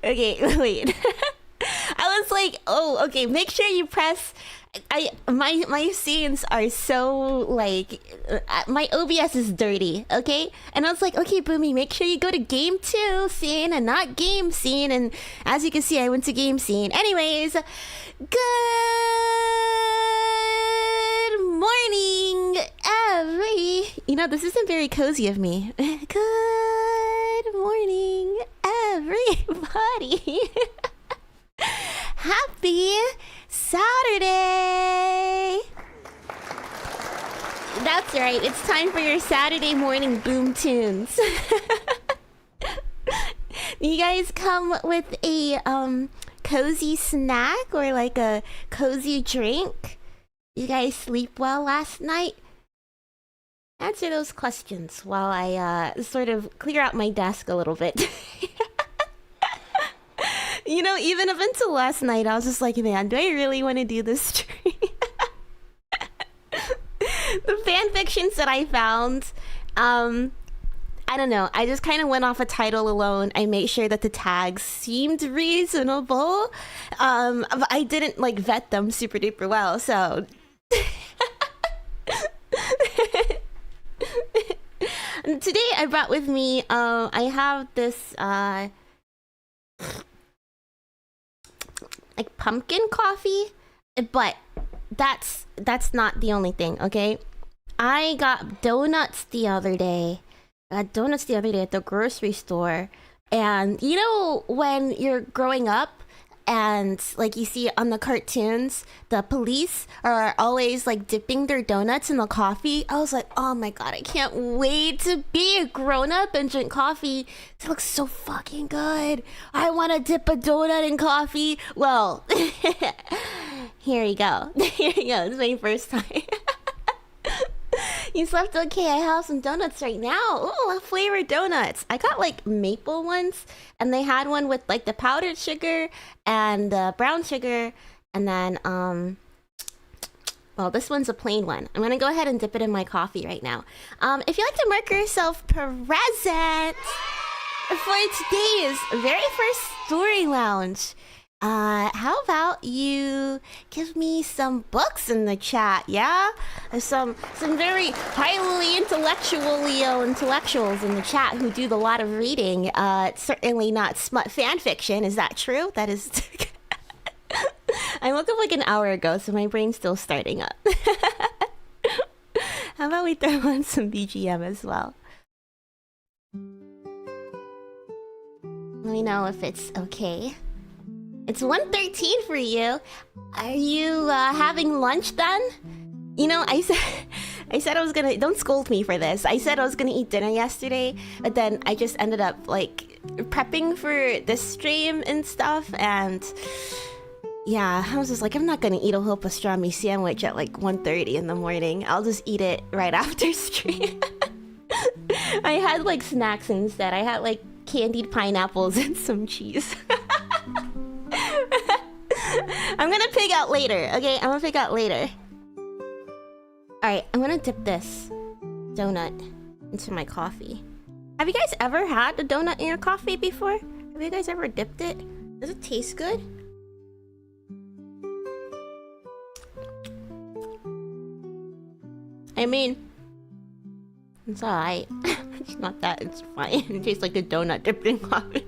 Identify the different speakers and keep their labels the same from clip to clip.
Speaker 1: Okay, wait. I was like, oh, okay, make sure you press... my scenes are so like my OBS is dirty, okay? And I was like, okay, Boomi, make sure you go to game 2 scene and not game scene. And as you can see, I went to game scene. Anyways, good morning, you know, this isn't very cozy of me. Good morning, everybody. Happy Saturday! That's right, it's time for your Saturday morning boom tunes. You guys come with a cozy snack or like a cozy drink? You guys sleep well last night? Answer those questions while I sort of clear out my desk a little bit. You know, even up until last night, I was just like, man, do I really want to do this stream? The fan fictions that I found, I don't know. I just kind of went off a title alone. I made sure that the tags seemed reasonable. But I didn't like vet them super duper well, so... And today I brought with me, I have this, like pumpkin coffee, but that's not the only thing, okay? I got donuts the other day. At the grocery store, and you know when you're growing up and like you see on the cartoons, the police are always like dipping their donuts in the coffee. I was like, oh my god, I can't wait to be a grown-up and drink coffee. It looks so fucking good. I want to dip a donut in coffee. Well, here you go. Here you go. This is my first time. You slept okay. I have some donuts right now. Ooh, flavored donuts. I got like maple ones, and they had one with like the powdered sugar and the brown sugar, and then well, this one's a plain one. I'm gonna go ahead and dip it in my coffee right now. If you'd like to mark yourself present for today's very first story lounge, how about you give me some books in the chat, yeah? There's some very highly intellectuals in the chat who do a lot of reading. Certainly not smut fan fiction. Is that true? That is... I woke up like an hour ago, so my brain's still starting up. How about we throw on some BGM as well? Let me know if it's okay. It's 1:13 for you. Are you having lunch then? You know, I said I was gonna... Don't scold me for this. I said I was gonna eat dinner yesterday, but then I just ended up like prepping for this stream and stuff, and yeah, I was just like, I'm not gonna eat a whole pastrami sandwich at like 1:30 in the morning. I'll just eat it right after stream. I had like snacks instead. I had like candied pineapples and some cheese. I'm gonna pig out later, okay? I'm gonna pig out later. Alright, I'm gonna dip this donut into my coffee. Have you guys ever had a donut in your coffee before? Have you guys ever dipped it? Does it taste good? I mean, it's alright. It's not that, it's fine. It tastes like a donut dipped in coffee.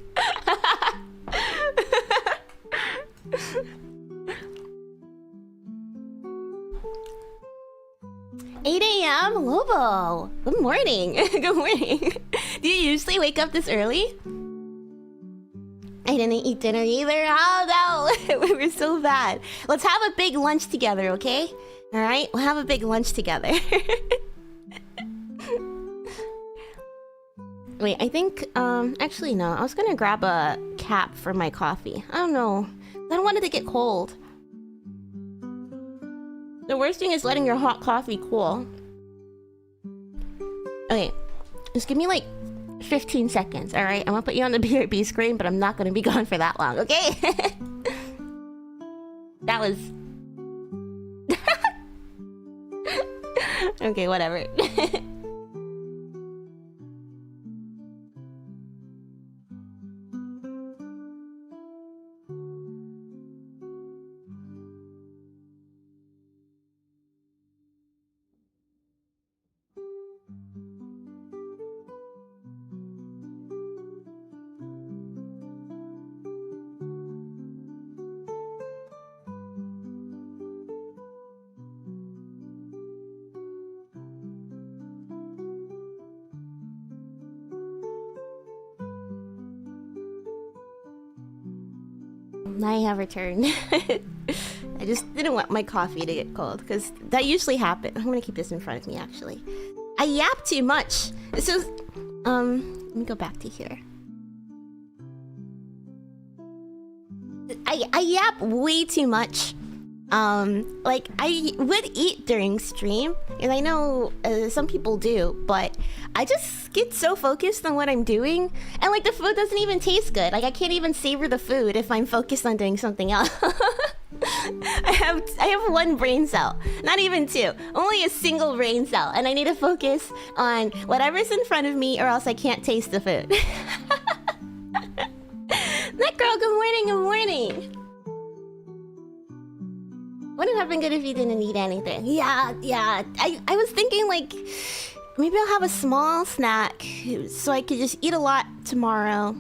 Speaker 1: 8 a.m. Lobo. Good morning. Good morning. Do you usually wake up this early? I didn't eat dinner either. Oh no, we were so bad. Let's have a big lunch together, okay? All right, we'll have a big lunch together. Wait, I think actually no. I was gonna grab a cap for my coffee. I don't know. I don't want it to get cold. The worst thing is letting your hot coffee cool. Okay, just give me like 15 seconds, alright? I'm gonna put you on the BRB screen, but I'm not gonna be gone for that long, okay? That was... okay, whatever. I have returned. I just didn't want my coffee to get cold because that usually happens. I'm gonna keep this in front of me actually. I yap too much. So, let me go back to here. I yap way too much. Like I would eat during stream, and I know some people do, but I just get so focused on what I'm doing, and like the food doesn't even taste good. Like I can't even savor the food if I'm focused on doing something else. I have one brain cell, not even two, only a single brain cell, and I need to focus on whatever's in front of me, or else I can't taste the food. That girl, good morning, good morning. Wouldn't have been good if you didn't eat anything. Yeah. I was thinking like maybe I'll have a small snack so I could just eat a lot tomorrow.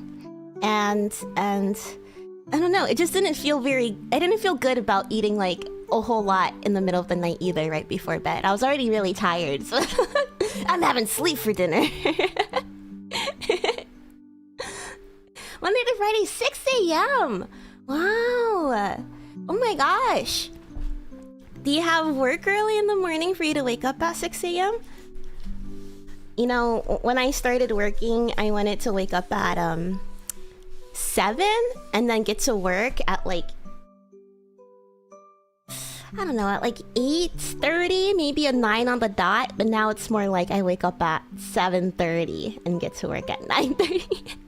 Speaker 1: And I don't know, it just didn't feel I didn't feel good about eating like a whole lot in the middle of the night either, right before bed. I was already really tired, so I'm having sleep for dinner. Monday to Friday, 6 a.m. Wow. Oh my gosh. Do you have work early in the morning for you to wake up at 6 a.m.? You know, when I started working, I wanted to wake up at 7 and then get to work at like, I don't know, at like 8:30, maybe a 9 on the dot. But now it's more like I wake up at 7:30 and get to work at 9:30.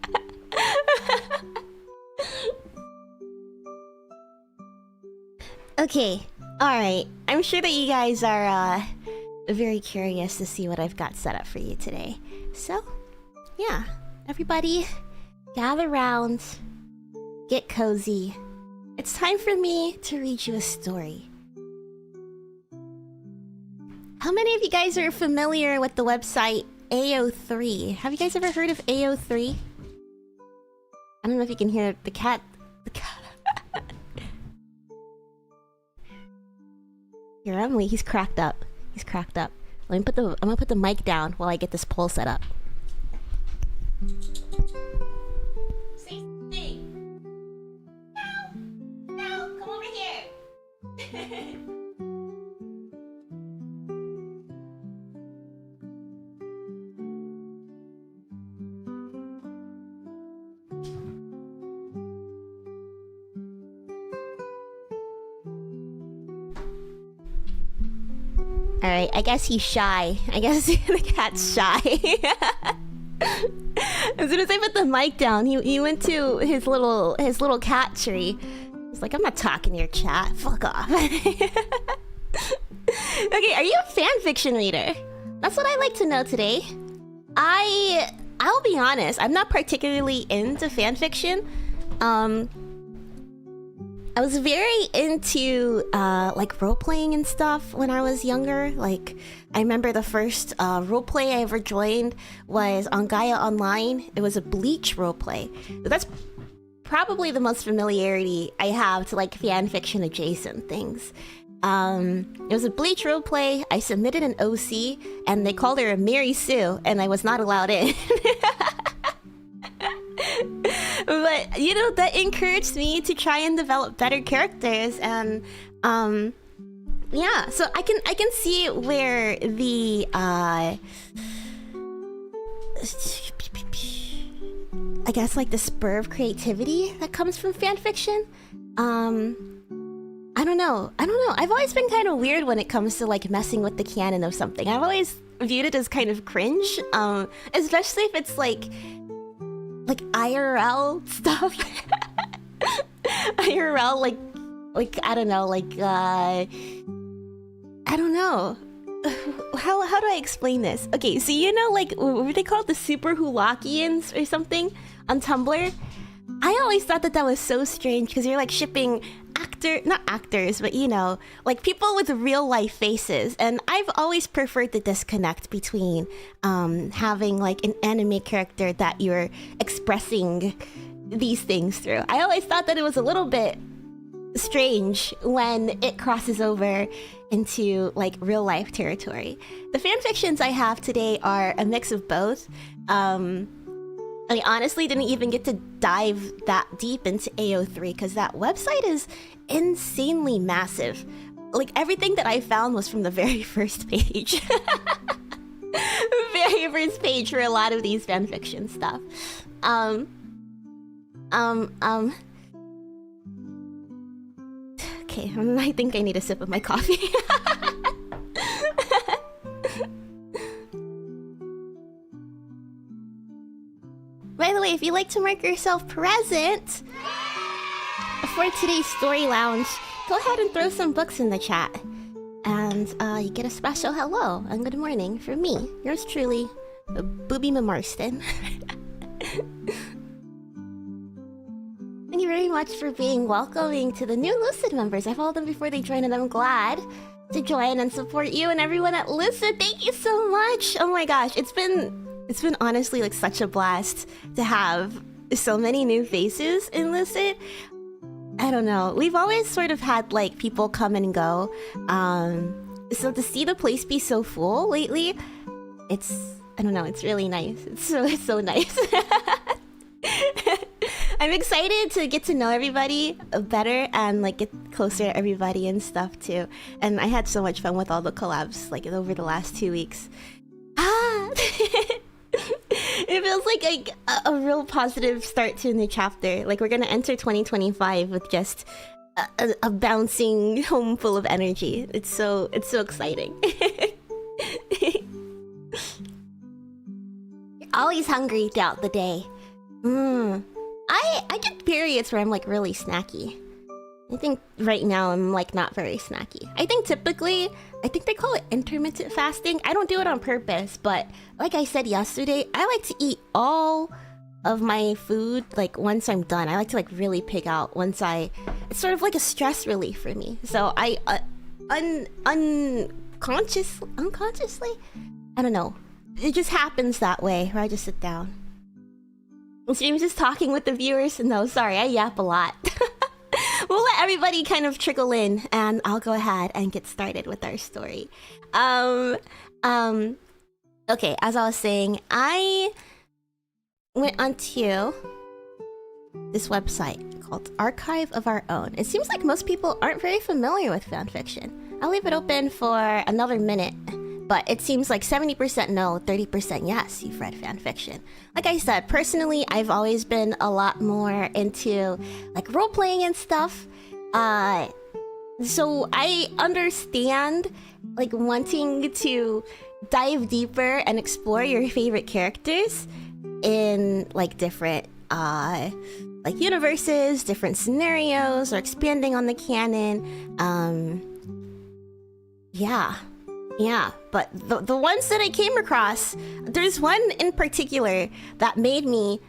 Speaker 1: Okay, alright. I'm sure that you guys are very curious to see what I've got set up for you today. So, yeah. Everybody, gather round. Get cozy. It's time for me to read you a story. How many of you guys are familiar with the website ao3? Have you guys ever heard of ao3? I don't know if you can hear the cat. Here, Emily, he's cracked up. He's cracked up. I'm gonna put the mic down while I get this poll set up. Stacey! No, come over here. Alright, I guess he's shy. I guess the cat's shy. As soon as I put the mic down, he went to his little cat tree. He's like, I'm not talking to your cat. Fuck off. Okay, are you a fanfiction reader? That's what I'd like to know today. I'll be honest, I'm not particularly into fanfiction. I was very into like role-playing and stuff when I was younger. Like, I remember the first roleplay I ever joined was on Gaia Online. It was a Bleach roleplay. That's probably the most familiarity I have to like fanfiction adjacent things. It was a Bleach roleplay. I submitted an OC and they called her a Mary Sue and I was not allowed in. But you know, that encouraged me to try and develop better characters, and yeah, so I can see where the I guess like the spur of creativity that comes from fanfiction. I don't know. I've always been kind of weird when it comes to like messing with the canon of something. I've always viewed it as kind of cringe, especially if it's like IRL stuff. IRL, like I don't know, like I don't know. How do I explain this? Okay, so you know, like, what were they called? The Super Hulakians or something on Tumblr? I always thought that was so strange because you're like shipping not actors, but you know, like people with real life faces. And I've always preferred the disconnect between having like an anime character that you're expressing these things through. I always thought that it was a little bit strange when it crosses over into like real life territory. The fanfictions I have today are a mix of both. I honestly didn't even get to dive that deep into ao3 because that website is insanely massive. Like, everything that I found was from the very first page. Very first page for a lot of these fanfiction stuff. Okay, I think I need a sip of my coffee. By the way, if you'd like to mark yourself present for today's Story Lounge, go ahead and throw some books in the chat. And you get a special hello and good morning from me, yours truly, Boomi Mamana. Thank you very much for being welcoming to the new Lucid members. I followed them before they joined and I'm glad to join and support you and everyone at Lucid. Thank you so much. Oh my gosh, it's been honestly like such a blast to have so many new faces in Lucid. I don't know. We've always sort of had like people come and go. So to see the place be so full lately, I don't know, it's really nice. It's so nice. I'm excited to get to know everybody better and like get closer to everybody and stuff too. And I had so much fun with all the collabs like over the last 2 weeks. It feels like a real positive start to a new chapter. Like we're gonna enter 2025 with just a bouncing home full of energy. It's so exciting. You're always hungry throughout the day. I get periods where I'm like really snacky. I think right now I'm like not very snacky. I think typically, I think they call it intermittent fasting. I don't do it on purpose, but like I said yesterday, I like to eat all of my food like once I'm done. I like to like really pig out once it's sort of like a stress relief for me. So I unconsciously, I don't know. It just happens that way where I just sit down. Stream's just talking with the viewers. No, sorry, I yap a lot. We'll let everybody kind of trickle in, and I'll go ahead and get started with our story. Okay, as I was saying, I went onto this website called Archive of Our Own. It seems like most people aren't very familiar with fanfiction. I'll leave it open for another minute, but it seems like 70% no, 30% yes, you've read fanfiction. Like I said, personally, I've always been a lot more into like role-playing and stuff. So I understand like wanting to dive deeper and explore your favorite characters in like different like universes, different scenarios, or expanding on the canon. Yeah, but the ones that I came across, there's one in particular that made me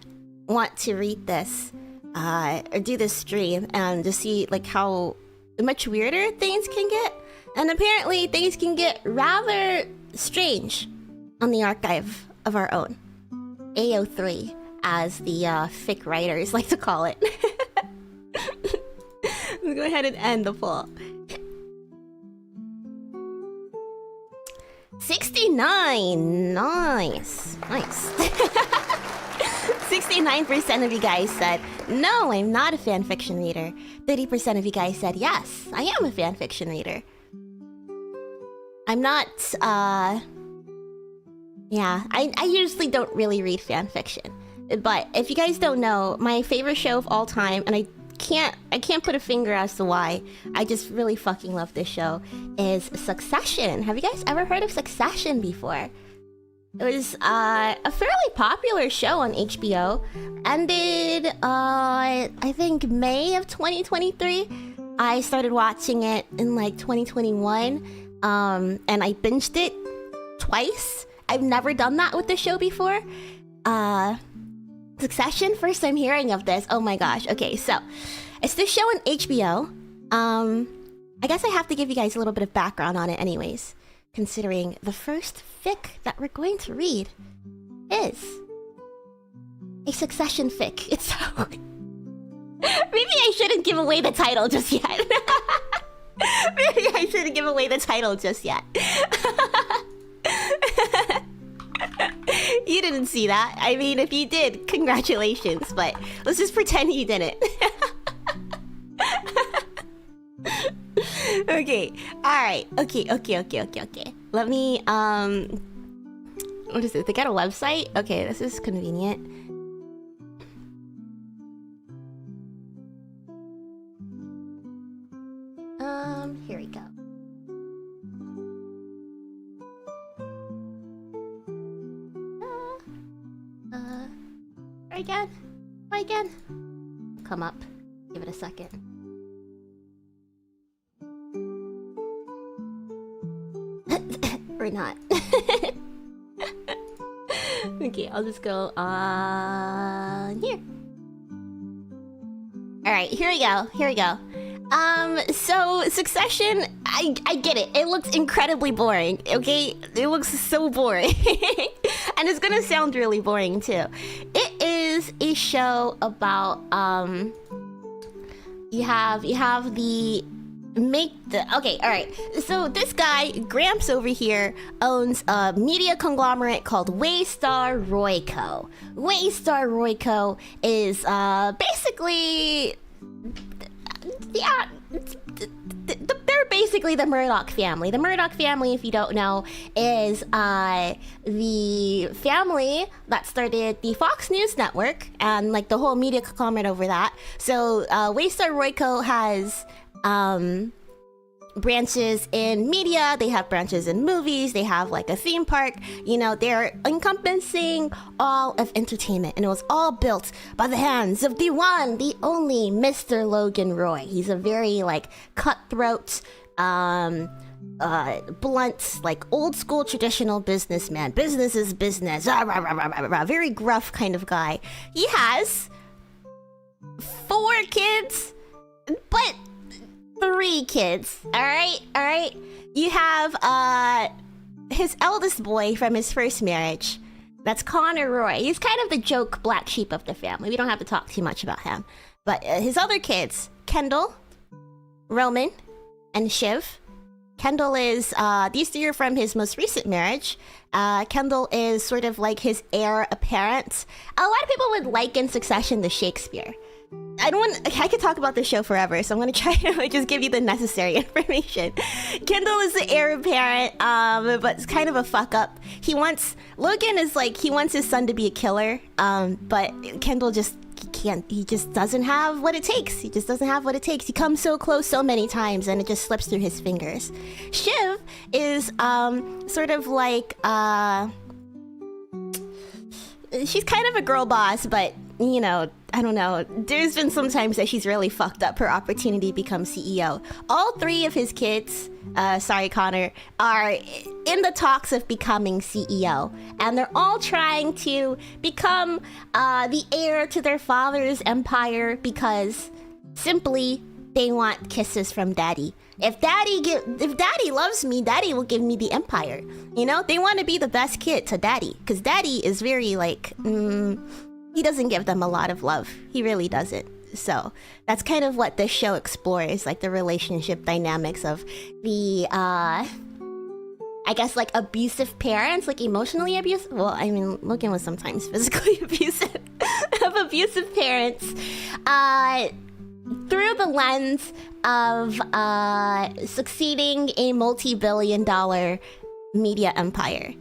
Speaker 1: want to read this, or do this stream, and to see like how much weirder things can get. And apparently things can get rather strange on the Archive of Our Own. ao3, as the fic writers like to call it. Let's go ahead and end the poll. 69! Nice. 69% of you guys said, no, I'm not a fanfiction reader. 30% of you guys said, yes, I am a fanfiction reader. I'm not, yeah, I usually don't really read fanfiction. But if you guys don't know, my favorite show of all time, and I can't put a finger as to why, I just really fucking love this show, is Succession. Have you guys ever heard of Succession before? It was a fairly popular show on HBO. Ended, I think May of 2023. I started watching it in like 2021, and I binged it twice. I've never done that with the show before. Succession, first time hearing of this. Oh my gosh. Okay, so it's this show on HBO. I guess I have to give you guys a little bit of background on it anyways, considering the first fic that we're going to read is a Succession fic. It's so... Maybe I shouldn't give away the title just yet. Maybe I shouldn't give away the title just yet. You didn't see that. I mean, if you did, congratulations, but let's just pretend you didn't. Okay, alright. Okay. Let me, what is it? They got a website? Okay, this is convenient. Here we go. Try again. Come up. Give it a second. Or not. Okay, I'll just go on here. Alright, here we go. So Succession, I get it. It looks incredibly boring, okay? It looks so boring. And it's gonna sound really boring too. It is a show about you have the okay, alright. So this guy, Gramps over here, owns a media conglomerate called Waystar Royco. Waystar Royco is basically, yeah, they're basically the Murdoch family. The Murdoch family, if you don't know, is the family that started the Fox News network and like the whole media conglomerate over that. So Waystar Royco has branches in media, they have branches in movies, they have like a theme park, you know, they're encompassing all of entertainment, and it was all built by the hands of the one, the only Mr. Logan Roy. He's a very like cutthroat, blunt, like old school traditional businessman. Business is business. Very gruff kind of guy. He has 4 kids, but 3 kids. All right. You have his eldest boy from his first marriage. That's Connor Roy. He's kind of the joke black sheep of the family. We don't have to talk too much about him. But his other kids, Kendall, Roman, and Shiv. Kendall is these 3 are from his most recent marriage. Kendall is sort of like his heir apparent. A lot of people would liken Succession to Shakespeare. I could talk about this show forever, so I'm gonna try to like, just give you the necessary information. Kendall is the heir apparent, but it's kind of a fuck up. Logan is like, he wants his son to be a killer, but Kendall just he just doesn't have what it takes. He comes so close so many times and it just slips through his fingers. Shiv is sort of like she's kind of a girl boss, but you know, I don't know. There's been some times that she's really fucked up her opportunity to become CEO. All 3 of his kids, sorry Connor, are in the talks of becoming CEO. And they're all trying to become the heir to their father's empire because simply they want kisses from daddy. If daddy loves me, daddy will give me the empire. You know, they want to be the best kid to daddy. Because daddy is very like, he doesn't give them a lot of love. He really doesn't. So that's kind of what this show explores, like the relationship dynamics of the, I guess like abusive parents, like emotionally abusive. Well, I mean, Logan was sometimes physically abusive, of abusive parents, through the lens of succeeding a multi-billion-dollar media empire.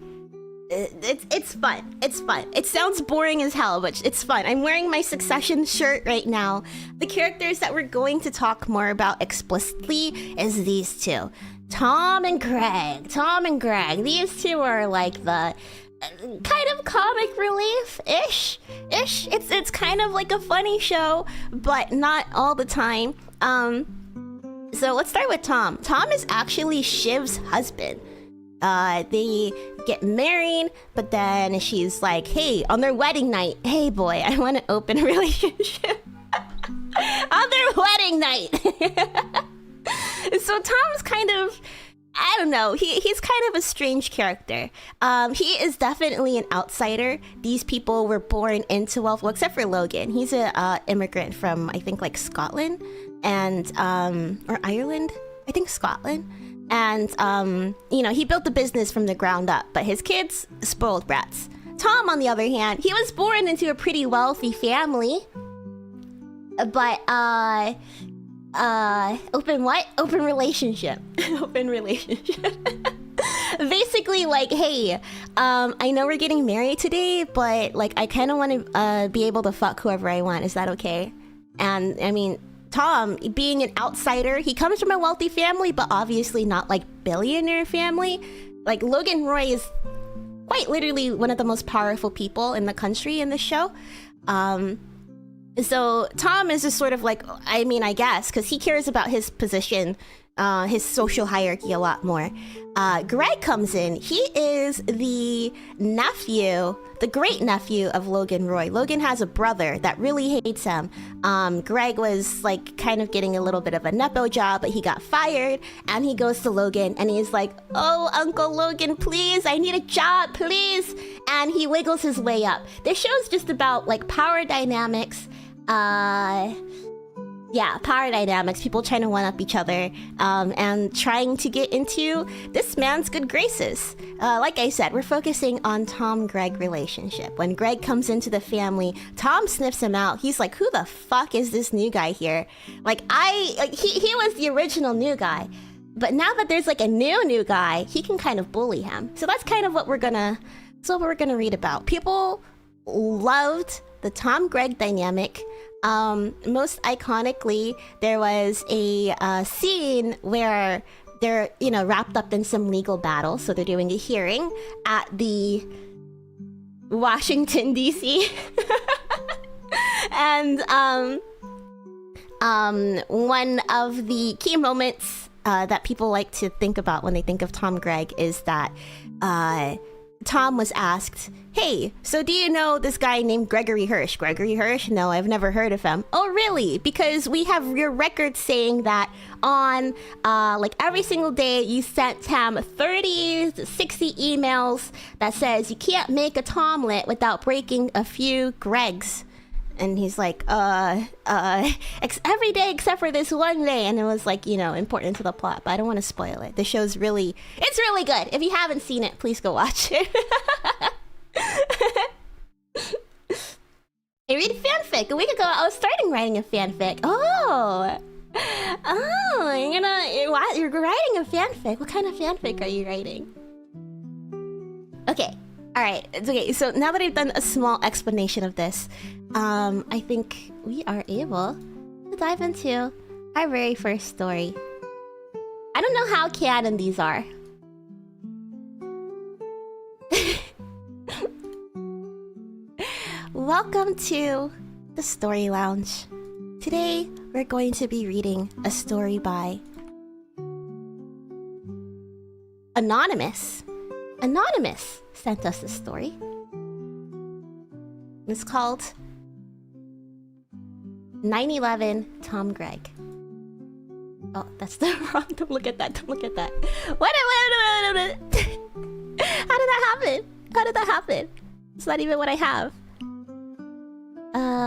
Speaker 1: It's fun. It sounds boring as hell, but it's fun. I'm wearing my Succession shirt right now. The characters that we're going to talk more about explicitly is these 2. Tom and Greg. These 2 are like the kind of comic relief-ish. It's kind of like a funny show, but not all the time. So let's start with Tom. Tom is actually Shiv's husband. They get married, but then she's like, hey, on their wedding night, hey boy, I want an open relationship. On their wedding night. So Tom's kind of, I don't know, he's kind of a strange character. He is definitely an outsider. These people were born into wealth, well, except for Logan. He's a immigrant from, I think, like Scotland and or Ireland. I think Scotland. And you know, he built the business from the ground up, but his kids, spoiled brats. Tom, on the other hand, he was born into a pretty wealthy family. But, open what? Open relationship. Open relationship. Basically, like, hey, I know we're getting married today, but, like, I kind of want to be able to fuck whoever I want. Is that okay? And, I mean, Tom, being an outsider, he comes from a wealthy family, but obviously not, like, billionaire family. Like, Logan Roy is quite literally one of the most powerful people in the country in the show. So Tom is just sort of like, I mean, I guess, because he cares about his position, his social hierarchy a lot more. Greg comes in. He is the nephew, the great nephew of Logan Roy. Logan has a brother that really hates him. Greg was like kind of getting a little bit of a nepo job, but he got fired, and he goes to Logan and he's like, oh, Uncle Logan, please, I need a job, please. And he wiggles his way up. This show's just about like power dynamics. Yeah, power dynamics, people trying to one-up each other, and trying to get into this man's good graces. Like I said, we're focusing on Tom-Greg relationship. When Greg comes into the family, Tom sniffs him out. He's like, who the fuck is this new guy here? Like, he was the original new guy. But now that there's like a new guy, he can kind of bully him. So that's kind of what we're gonna read about. People loved the Tom-Greg dynamic. Most iconically, there was a scene where they're, you know, wrapped up in some legal battle. So they're doing a hearing at the Washington, D.C. And one of the key moments that people like to think about when they think of Tom-Greg is that Tom was asked, hey, so do you know this guy named Gregory Hirsch? Gregory Hirsch? No, I've never heard of him. Oh, really? Because we have your record saying that on, like, every single day you sent him 30 to 60 emails that says you can't make a Tomlet without breaking a few Gregs. And he's like, every day except for this one day. And it was like, you know, important to the plot, but I don't want to spoil it. The show's really, it's really good. If you haven't seen it, please go watch it. I read fanfic. A week ago, I was starting writing a fanfic. Oh, you're writing a fanfic. What kind of fanfic are you writing? Okay. All right. Okay. So now that I've done a small explanation of this, I think we are able to dive into our very first story. I don't know how canon these are. Welcome to the Story Lounge. Today, we're going to be reading a story by Anonymous. Anonymous sent us this story. It's called 9/11 Tom-Greg. Oh, that's the wrong. Don't look at that. Don't look at that. What? How did that happen? How did that happen? It's not even what I have.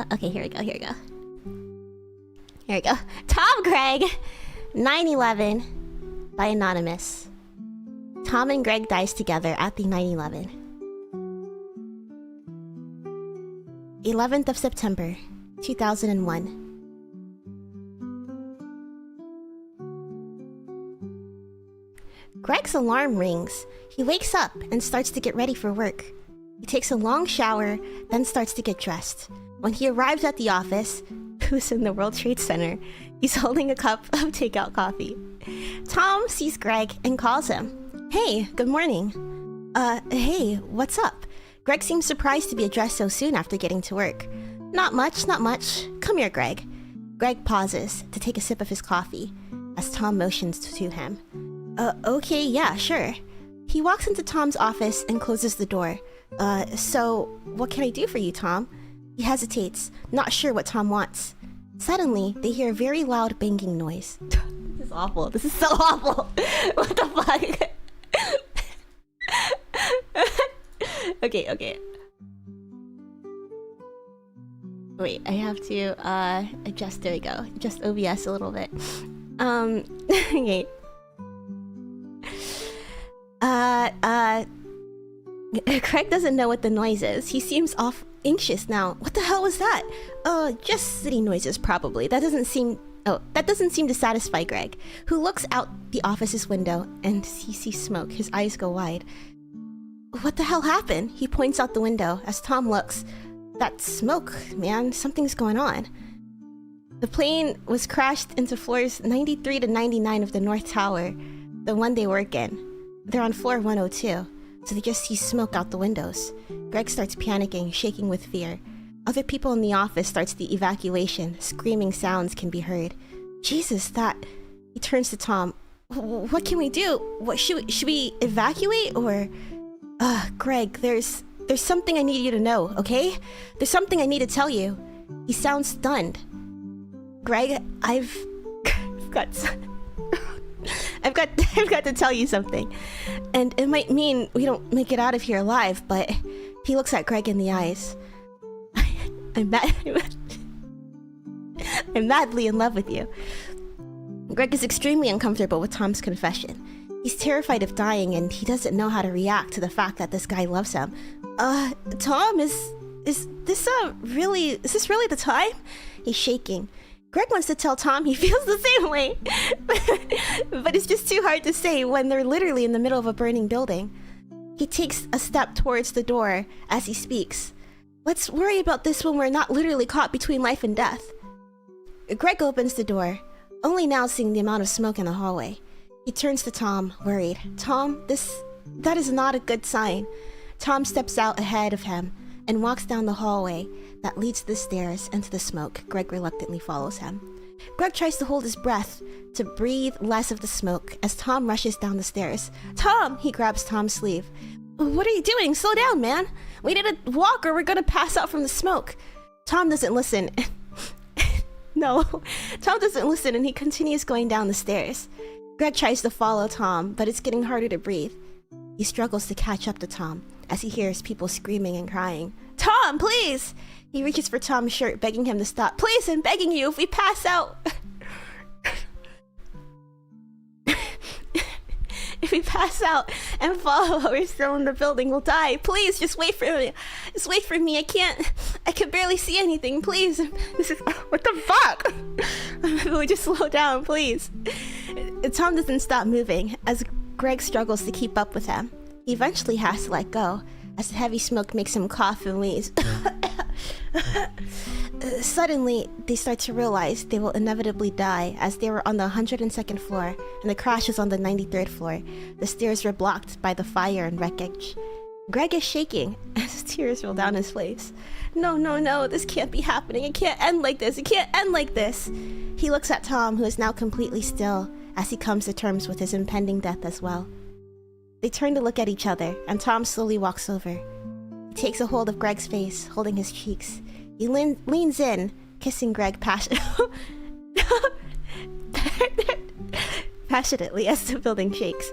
Speaker 1: Okay, here we go. Here we go. Here we go. Tom-Greg 9/11 by Anonymous. Tom and Greg dies together at the 9/11. 11th of September, 2001. Greg's alarm rings. He wakes up and starts to get ready for work. He takes a long shower, then starts to get dressed. When he arrives at the office, who's in the World Trade Center, he's holding a cup of takeout coffee. Tom sees Greg and calls him. Hey, good morning. Hey, what's up? Greg seems surprised to be addressed so soon after getting to work. Not much, not much. Come here, Greg. Greg pauses to take a sip of his coffee as Tom motions to him. Okay, yeah, sure. He walks into Tom's office and closes the door. So, what can I do for you, Tom? He hesitates, not sure what Tom wants. Suddenly, they hear a very loud banging noise. This is awful. This is so awful. What the fuck? Okay. Wait, I have to adjust. There we go. Adjust OBS a little bit. Okay. Craig doesn't know what the noise is. He seems off anxious now. What the hell was that? Just city noises probably. That doesn't seem to satisfy Greg, who looks out the office's window and he sees smoke. His eyes go wide. What the hell happened? He points out the window. As Tom looks, that smoke, man, something's going on. The plane was crashed into floors 93 to 99 of the North Tower, the one they work in. They're on floor 102, so they just see smoke out the windows. Greg starts panicking, shaking with fear. Other people in the office starts the evacuation. Screaming sounds can be heard. Jesus, that... He turns to Tom. What can we do? What should we evacuate or... Greg, there's something I need you to know, okay? There's something I need to tell you. He sounds stunned. Greg, I've got to tell you something. And it might mean we don't make it out of here alive, but he looks at Greg in the eyes. I'm madly in love with you. Greg is extremely uncomfortable with Tom's confession. He's terrified of dying and he doesn't know how to react to the fact that this guy loves him. Tom, is this really the time? He's shaking. Greg wants to tell Tom he feels the same way, but it's just too hard to say when they're literally in the middle of a burning building. He takes a step towards the door as he speaks. Let's worry about this when we're not literally caught between life and death. Greg opens the door, only now seeing the amount of smoke in the hallway. He turns to Tom, worried. Tom, that is not a good sign. Tom steps out ahead of him and walks down the hallway that leads to the stairs and to the smoke. Greg reluctantly follows him. Greg tries to hold his breath to breathe less of the smoke as Tom rushes down the stairs. Tom! He grabs Tom's sleeve. What are you doing? Slow down, man. We need to walk or we're gonna pass out from the smoke. Tom doesn't listen. No. Tom doesn't listen and he continues going down the stairs. Greg tries to follow Tom, but it's getting harder to breathe. He struggles to catch up to Tom as he hears people screaming and crying. Tom, please! He reaches for Tom's shirt, begging him to stop. Please, I'm begging you, if we pass out... If we pass out and fall while we're still in the building, we'll die. Please, just wait for me. Just wait for me. I can barely see anything. Please. This is... What the fuck? Will we just slow down, please? Tom doesn't stop moving as Greg struggles to keep up with him. He eventually has to let go as the heavy smoke makes him cough and wheeze. Suddenly, they start to realize they will inevitably die as they were on the 102nd floor and the crash was on the 93rd floor. The stairs were blocked by the fire and wreckage. Greg is shaking as tears roll down his face. No, this can't be happening. It can't end like this. It can't end like this. He looks at Tom, who is now completely still, as he comes to terms with his impending death as well. They turn to look at each other, and Tom slowly walks over. He takes a hold of Greg's face, holding his cheeks. He leans in, kissing Greg passionately as the building shakes.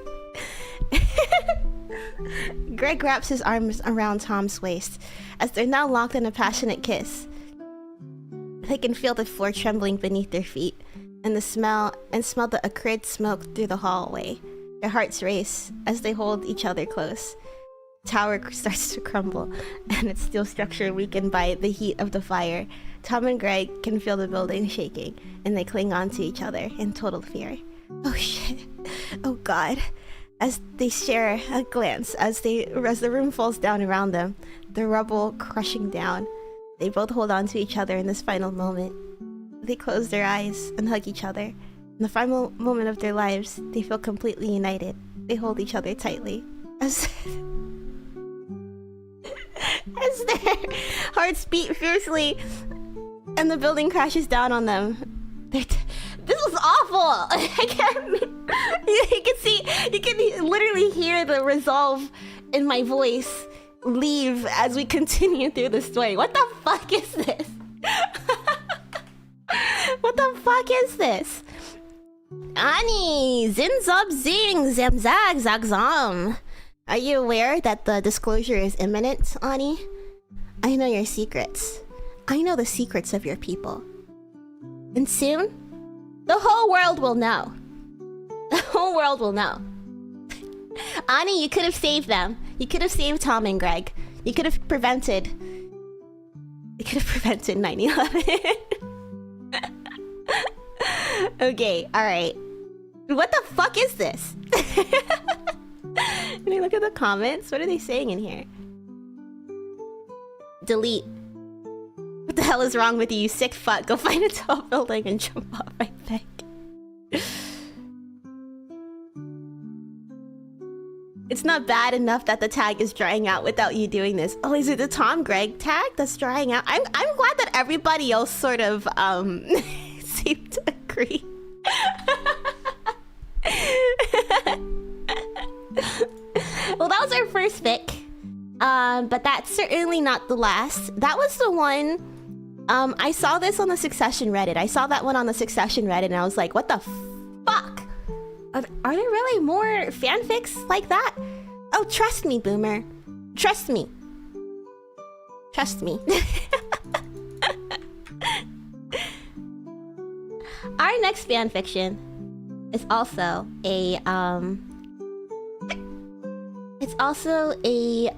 Speaker 1: Greg wraps his arms around Tom's waist as they're now locked in a passionate kiss. They can feel the floor trembling beneath their feet and smell the acrid smoke through the hallway. Their hearts race as they hold each other close. The tower starts to crumble and its steel structure weakened by the heat of the fire. Tom and Greg can feel the building shaking and they cling on to each other in total fear. Oh shit. Oh god. As they share a glance as the room falls down around them, the rubble crushing down. They both hold on to each other in this final moment. They close their eyes and hug each other. In the final moment of their lives, they feel completely united. They hold each other tightly as their hearts beat fiercely and the building crashes down on them. This was awful! I can't... You can literally hear the resolve in my voice leave as we continue through the story. What the fuck is this? What the fuck is this? Ani, zin zob zing, zam zag zag zam. Are you aware that the disclosure is imminent, Ani? I know your secrets. I know the secrets of your people. And soon, the whole world will know. The whole world will know. Ani, you could have saved them. You could have saved Tom and Greg. You could have prevented... You could have prevented 9/11. Okay, alright. What the fuck is this? Can we look at the comments? What are they saying in here? Delete. What the hell is wrong with you, you sick fuck? Go find a tall building and jump off, I beg. It's not bad enough that the tag is drying out without you doing this. Oh, is it the Tom Greg tag that's drying out? I'm glad that everybody else sort of seemed to agree. Well, that was our first fic. But that's certainly not the last. That was the one. I saw this on the Succession Reddit. I saw that one on the Succession Reddit and I was like, what the fuck? Are there really more fanfics like that? Oh, trust me, Boomer. Trust me. Trust me. Our next fanfiction is also a it's also a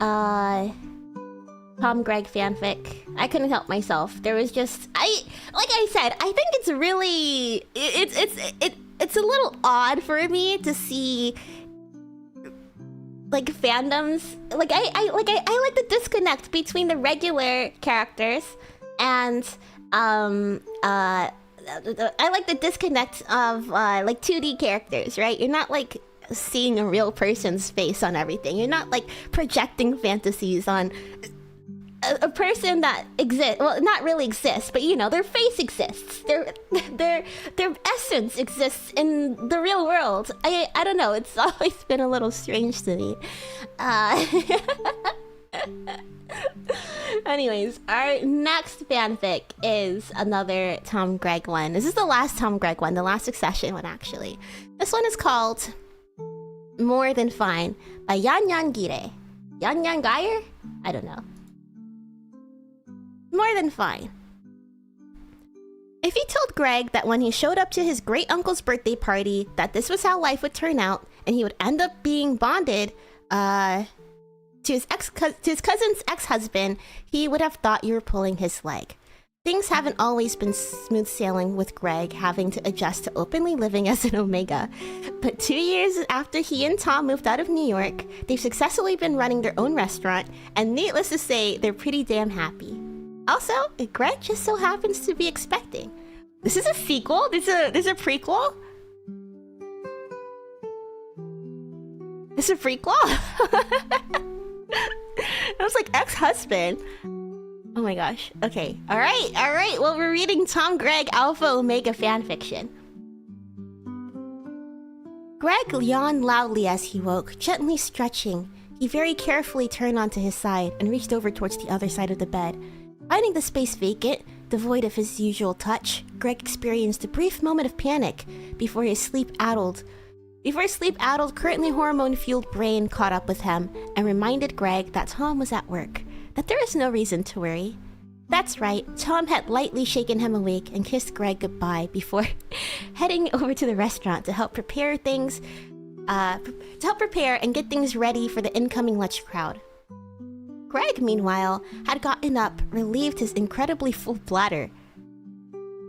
Speaker 1: Tom Greg fanfic. I couldn't help myself. There was just like I said, I think it's really it's a little odd for me to see like fandoms. Like I like the disconnect between the regular characters and I like the disconnect of like 2D characters, right? You're not like seeing a real person's face on everything. You're not like projecting fantasies on a person that exists. Well, not really exists, but you know, their face exists. Their essence exists in the real world. I don't know. It's always been a little strange to me. Anyways, our next fanfic is another Tom Greg one. This is the last Tom Greg one, the last Succession one, actually. This one is called More Than Fine by Yan Gire. Yan Geyer? I don't know. More Than Fine. If he told Greg that when he showed up to his great uncle's birthday party that this was how life would turn out and he would end up being bonded to his cousin's ex-husband, he would have thought you were pulling his leg. Things haven't always been smooth sailing with Greg having to adjust to openly living as an Omega. But 2 years after he and Tom moved out of New York, they've successfully been running their own restaurant, and needless to say, they're pretty damn happy. Also, Greg just so happens to be expecting. This is a sequel? There's a prequel? It's a prequel? I was like, ex-husband. Oh my gosh. Okay. Alright. Well, we're reading Tom Greg Alpha Omega fanfiction. Greg yawned loudly as he woke, gently stretching. He very carefully turned onto his side and reached over towards the other side of the bed. Finding the space vacant, devoid of his usual touch, Greg experienced a brief moment of panic before his sleep-addled, currently hormone-fueled brain caught up with him and reminded Greg that Tom was at work, that there is no reason to worry. That's right, Tom had lightly shaken him awake and kissed Greg goodbye before heading over to the restaurant to help prepare and get things ready for the incoming lunch crowd. Greg, meanwhile, had gotten up, relieved his incredibly full bladder,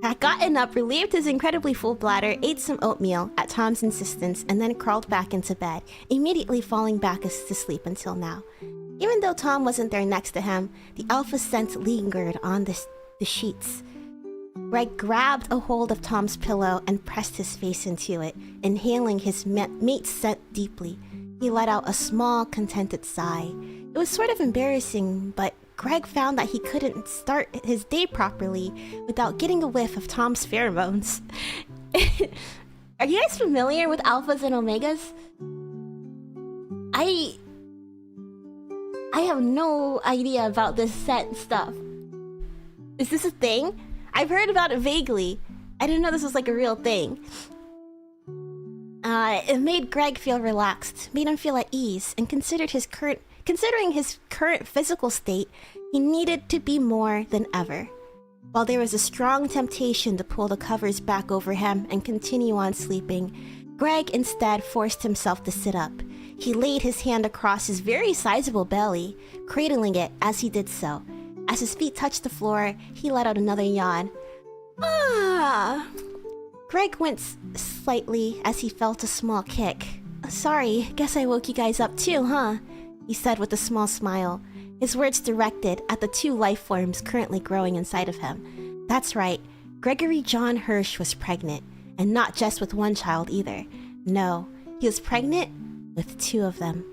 Speaker 1: ate some oatmeal at Tom's insistence, and then crawled back into bed, immediately falling back to sleep until now. Even though Tom wasn't there next to him, the alpha scent lingered on the sheets. Greg grabbed a hold of Tom's pillow and pressed his face into it, inhaling his mate's scent deeply. He let out a small, contented sigh. It was sort of embarrassing, but Greg found that he couldn't start his day properly without getting a whiff of Tom's pheromones. Are you guys familiar with alphas and omegas? I have no idea about this scent stuff. Is this a thing? I've heard about it vaguely. I didn't know this was like a real thing. It made Greg feel relaxed, made him feel at ease, and considering his current physical state, he needed to be more than ever. While there was a strong temptation to pull the covers back over him and continue on sleeping, Greg instead forced himself to sit up. He laid his hand across his very sizable belly, cradling it as he did so. As his feet touched the floor, he let out another yawn. Ah! Greg winced slightly as he felt a small kick. Sorry, guess I woke you guys up too, huh? He said with a small smile, his words directed at the two life forms currently growing inside of him. That's right, Gregory John Hirsch was pregnant, and not just with one child either. No, he was pregnant with two of them.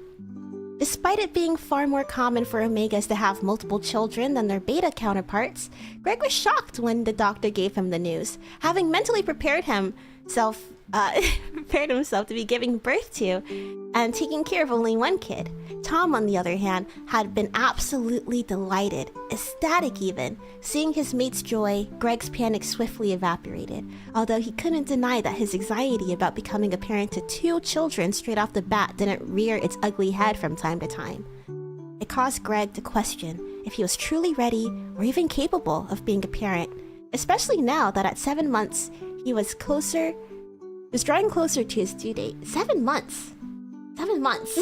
Speaker 1: Despite it being far more common for Omegas to have multiple children than their Beta counterparts, Greg was shocked when the doctor gave him the news, having mentally prepared himself to be giving birth to and taking care of only one kid. Tom, on the other hand, had been absolutely delighted, ecstatic even. Seeing his mate's joy, Greg's panic swiftly evaporated, although he couldn't deny that his anxiety about becoming a parent to two children straight off the bat didn't rear its ugly head from time to time. It caused Greg to question if he was truly ready or even capable of being a parent, especially now that at 7 months he was drawing closer to his due date. 7 months! 7 months!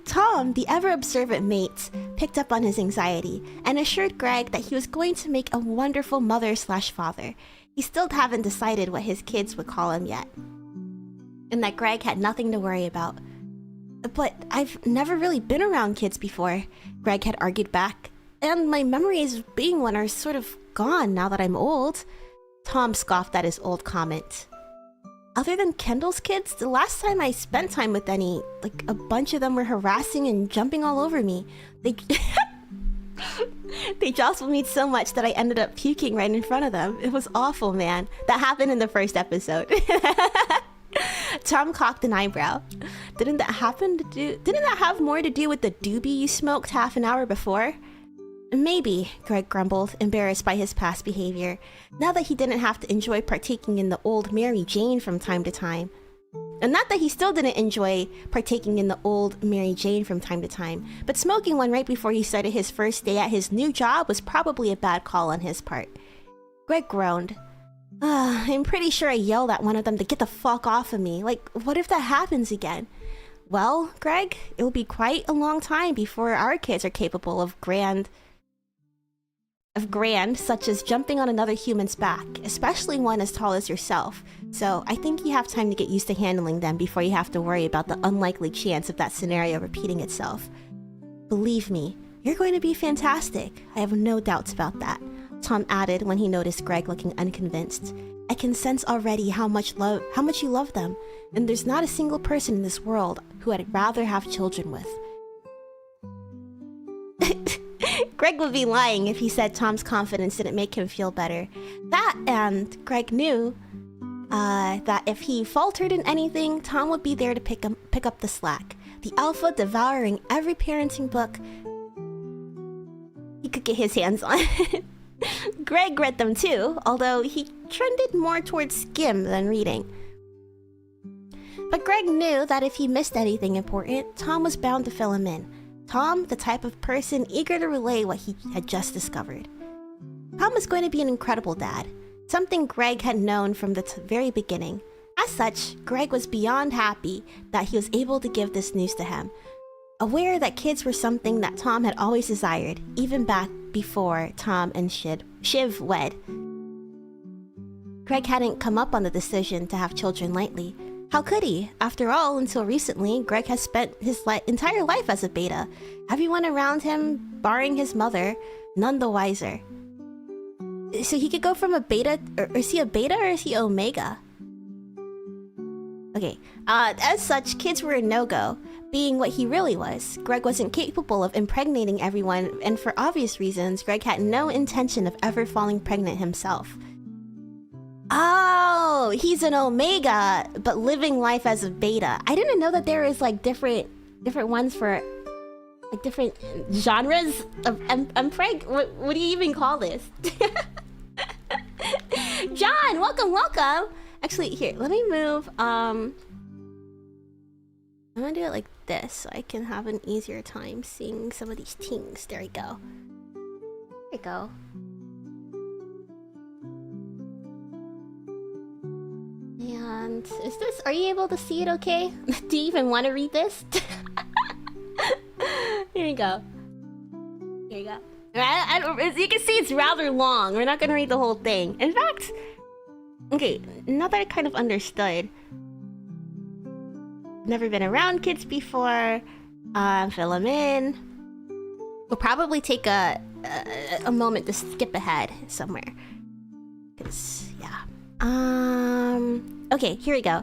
Speaker 1: Tom, the ever-observant mate, picked up on his anxiety and assured Greg that he was going to make a wonderful mother/father. He still haven't decided what his kids would call him yet, and that Greg had nothing to worry about. But I've never really been around kids before, Greg had argued back, and my memories of being one are sort of gone now that I'm old. Tom scoffed at his old comment. Other than Kendall's kids, the last time I spent time with any, like, a bunch of them were harassing and jumping all over me. They jostled me so much that I ended up puking right in front of them. It was awful, man. That happened in the first episode. Tom cocked an eyebrow. Didn't that have more to do with the doobie you smoked half an hour before? Maybe, Greg grumbled, embarrassed by his past behavior, now that he didn't have to enjoy partaking in the old Mary Jane from time to time. And not that he still didn't enjoy partaking in the old Mary Jane from time to time, but smoking one right before he started his first day at his new job was probably a bad call on his part. Greg groaned. I'm pretty sure I yelled at one of them to get the fuck off of me. Like, what if that happens again? Well, Greg, it will be quite a long time before our kids are capable of grand such as jumping on another human's back, especially one as tall as yourself. So I think you have time to get used to handling them before you have to worry about the unlikely chance of that scenario repeating itself. Believe me, you're going to be fantastic. I have no doubts about that, Tom added when he noticed Greg looking unconvinced. I can sense already how much you love them, and there's not a single person in this world who I'd rather have children with. Greg would be lying if he said Tom's confidence didn't make him feel better. That, and Greg knew that if he faltered in anything, Tom would be there to pick up the slack. The alpha devouring every parenting book he could get his hands on. Greg read them too, although he trended more towards skim than reading. But Greg knew that if he missed anything important, Tom was bound to fill him in. Tom, the type of person eager to relay what he had just discovered. Tom was going to be an incredible dad, something Greg had known from the very beginning. As such, Greg was beyond happy that he was able to give this news to him, aware that kids were something that Tom had always desired, even back before Tom and Shiv wed. Greg hadn't come up on the decision to have children lightly. How could he? After all, until recently, Greg has spent his entire life as a beta. Everyone around him, barring his mother, none the wiser. So he could go from a beta, or is he a beta or is he omega? Okay, as such, kids were a no-go. Being what he really was, Greg wasn't capable of impregnating everyone, and for obvious reasons, Greg had no intention of ever falling pregnant himself. Oh, he's an omega, but living life as a beta. I didn't know that there is like different ones for like different genres of mpreg. What do you even call this? John, welcome. Actually, here, let me move. I'm gonna do it like this so I can have an easier time seeing some of these things. There we go. There we go. And is this... Are you able to see it okay? Do you even want to read this? Here you go. Here you go. As you can see, it's rather long. We're not going to read the whole thing. In fact... Okay, now that I kind of understood. Never been around kids before. Fill them in. We'll probably take a moment to skip ahead somewhere. Cause, yeah. Okay, here we go.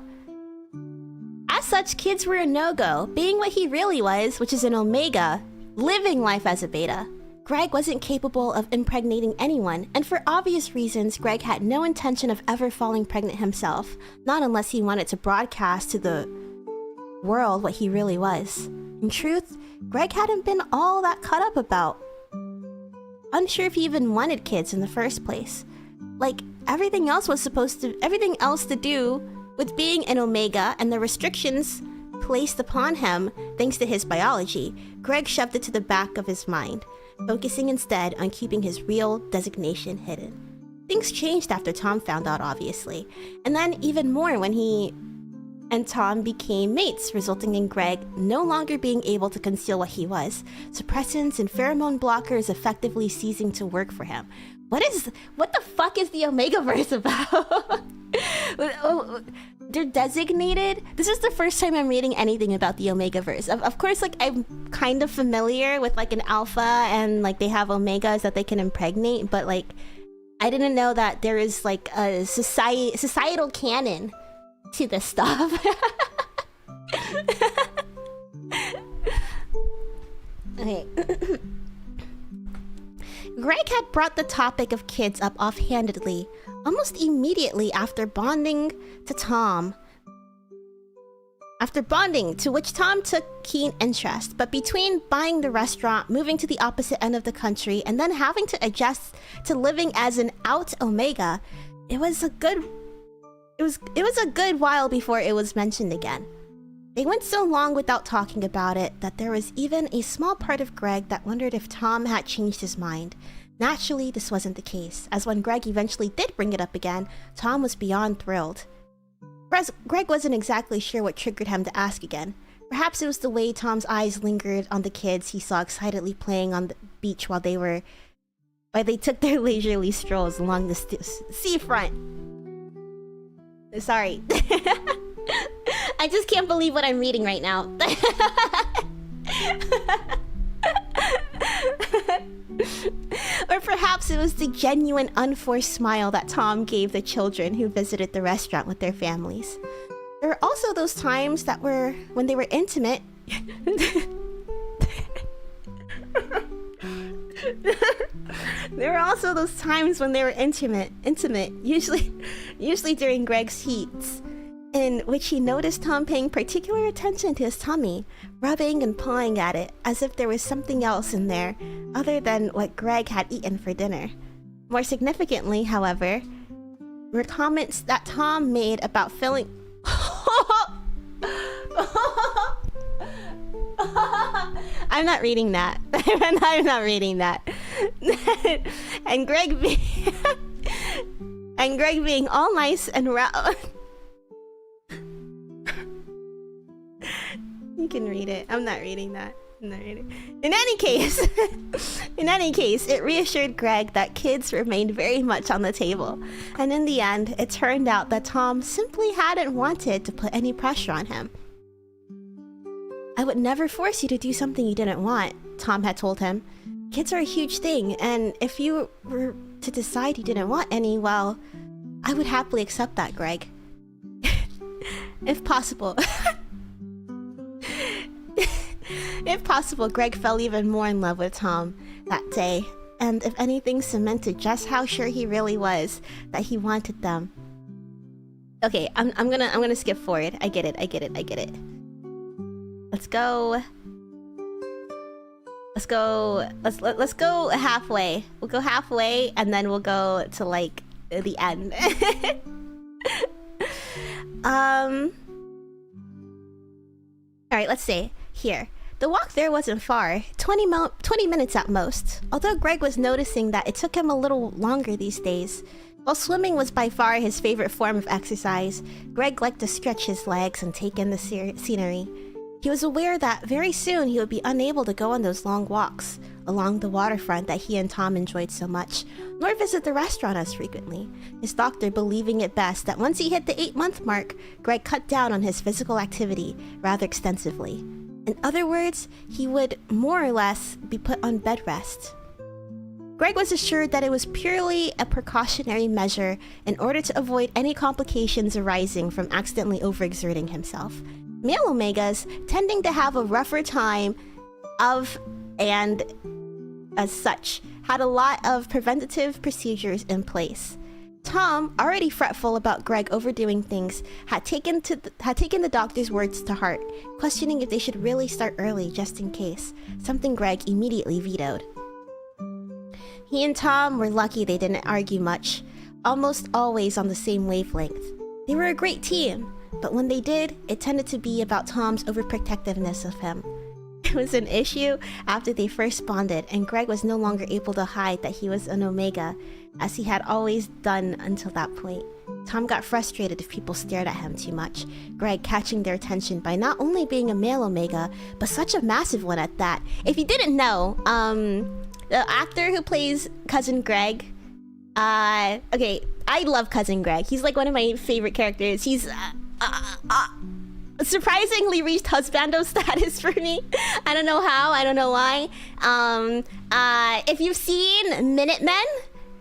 Speaker 1: As such, kids were a no-go, being what he really was, which is an omega, living life as a beta. Greg wasn't capable of impregnating anyone, and for obvious reasons, Greg had no intention of ever falling pregnant himself, not unless he wanted to broadcast to the world what he really was. In truth, Greg hadn't been all that caught up about. Unsure if he even wanted kids in the first place. Like, everything else to do with being an omega and the restrictions placed upon him thanks to his biology, Greg shoved it to the back of his mind, focusing instead on keeping his real designation hidden. Things changed after Tom found out, obviously, and then even more when he and Tom became mates, resulting in Greg no longer being able to conceal what he was, suppressants and pheromone blockers effectively ceasing to work for him. What the fuck is the Omegaverse about? They're designated? This is the first time I'm reading anything about the Omegaverse. Of course, like, I'm kind of familiar with, like, an alpha and, like, they have omegas that they can impregnate, but, like, I didn't know that there is, like, a societal canon to this stuff. Okay. Greg had brought the topic of kids up offhandedly, almost immediately after bonding, to which Tom took keen interest. But between buying the restaurant, moving to the opposite end of the country, and then having to adjust to living as an out omega, it was a good while before it was mentioned again. They went so long without talking about it that there was even a small part of Greg that wondered if Tom had changed his mind. Naturally, this wasn't the case, as when Greg eventually did bring it up again, Tom was beyond thrilled. Greg wasn't exactly sure what triggered him to ask again. Perhaps it was the way Tom's eyes lingered on the kids he saw excitedly playing on the beach while they took their leisurely strolls along the seafront. Sorry. I just can't believe what I'm reading right now. Or perhaps it was the genuine, unforced smile that Tom gave the children who visited the restaurant with their families. There were also those times when they were intimate. There were also those times when they were intimate, usually during Greg's heats, in which he noticed Tom paying particular attention to his tummy, rubbing and pawing at it, as if there was something else in there, other than what Greg had eaten for dinner. More significantly, however, were comments that Tom made about feeling... I'm not reading that. I'm not reading that. And Greg being all nice and You can read it. I'm not reading that. I'm not reading. In any case, it reassured Greg that kids remained very much on the table. And in the end, it turned out that Tom simply hadn't wanted to put any pressure on him. I would never force you to do something you didn't want, Tom had told him. Kids are a huge thing, and if you were to decide you didn't want any, well, I would happily accept that, Greg. If possible. If possible, Greg fell even more in love with Tom that day, and if anything cemented just how sure he really was that he wanted them. Okay, I'm gonna skip forward. I get it. Let's go halfway. We'll go halfway and then we'll go to like the end. Alright, let's see. Here. The walk there wasn't far, 20 minutes at most. Although Greg was noticing that it took him a little longer these days. While swimming was by far his favorite form of exercise, Greg liked to stretch his legs and take in the scenery. He was aware that very soon he would be unable to go on those long walks along the waterfront that he and Tom enjoyed so much, nor visit the restaurant as frequently, his doctor believing it best that once he hit the 8-month mark, Greg cut down on his physical activity rather extensively. In other words, he would more or less be put on bed rest. Greg was assured that it was purely a precautionary measure in order to avoid any complications arising from accidentally overexerting himself. Male Omegas tending to have a rougher time and as such, had a lot of preventative procedures in place. Tom, already fretful about Greg overdoing things, had taken the doctor's words to heart, questioning if they should really start early just in case, something Greg immediately vetoed. He and Tom were lucky they didn't argue much, almost always on the same wavelength. They were a great team, but when they did, it tended to be about Tom's overprotectiveness of him. It was an issue after they first bonded, and Greg was no longer able to hide that he was an Omega, as he had always done until that point. Tom got frustrated if people stared at him too much, Greg catching their attention by not only being a male Omega, but such a massive one at that. If you didn't know, the actor who plays Cousin Greg, okay, I love Cousin Greg. He's like one of my favorite characters. He's surprisingly reached husbando status for me. I don't know how, I don't know why. If you've seen Minutemen,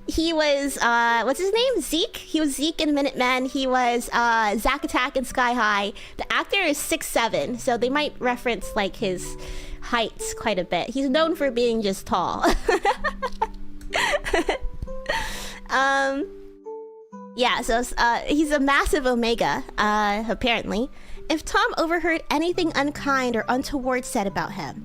Speaker 1: he was, what's his name? Zeke? He was Zeke in Minutemen. He was Zack Attack in Sky High. The actor is 6'7", so they might reference like his heights quite a bit. He's known for being just tall. Yeah, so he's a massive Omega, apparently. If Tom overheard anything unkind or untoward said about him,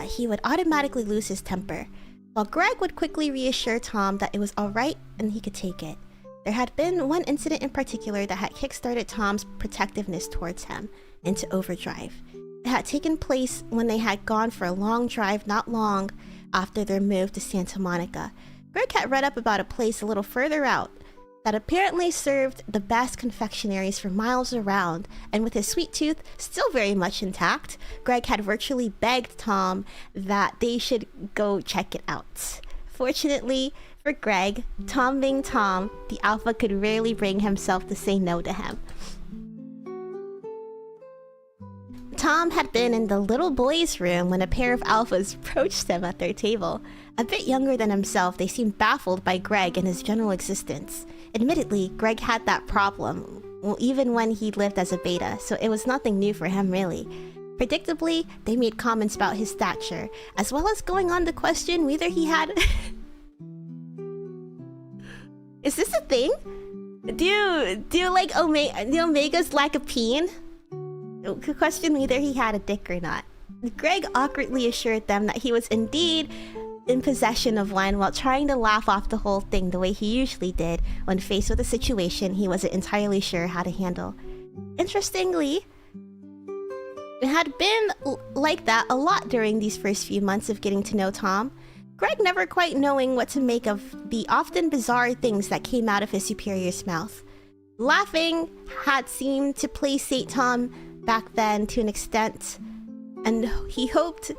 Speaker 1: he would automatically lose his temper, while Greg would quickly reassure Tom that it was alright and he could take it. There had been one incident in particular that had kickstarted Tom's protectiveness towards him into overdrive. It had taken place when they had gone for a long drive not long after their move to Santa Monica. Greg had read up about a place a little further out that apparently served the best confectionaries for miles around, and with his sweet tooth still very much intact, Greg had virtually begged Tom that they should go check it out. Fortunately for Greg, Tom being Tom, the alpha could rarely bring himself to say no to him. Tom had been in the little boy's room when a pair of alphas approached him at their table. A bit younger than himself, they seemed baffled by Greg and his general existence. Admittedly, Greg had that problem, well, even when he lived as a beta, so it was nothing new for him really. Predictably, they made comments about his stature, as well as going on to question whether he had... Is this a thing? Do you like the Omegas lack a peen? Question whether he had a dick or not. Greg awkwardly assured them that he was indeed in possession of one, while trying to laugh off the whole thing the way he usually did when faced with a situation he wasn't entirely sure how to handle. Interestingly, it had been like that a lot during these first few months of getting to know Tom. Greg never quite knowing what to make of the often bizarre things that came out of his superior's mouth. Laughing had seemed to placate Tom back then to an extent, and he hoped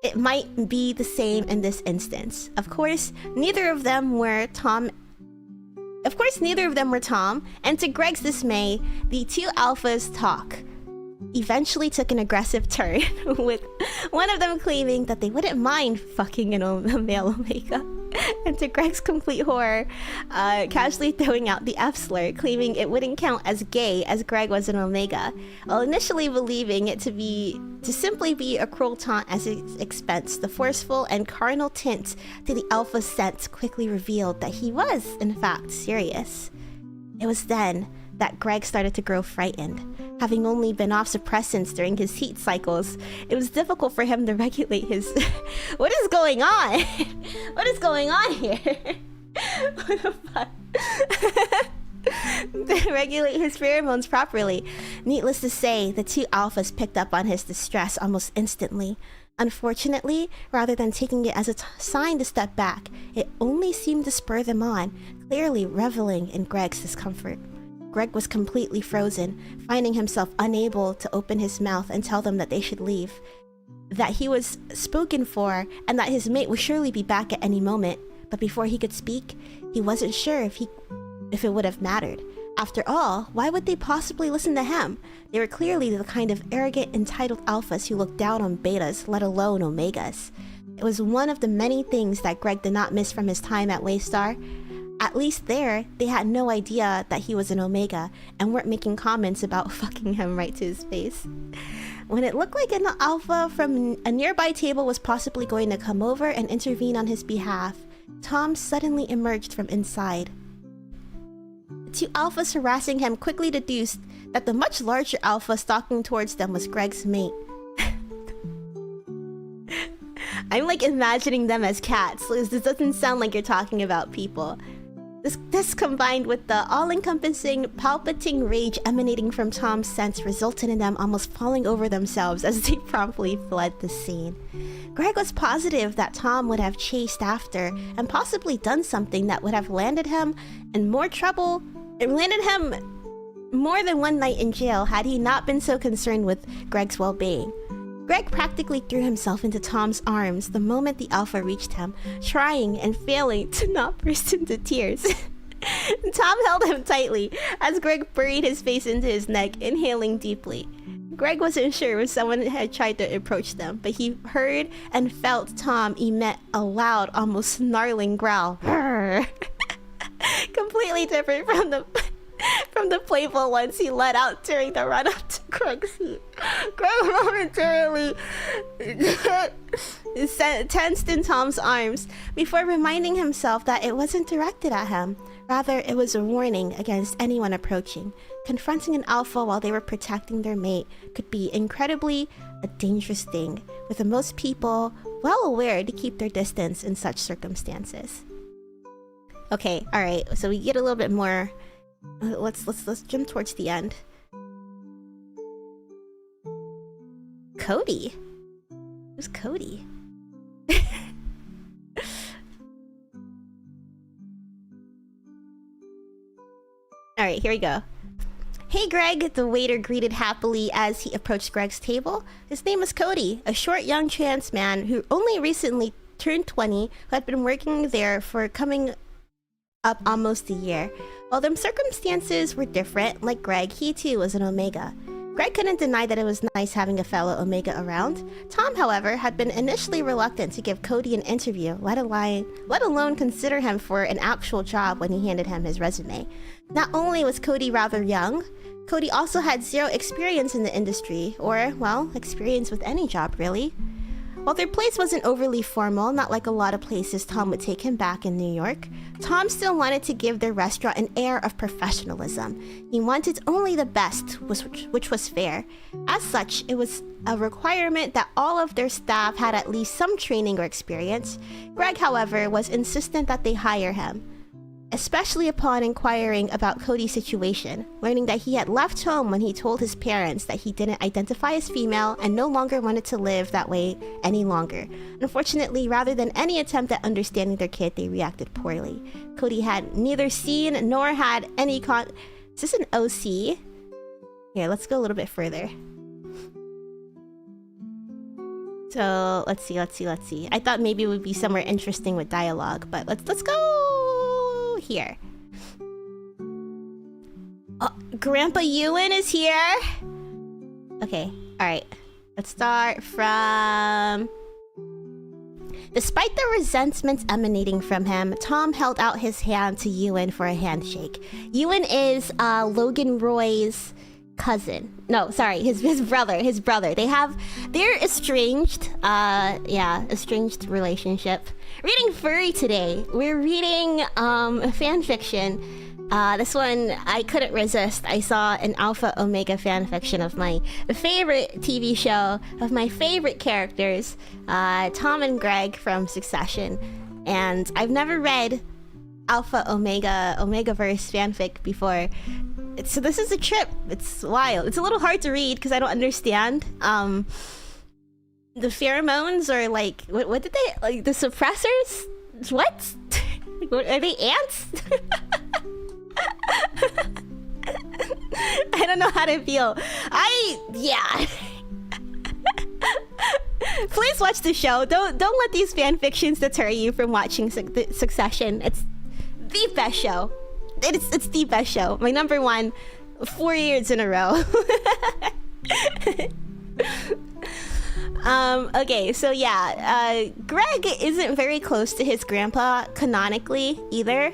Speaker 1: it might be the same in this instance. Of course, neither of them were Tom, and to Greg's dismay, the two alphas' talk eventually took an aggressive turn, with one of them claiming that they wouldn't mind fucking a male Omega, and to Greg's complete horror, casually throwing out the F slur, claiming it wouldn't count as gay as Greg was an Omega, while initially believing it to simply be a cruel taunt at his expense. The forceful and carnal tint to the alpha's sense quickly revealed that he was, in fact, serious. It was then that Greg started to grow frightened. Having only been off suppressants during his heat cycles, it was difficult for him to regulate his... What is going on? What is going on here? What the fuck? To regulate his pheromones properly. Needless to say, the two alphas picked up on his distress almost instantly. Unfortunately, rather than taking it as a sign to step back, it only seemed to spur them on, clearly reveling in Greg's discomfort. Greg was completely frozen, finding himself unable to open his mouth and tell them that they should leave, that he was spoken for, and that his mate would surely be back at any moment. But before he could speak, he wasn't sure if it would have mattered. After all, why would they possibly listen to him? They were clearly the kind of arrogant, entitled alphas who looked down on betas, let alone omegas. It was one of the many things that Greg did not miss from his time at Waystar. At least there, they had no idea that he was an omega, and weren't making comments about fucking him right to his face. When it looked like an alpha from a nearby table was possibly going to come over and intervene on his behalf, Tom suddenly emerged from inside. The two alphas harassing him quickly deduced that the much larger alpha stalking towards them was Greg's mate. I'm like imagining them as cats. This doesn't sound like you're talking about people. This combined with the all-encompassing, palpitating rage emanating from Tom's sense resulted in them almost falling over themselves as they promptly fled the scene. Greg was positive that Tom would have chased after and possibly done something that would have landed him in more trouble. It landed him more than one night in jail had he not been so concerned with Greg's well-being. Greg practically threw himself into Tom's arms the moment the alpha reached him, trying and failing to not burst into tears. Tom held him tightly as Greg buried his face into his neck, inhaling deeply. Greg wasn't sure if someone had tried to approach them, but he heard and felt Tom emit a loud, almost snarling growl. Completely different from the playful ones he let out during the run-up to Greg's heat. Greg momentarily tensed in Tom's arms before reminding himself that it wasn't directed at him. Rather, it was a warning against anyone approaching. Confronting an alpha while they were protecting their mate could be incredibly a dangerous thing, with most people well aware to keep their distance in such circumstances. Okay, alright, so we get a little bit more. Let's jump towards the end. Cody? Who's Cody? Alright, here we go. Hey Greg, the waiter greeted happily as he approached Greg's table. His name is Cody, a short young trans man who only recently turned 20, who had been working there for coming up almost a year. While their circumstances were different, like Greg, he too was an omega. Greg couldn't deny that it was nice having a fellow omega around. Tom, however, had been initially reluctant to give Cody an interview, let alone consider him for an actual job when he handed him his resume. Not only was Cody rather young, Cody also had zero experience in the industry, or, well, experience with any job, really. While their place wasn't overly formal, not like a lot of places Tom would take him back in New York, Tom still wanted to give their restaurant an air of professionalism. He wanted only the best, which was fair. As such, it was a requirement that all of their staff had at least some training or experience. Greg, however, was insistent that they hire him, especially upon inquiring about Cody's situation, learning that he had left home when he told his parents that he didn't identify as female and no longer wanted to live that way any longer. Unfortunately, rather than any attempt at understanding their kid, they reacted poorly. Cody had neither seen nor had any Is this an OC? Here, let's go a little bit further. So, let's see. I thought maybe it would be somewhere interesting with dialogue, but let's go here. Oh, Grandpa Ewan is here. Okay, alright. Let's start from... Despite the resentments emanating from him, Tom held out his hand to Ewan for a handshake. Ewan is Logan Roy's cousin. No, sorry, his brother. They're estranged. Estranged relationship. Reading furry today. We're reading fanfiction. This one I couldn't resist. I saw an alpha omega fanfiction of my favorite TV show, of my favorite characters, Tom and Greg from Succession. And I've never read alpha omegaverse fanfic before. So this is a trip. It's wild. It's a little hard to read because I don't understand. The pheromones are like what did they like the suppressors? What? Are they ants? I don't know how to feel. Yeah. Please watch the show. Don't let these fan fictions deter you from watching Succession. It's the best show. It's the best show. My number one, 4 years in a row. Okay, so yeah, Greg isn't very close to his grandpa canonically either.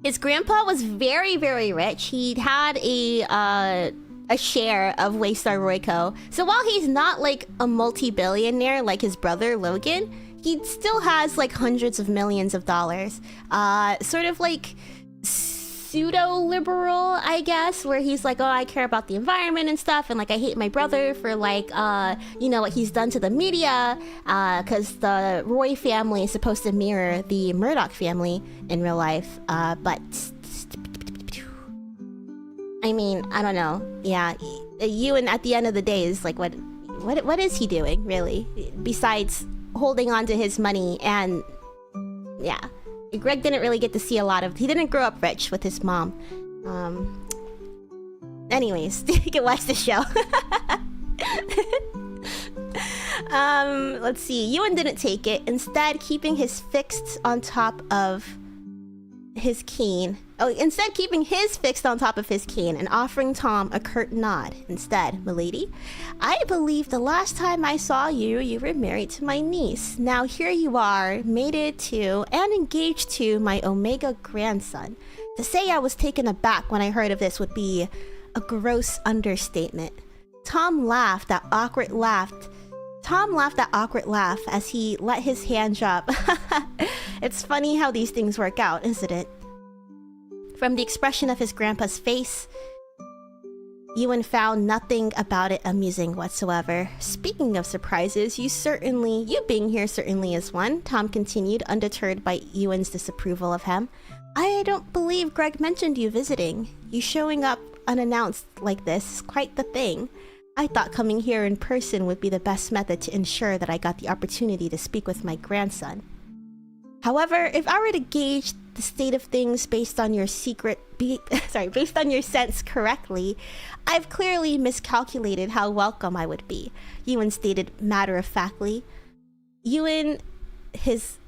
Speaker 1: His grandpa was very, very rich. He'd had a share of Waystar Royco. So while he's not like a multi-billionaire like his brother Logan, he still has like hundreds of millions of dollars. Sort of like pseudo-liberal, I guess, where he's like, oh, I care about the environment and stuff, and like I hate my brother for like you know, what he's done to the media, because the Roy family is supposed to mirror the Murdoch family in real life, but I mean, I don't know. Yeah, Ewan at the end of the day is like, what is he doing really, besides holding on to his money? And yeah, Greg didn't really get to see a lot of... He didn't grow up rich with his mom. Anyways, you can watch the show. Let's see. Ewan didn't take it. Instead, keeping his fixed on top of his cane. Oh, instead keeping his fixed on top of his cane and offering Tom a curt nod. Instead, milady, I believe the last time I saw you, you were married to my niece. Now here you are, mated to and engaged to my Omega grandson. To say I was taken aback when I heard of this would be a gross understatement. Tom laughed that awkward laugh as he let his hand drop. It's funny how these things work out, isn't it? From the expression of his grandpa's face, Ewan found nothing about it amusing whatsoever. Speaking of surprises, you being here certainly is one, Tom continued, undeterred by Ewan's disapproval of him. I don't believe Greg mentioned you visiting. You showing up unannounced like this is quite the thing. I thought coming here in person would be the best method to ensure that I got the opportunity to speak with my grandson. However, if I were to gauge the state of things based on your based on your sense correctly, I've clearly miscalculated how welcome I would be, Ewan stated matter-of-factly. Ewan, his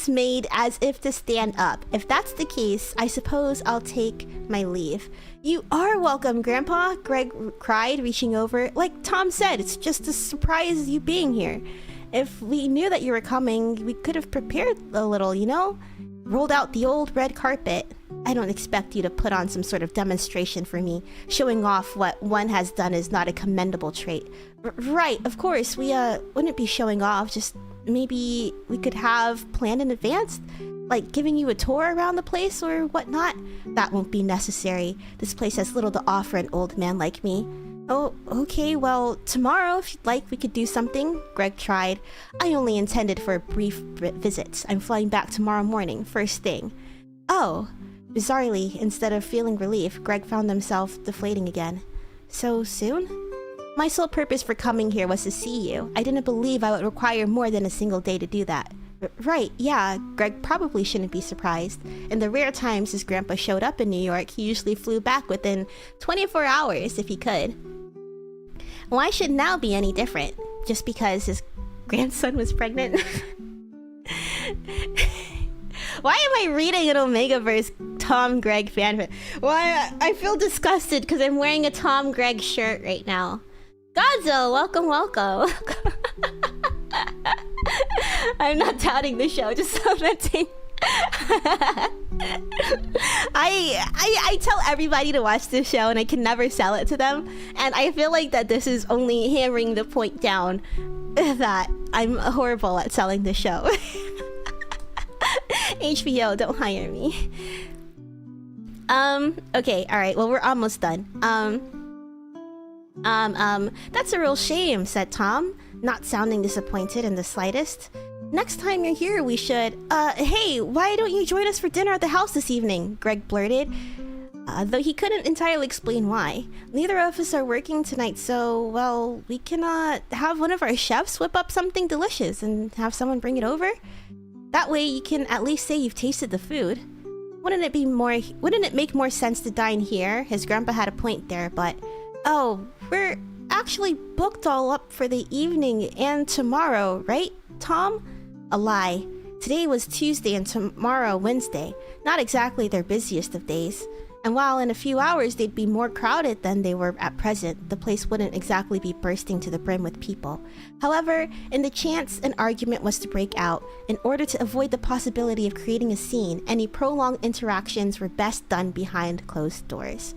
Speaker 1: made as if to stand up. If that's the case, I suppose I'll take my leave. You are welcome, Grandpa, Greg cried, reaching over. Like Tom said, it's just a surprise you being here. If we knew that you were coming, we could have prepared a little, you know? Rolled out the old red carpet. I don't expect you to put on some sort of demonstration for me. Showing off what one has done is not a commendable trait. Right, of course, we wouldn't be showing off, just maybe we could have planned in advance? Like giving you a tour around the place or whatnot? That won't be necessary. This place has little to offer an old man like me. Oh, okay, well, tomorrow, if you'd like, we could do something, Greg tried. I only intended for a brief visit. I'm flying back tomorrow morning, first thing. Oh. Bizarrely, instead of feeling relief, Greg found himself deflating again. So soon? My sole purpose for coming here was to see you. I didn't believe I would require more than a single day to do that. Right, yeah, Greg probably shouldn't be surprised. In the rare times his grandpa showed up in New York, he usually flew back within 24 hours if he could. Why should now be any different? Just because his grandson was pregnant? Why am I reading an Omegaverse Tom Greg fanfic? Why, I feel disgusted because I'm wearing a Tom Greg shirt right now. Godzo, welcome. I'm not doubting the show, just commenting. I tell everybody to watch this show and I can never sell it to them, and I feel like that this is only hammering the point down that I'm horrible at selling the show. HBO, don't hire me. Okay, alright, well, we're almost done. That's a real shame, said Tom, not sounding disappointed in the slightest. Next time you're here, we should... hey, why don't you join us for dinner at the house this evening? Greg blurted. though he couldn't entirely explain why. Neither of us are working tonight, so, well, we cannot have one of our chefs whip up something delicious and have someone bring it over? That way you can at least say you've tasted the food. Wouldn't it make more sense to dine here? His grandpa had a point there, but... Oh, we're actually booked all up for the evening and tomorrow, right, Tom? A lie. Today was Tuesday and tomorrow Wednesday. Not exactly their busiest of days. And while in a few hours they'd be more crowded than they were at present, the place wouldn't exactly be bursting to the brim with people. However, in the chance an argument was to break out, in order to avoid the possibility of creating a scene, any prolonged interactions were best done behind closed doors.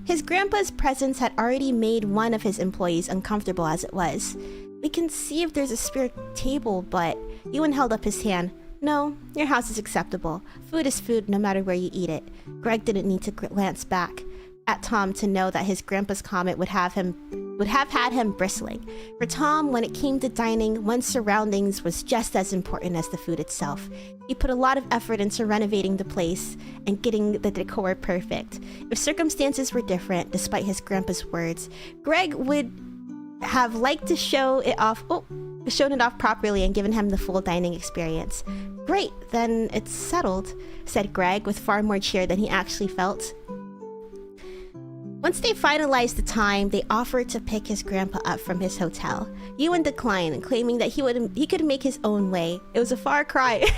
Speaker 1: His grandpa's presence had already made one of his employees uncomfortable as it was. We can see if there's a spare table, but... Ewan held up his hand. No, your house is acceptable. Food is food no matter where you eat it. Greg didn't need to glance back at Tom to know that his grandpa's comment would have had him bristling. For Tom, when it came to dining, one's surroundings was just as important as the food itself. He put a lot of effort into renovating the place and getting the decor perfect. If circumstances were different, despite his grandpa's words, Greg would have liked to shown it off properly and given him the full dining experience. Great, then it's settled, said Greg with far more cheer than he actually felt. Once they finalized the time, they offered to pick his grandpa up from his hotel. Ewan declined, claiming that he could make his own way. It was a far cry.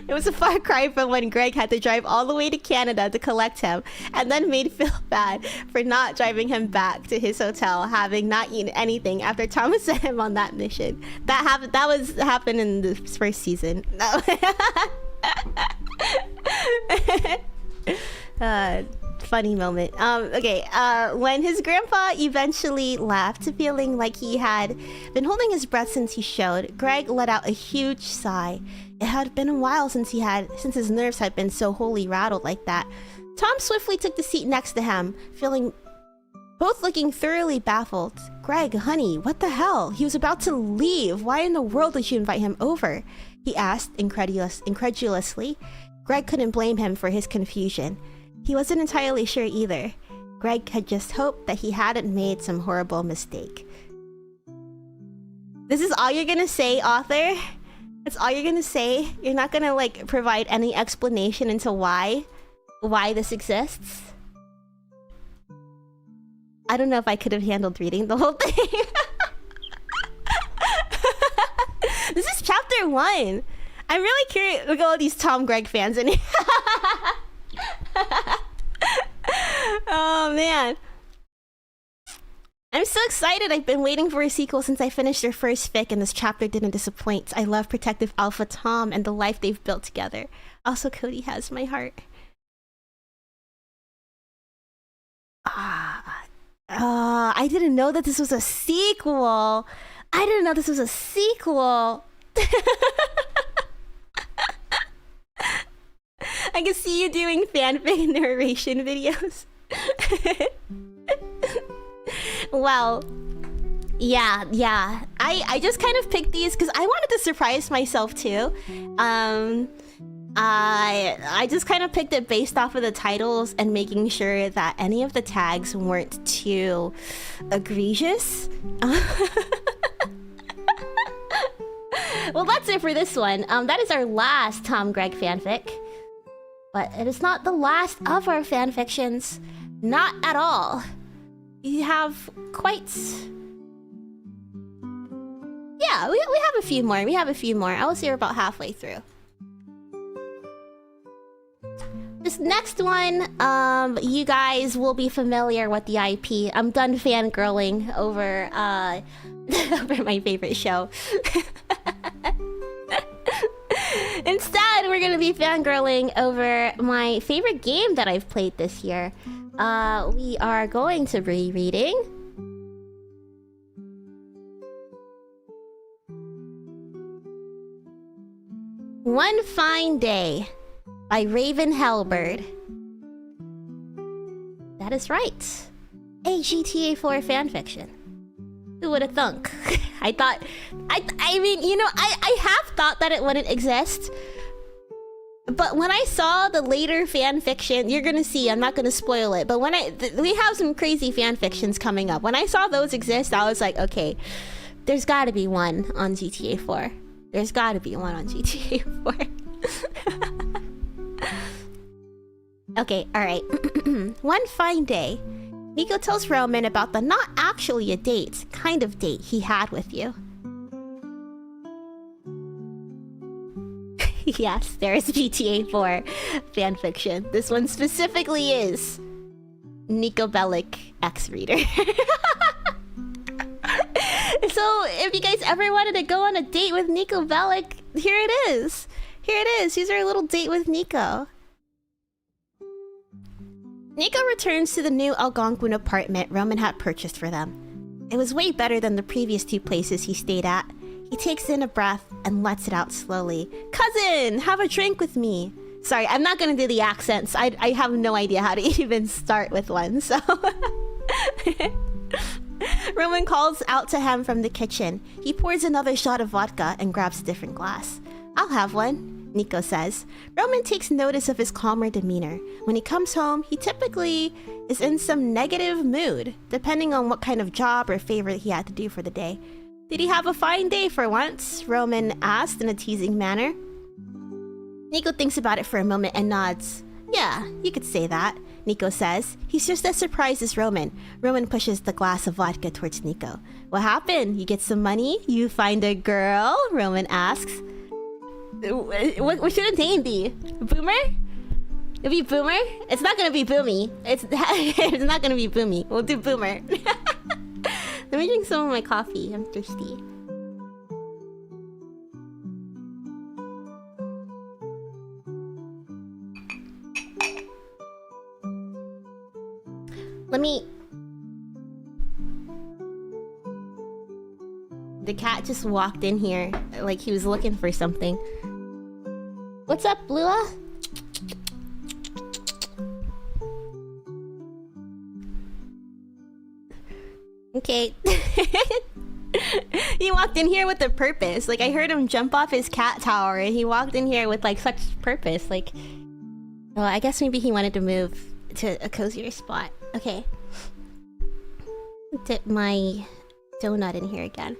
Speaker 1: It was a far cry from when Greg had to drive all the way to Canada to collect him, and then made feel bad for not driving him back to his hotel, having not eaten anything after Thomas sent him on that mission. That happened in the first season. No. Funny moment. When his grandpa eventually left, feeling like he had been holding his breath since he showed, Greg let out a huge sigh. It had been a while since his nerves had been so wholly rattled like that. Tom swiftly took the seat next to him, both looking thoroughly baffled. Greg, honey, what the hell? He was about to leave. Why in the world did you invite him over? He asked incredulously. Greg couldn't blame him for his confusion. He wasn't entirely sure either. Greg had just hoped that he hadn't made some horrible mistake. This is all you're gonna say, author? That's all you're gonna say? You're not gonna, like, provide any explanation into why this exists? I don't know if I could have handled reading the whole thing. This is chapter 1. I'm really curious. Look at all these Tom Greg fans in here. Oh man, I'm so excited. I've been waiting for a sequel since I finished their first fic, and this chapter didn't disappoint. I love protective alpha Tom and the life they've built together. Also, Cody has my heart. I didn't know that this was a sequel. I can see you doing fanfic narration videos. Well, yeah. I just kind of picked these because I wanted to surprise myself too. I just kind of picked it based off of the titles and making sure that any of the tags weren't too egregious. Well, that's it for this one. That is our last Tom Greg fanfic. But it is not the last of our fanfictions. Not at all. We have quite... Yeah, we have a few more. I was here about halfway through. This next one, you guys will be familiar with the IP. I'm done fangirling over, over my favorite show. Instead, we're gonna be fangirling over my favorite game that I've played this year. We are going to be reading One Fine Day by Raven Hellbird. That is right. A GTA 4 fanfiction. Who would have thunk? I mean, you know, I have thought that it wouldn't exist. But when I saw the later fan fiction, you're gonna see, I'm not gonna spoil it, but when we have some crazy fan fictions coming up. When I saw those exist, I was like, okay, there's gotta be one on GTA 4. There's gotta be one on GTA 4. Okay, alright. One fine day, Nico tells Roman about the not actually a date, kind of date he had with you. Yes, there is GTA 4 fanfiction. This one specifically is Nico Bellic X-Reader. So, if you guys ever wanted to go on a date with Nico Bellic, here it is. Here it is. Here's our little date with Nico. Nico returns to the new Algonquin apartment Roman had purchased for them. It was way better than the previous two places he stayed at. He takes in a breath and lets it out slowly. Cousin, have a drink with me. Sorry, I'm not gonna do the accents. I have no idea how to even start with one, so... Roman calls out to him from the kitchen. He pours another shot of vodka and grabs a different glass. I'll have one, Nico says. Roman takes notice of his calmer demeanor. When he comes home, he typically is in some negative mood, depending on what kind of job or favor he had to do for the day. Did he have a fine day for once? Roman asked in a teasing manner. Nico thinks about it for a moment and nods. Yeah, you could say that, Nico says. He's just as surprised as Roman. Roman pushes the glass of vodka towards Nico. What happened? You get some money? You find a girl? Roman asks. What should a name be? Boomer? It'll be Boomer? It's not gonna be Boomy. It's not gonna be Boomy. We'll do Boomer. Let me drink some of my coffee. I'm thirsty. Let me... The cat just walked in here like he was looking for something. What's up, Blua? Okay. He walked in here with a purpose. Like, I heard him jump off his cat tower and he walked in here with like such purpose. Like, well, I guess maybe he wanted to move to a cozier spot. Okay. Dip my donut in here again.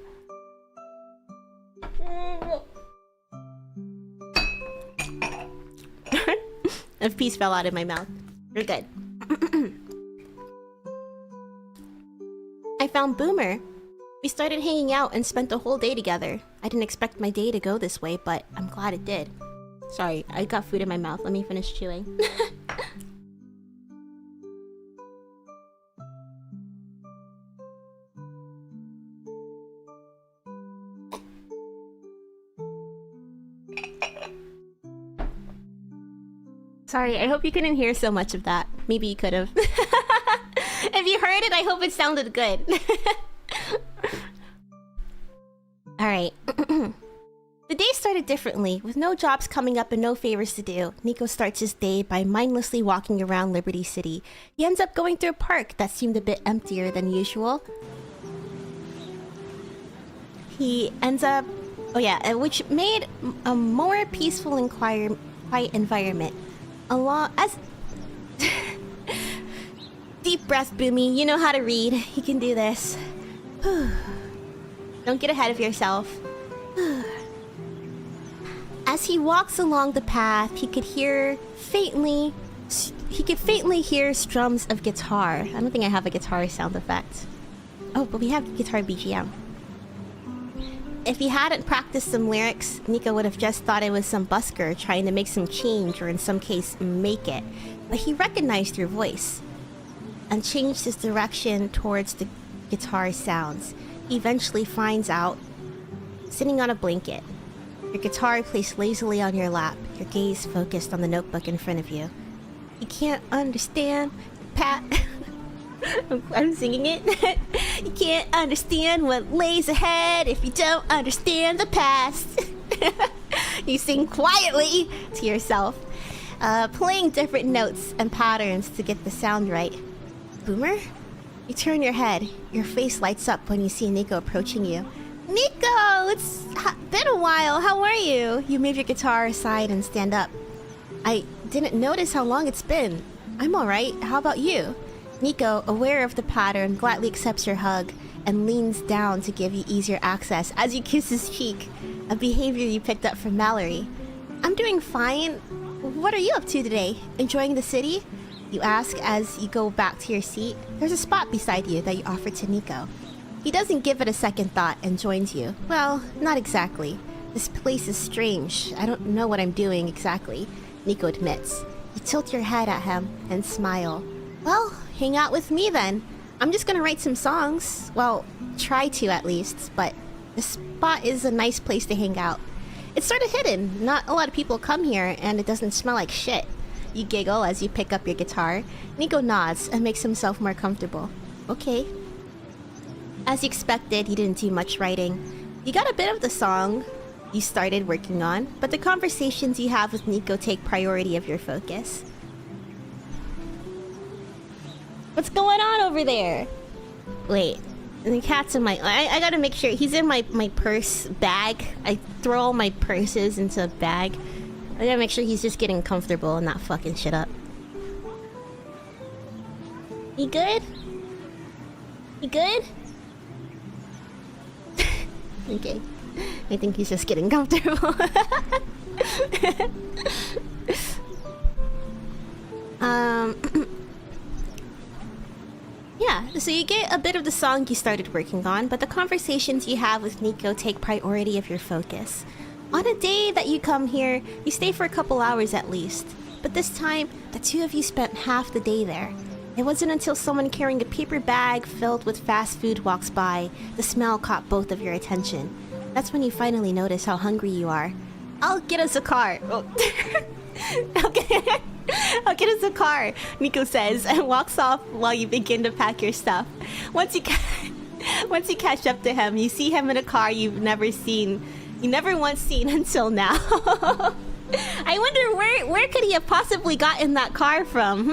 Speaker 1: A piece fell out of my mouth. We're good. I found Boomer. We started hanging out and spent the whole day together. I didn't expect my day to go this way, but I'm glad it did. Sorry, I got food in my mouth. Let me finish chewing. Sorry, I hope you couldn't hear so much of that. Maybe you could have. If you heard it, I hope it sounded good. Alright. The day started differently. With no jobs coming up and no favors to do, Nico starts his day by mindlessly walking around Liberty City. He ends up going through a park that seemed a bit emptier than usual. He ends up... Oh yeah, which made a more peaceful and quiet environment. Deep breath, Boomy. You know how to read. You can do this. Don't get ahead of yourself. As he walks along the path, he could faintly hear strums of guitar. I don't think I have a guitar sound effect. Oh, but we have guitar BGM. If he hadn't practiced some lyrics, Nico would have just thought it was some busker trying to make some change, or in some case, make it. But he recognized your voice and changed his direction towards the guitar sounds. He eventually finds out, sitting on a blanket, your guitar placed lazily on your lap, your gaze focused on the notebook in front of you. You can't understand, Pat. I'm singing it. You can't understand what lays ahead if you don't understand the past. You sing quietly to yourself, playing different notes and patterns to get the sound right. Boomer? You turn your head. Your face lights up when you see Nico approaching you. Nico! It's been a while. How are you? You move your guitar aside and stand up. I didn't notice how long it's been. I'm alright, how about you? Nico, aware of the pattern, gladly accepts your hug and leans down to give you easier access as you kiss his cheek, a behavior you picked up from Mallory. I'm doing fine. What are you up to today? Enjoying the city? You ask as you go back to your seat. There's a spot beside you that you offer to Nico. He doesn't give it a second thought and joins you. Well, not exactly. This place is strange. I don't know what I'm doing exactly, Nico admits. You tilt your head at him and smile. Well, hang out with me then. I'm just gonna write some songs. Well, try to at least, but the spot is a nice place to hang out. It's sort of hidden. Not a lot of people come here, and it doesn't smell like shit. You giggle as you pick up your guitar. Nico nods and makes himself more comfortable. Okay. As you expected, he didn't do much writing. You got a bit of the song you started working on, but the conversations you have with Nico take priority of your focus. What's going on over there? Wait, the cat's in my... I gotta make sure. He's in my purse bag. I throw all my purses into a bag. I gotta make sure he's just getting comfortable and not fucking shit up. You good? You good? Okay. I think he's just getting comfortable. Yeah, so you get a bit of the song you started working on, but the conversations you have with Nico take priority of your focus. On a day that you come here, you stay for a couple hours at least. But this time, the two of you spent half the day there. It wasn't until someone carrying a paper bag filled with fast food walks by, the smell caught both of your attention. That's when you finally notice how hungry you are. I'll get us a car. Oh. Okay. I'll get us a car, Nico says, and walks off while you begin to pack your stuff. Once you catch up to him, you see him in a car you've never once seen until now. I wonder where could he have possibly gotten that car from?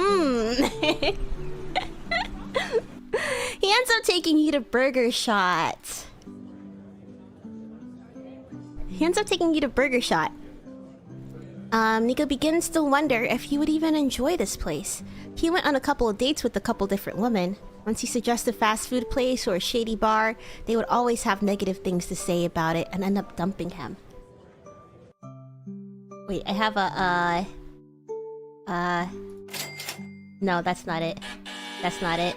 Speaker 1: He ends up taking you to Burger Shot. Nico begins to wonder if he would even enjoy this place. He went on a couple of dates with a couple different women. Once he suggests a fast food place or a shady bar, they would always have negative things to say about it and end up dumping him. Wait, I have a, no, that's not it. That's not it.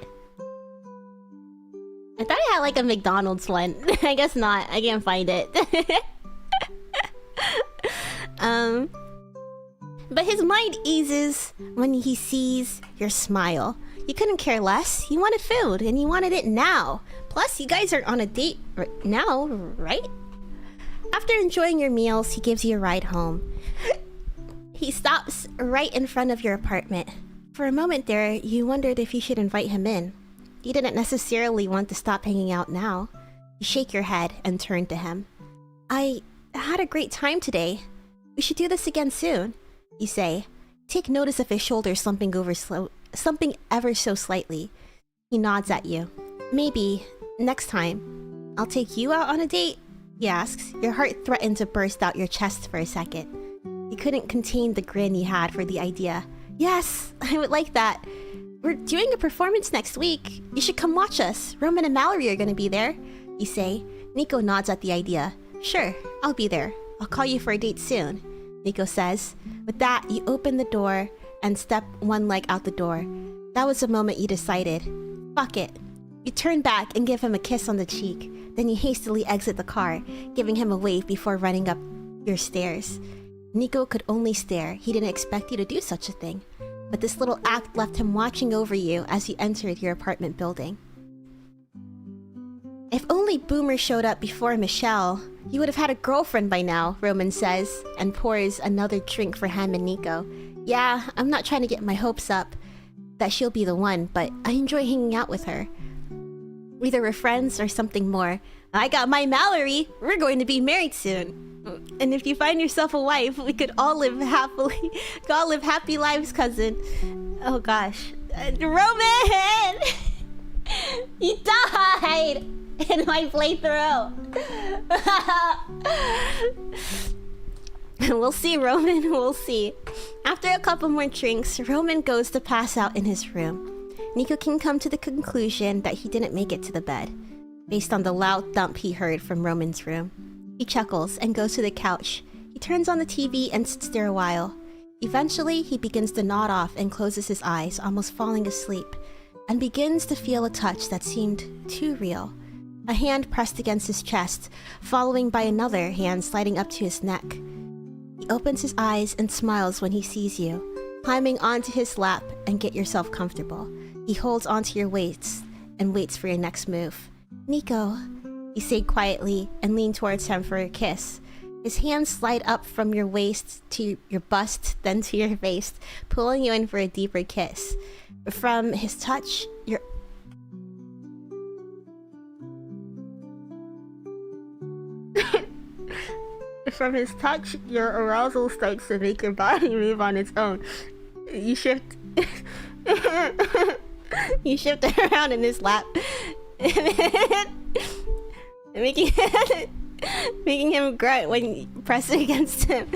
Speaker 1: I thought I had like a McDonald's one. I guess not. I can't find it. But his mind eases when he sees your smile. You couldn't care less. You wanted food, and you wanted it now. Plus, you guys are on a date right now, right? After enjoying your meals, he gives you a ride home. He stops right in front of your apartment. For a moment there, you wondered if you should invite him in. You didn't necessarily want to stop hanging out now. You shake your head and turn to him. I had a great time today. We should do this again soon, you say. Take notice of his shoulders slumping ever so slightly. He nods at you. Maybe next time. I'll take you out on a date? He asks. Your heart threatened to burst out your chest for a second. You couldn't contain the grin you had for the idea. Yes, I would like that. We're doing a performance next week. You should come watch us. Roman and Mallory are gonna be there, you say. Nico nods at the idea. Sure, I'll be there. I'll call you for a date soon, Nico says. With that, you open the door and step one leg out the door. That was the moment you decided. Fuck it. You turn back and give him a kiss on the cheek. Then you hastily exit the car, giving him a wave before running up your stairs. Nico could only stare. He didn't expect you to do such a thing. But this little act left him watching over you as you entered your apartment building. If only Boomer showed up before Michelle, you would have had a girlfriend by now, Roman says, and pours another drink for him and Nico. Yeah, I'm not trying to get my hopes up that she'll be the one, but I enjoy hanging out with her. Either we're friends or something more. I got my Mallory! We're going to be married soon. And if you find yourself a wife, we could all live happy lives, cousin. Oh gosh. Roman! You died! In my playthrough. We'll see, Roman, we'll see. After a couple more drinks, Roman goes to pass out in his room. Nico can come to the conclusion that he didn't make it to the bed, based on the loud thump he heard from Roman's room. He chuckles and goes to the couch. He turns on the TV and sits there a while. Eventually, he begins to nod off and closes his eyes, almost falling asleep, and begins to feel a touch that seemed too real. A hand pressed against his chest, following by another hand sliding up to his neck. He opens his eyes and smiles when he sees you, climbing onto his lap and get yourself comfortable. He holds onto your waist and waits for your next move. Nico, you say quietly and lean towards him for a kiss. His hands slide up from your waist to your bust, then to your waist, pulling you in for a deeper kiss. From his touch, your... From his touch, your arousal starts to make your body move on its own. You shift... You shift around in his lap, making him grunt when you press against him.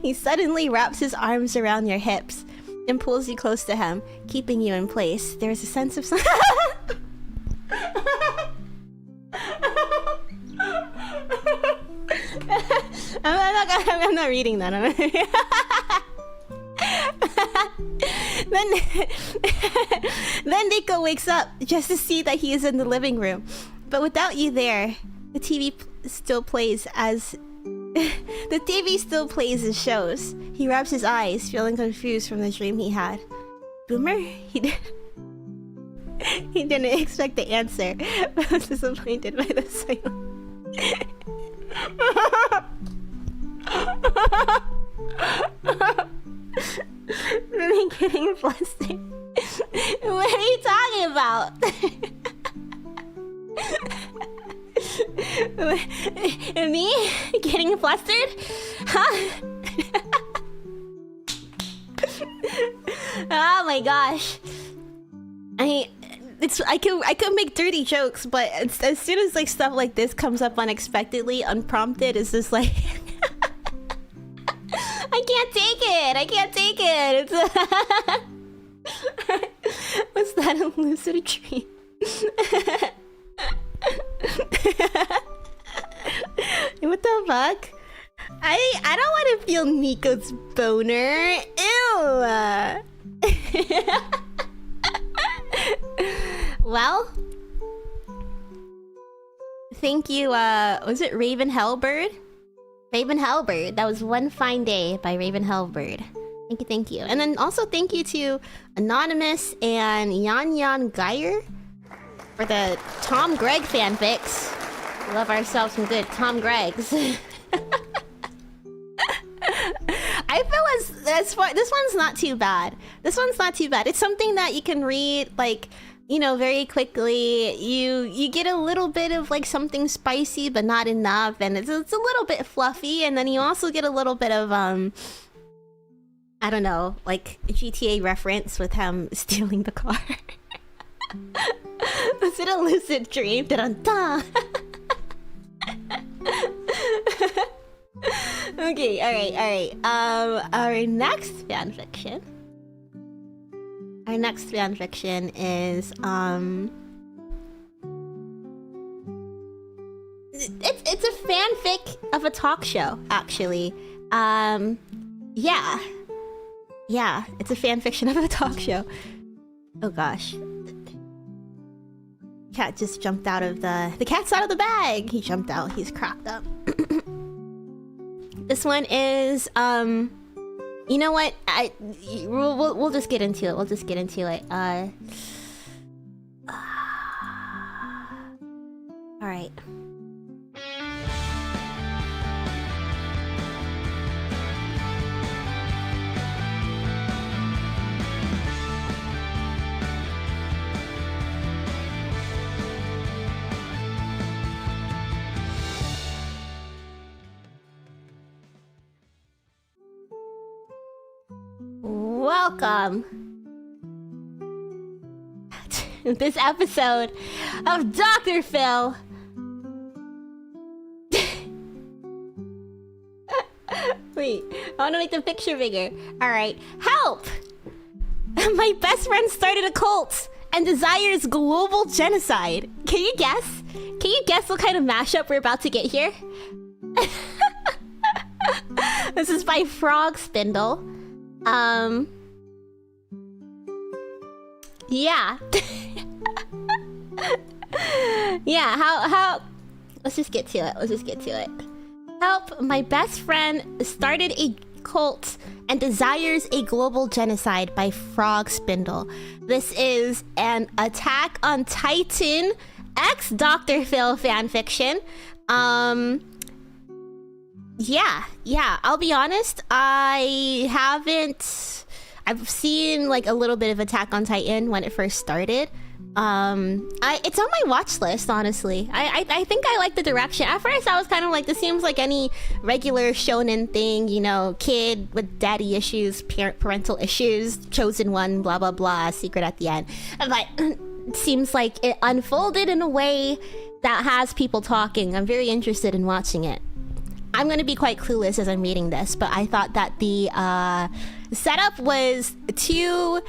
Speaker 1: He suddenly wraps his arms around your hips and pulls you close to him, keeping you in place. There is a sense of... I'm not reading that. Then Nico wakes up just to see that he is in the living room. But without you there, the TV still plays as... The TV still plays as shows. He rubs his eyes, feeling confused from the dream he had. Boomer? He didn't expect the answer, but was disappointed by the silence. Really getting flustered. What are you talking about? Me? Getting flustered? Huh? Oh my gosh. I could make dirty jokes, but as soon as like stuff like this comes up unexpectedly, unprompted, it's just like I can't take it. It's was that a lucid dream? What the fuck? I don't want to feel Nico's boner. Ew. Well, thank you. Was it Raven Hellbird? Raven Hellbird. That was One Fine Day by Raven Hellbird. Thank you. And then also thank you to Anonymous and Yan Geyer for the Tom Gregg fanfics. Love ourselves some good Tom Greggs. I feel as far, this one's not too bad. It's something that you can read, like, you know, very quickly. You get a little bit of like something spicy, but not enough, and it's a little bit fluffy, and then you also get a little bit of I don't know, like a GTA reference with him stealing the car. Was it a lucid dream? Da-dun-da! Okay, alright. Our next fanfiction is it's a fanfic of a talk show, actually. Yeah, it's a fanfiction of a talk show. Oh gosh. Cat just jumped out of the cat's out of the bag. He jumped out. He's cracked up. This one is you know what? We'll just get into it. All right. Welcome to this episode of Dr. Phil. Wait, I wanna make the picture bigger. Alright. Help! My best friend started a cult and desires global genocide. Can you guess? Can you guess what kind of mashup we're about to get here? This is by Frog Spindle. Yeah. Yeah, how let's just get to it. Help, my best friend started a cult and desires a global genocide by Frog Spindle. This is an Attack on Titan X Dr. Phil fanfiction. Yeah, I'll be honest, I've seen like a little bit of Attack on Titan when it first started. It's on my watch list, honestly. I think I like the direction. At first I was kind of like, this seems like any regular shonen thing, you know, kid with daddy issues, parental issues, chosen one, blah blah blah, secret at the end. But it seems like it unfolded in a way that has people talking. I'm very interested in watching it. I'm gonna be quite clueless as I'm reading this, but I thought that the setup was too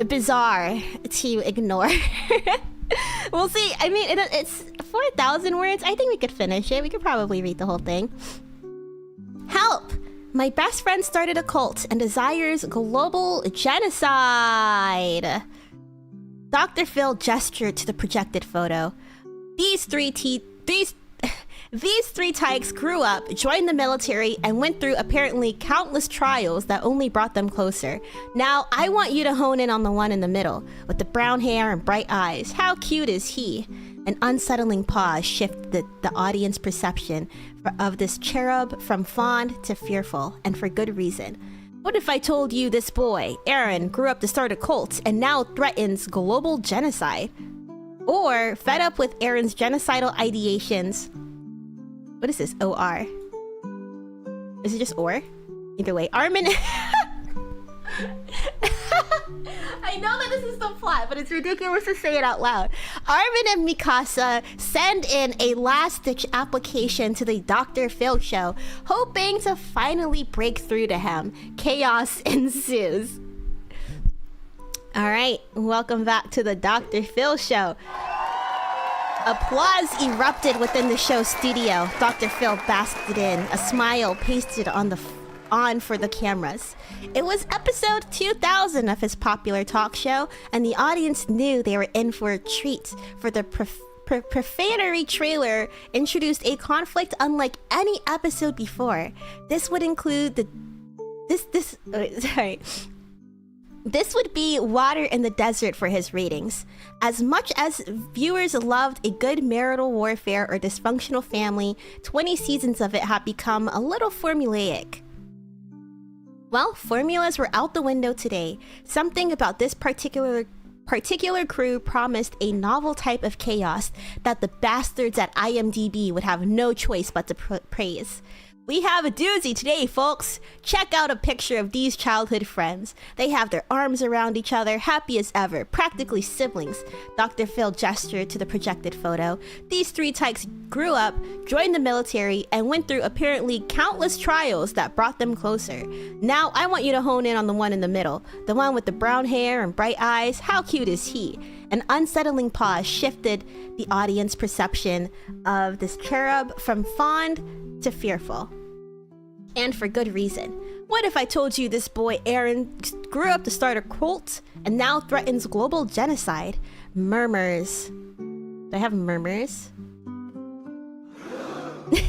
Speaker 1: bizarre to ignore. We'll see. I mean, it's 4,000 words. I think we could finish it. We could probably read the whole thing. Help! My best friend started a cult and desires global genocide. Dr. Phil gestured to the projected photo. These three tykes grew up, joined the military, and went through apparently countless trials that only brought them closer. Now, I want you to hone in on the one in the middle, with the brown hair and bright eyes. How cute is he? An unsettling pause shifted the audience perception of this cherub from fond to fearful, and for good reason. What if I told you this boy, Aaron, grew up to start a cult and now threatens global genocide? Or, fed up with Aaron's genocidal ideations... What is this? OR? Is it just or? Either way, Armin... I know that this is the plot, but it's ridiculous to say it out loud. Armin and Mikasa send in a last-ditch application to the Dr. Phil show, hoping to finally break through to him. Chaos ensues. Alright, welcome back to the Dr. Phil show. Applause erupted within the show studio. Dr. Phil basked in, a smile pasted on for the cameras. It was episode 2000 of his popular talk show, and the audience knew they were in for a treat, for the profanatory trailer introduced a conflict unlike any episode before. This would include This would be water in the desert for his ratings. As much as viewers loved a good marital warfare or dysfunctional family, 20 seasons of it had become a little formulaic. Well, formulas were out the window today. Something about this particular crew promised a novel type of chaos that the bastards at IMDb would have no choice but to praise. We have a doozy today, folks. Check out a picture of these childhood friends. They have their arms around each other, happy as ever, practically siblings. Dr. Phil gestured to the projected photo. These three tykes grew up, joined the military, and went through apparently countless trials that brought them closer. Now, I want you to hone in on the one in the middle, the one with the brown hair and bright eyes. How cute is he? An unsettling pause shifted the audience perception of this cherub from fond to fearful. And for good reason. What if I told you this boy Aaron grew up to start a cult and now threatens global genocide? Murmurs. Do I have murmurs?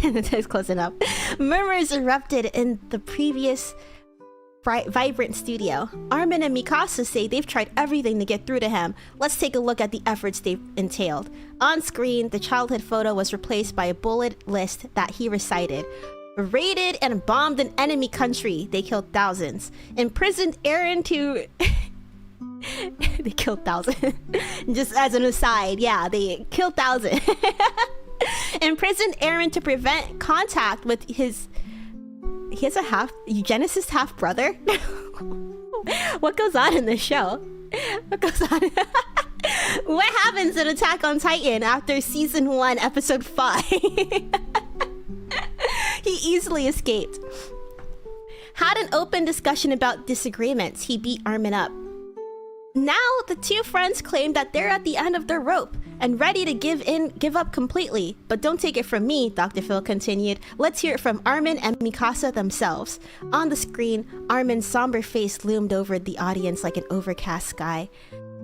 Speaker 1: That's close enough. Murmurs erupted in the previous vibrant studio. Armin and Mikasa say they've tried everything to get through to him. Let's take a look at the efforts they've entailed. On screen, the childhood photo was replaced by a bullet list that he recited. Raided and bombed an enemy country. They killed thousands. Imprisoned Aaron to... They killed thousands. Just as an aside, yeah, they killed thousands. Imprisoned Aaron to prevent contact with his... He has a eugenicist half-brother? What goes on in this show? What goes on? What happens in Attack on Titan after Season 1, Episode 5? He easily escaped. Had an open discussion about disagreements. He beat Armin up. Now, the two friends claim that they're at the end of their rope and ready to give up completely. But don't take it from me, Dr. Phil continued. Let's hear it from Armin and Mikasa themselves. On the screen, Armin's somber face loomed over the audience like an overcast sky.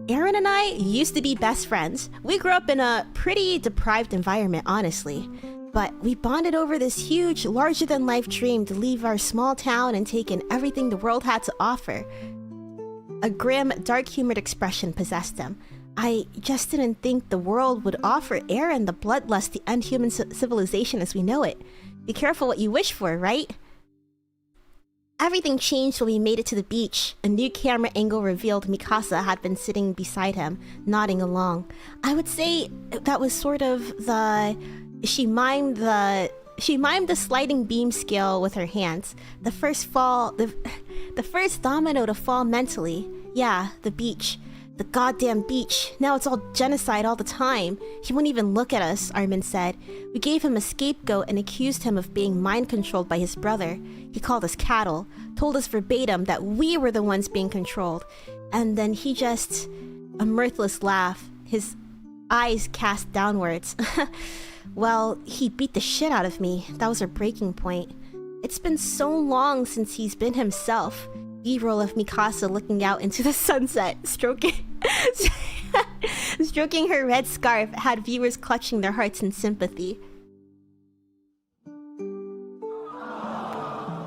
Speaker 1: Eren and I used to be best friends. We grew up in a pretty deprived environment, honestly. But we bonded over this huge, larger-than-life dream to leave our small town and take in everything the world had to offer. A grim, dark-humored expression possessed him. I just didn't think the world would offer Eren the bloodlust to end human civilization as we know it. Be careful what you wish for, right? Everything changed when we made it to the beach. A new camera angle revealed Mikasa had been sitting beside him, nodding along. I would say that was sort of the... She mimed the sliding beam scale with her hands. The first domino to fall mentally. Yeah, the beach. The goddamn beach. Now it's all genocide all the time. He wouldn't even look at us, Armin said. We gave him a scapegoat and accused him of being mind-controlled by his brother. He called us cattle, told us verbatim that we were the ones being controlled. And then he just... A mirthless laugh, his eyes cast downwards. Well, he beat the shit out of me. That was our breaking point. It's been so long since he's been himself. B-roll of Mikasa looking out into the sunset, stroking her red scarf had viewers clutching their hearts in sympathy.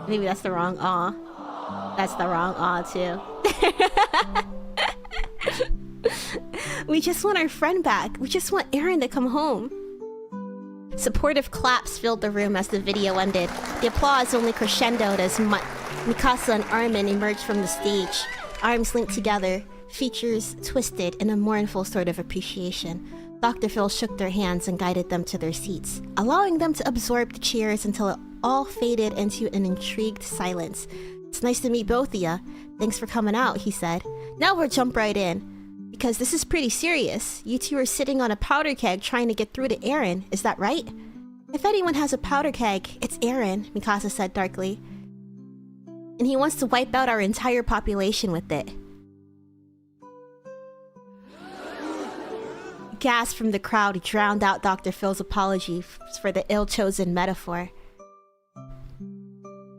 Speaker 1: Maybe that's the wrong aw. That's the wrong aw too. We just want our friend back. We just want Eren to come home. Supportive claps filled the room as the video ended. The applause only crescendoed as Mikasa and Armin emerged from the stage, arms linked together, features twisted in a mournful sort of appreciation. Dr. Phil shook their hands and guided them to their seats, allowing them to absorb the cheers until it all faded into an intrigued silence. It's nice to meet both of ya. Thanks for coming out, he said. Now we'll jump right in. Because this is pretty serious. You two are sitting on a powder keg trying to get through to Eren, is that right? If anyone has a powder keg, it's Eren, Mikasa said darkly. And he wants to wipe out our entire population with it. Gasps from the crowd drowned out Dr. Phil's apology for the ill-chosen metaphor.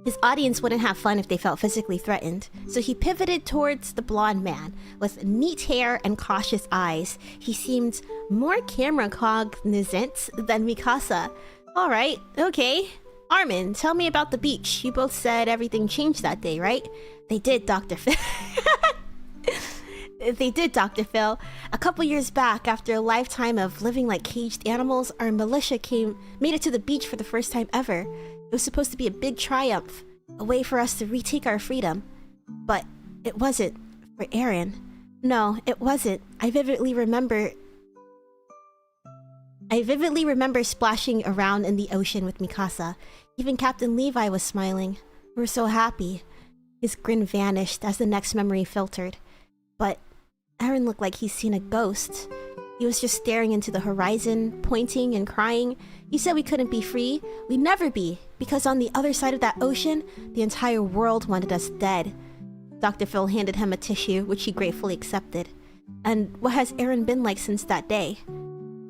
Speaker 1: His audience wouldn't have fun if they felt physically threatened, so he pivoted towards the blonde man. With neat hair and cautious eyes, he seemed more camera cognizant than Mikasa. Alright, okay. Armin, tell me about the beach. You both said everything changed that day, right? They did, Dr. Phil. They did, Dr. Phil. A couple years back, after a lifetime of living like caged animals, our militia made it to the beach for the first time ever. It was supposed to be a big triumph, a way for us to retake our freedom. But it wasn't for Eren. No, it wasn't. I vividly remember splashing around in the ocean with Mikasa. Even Captain Levi was smiling. We were so happy. His grin vanished as the next memory filtered. But Eren looked like he's seen a ghost. He was just staring into the horizon, pointing and crying. He said we couldn't be free. We'd never be, because on the other side of that ocean, the entire world wanted us dead. Dr. Phil handed him a tissue, which he gratefully accepted. And what has Eren been like since that day?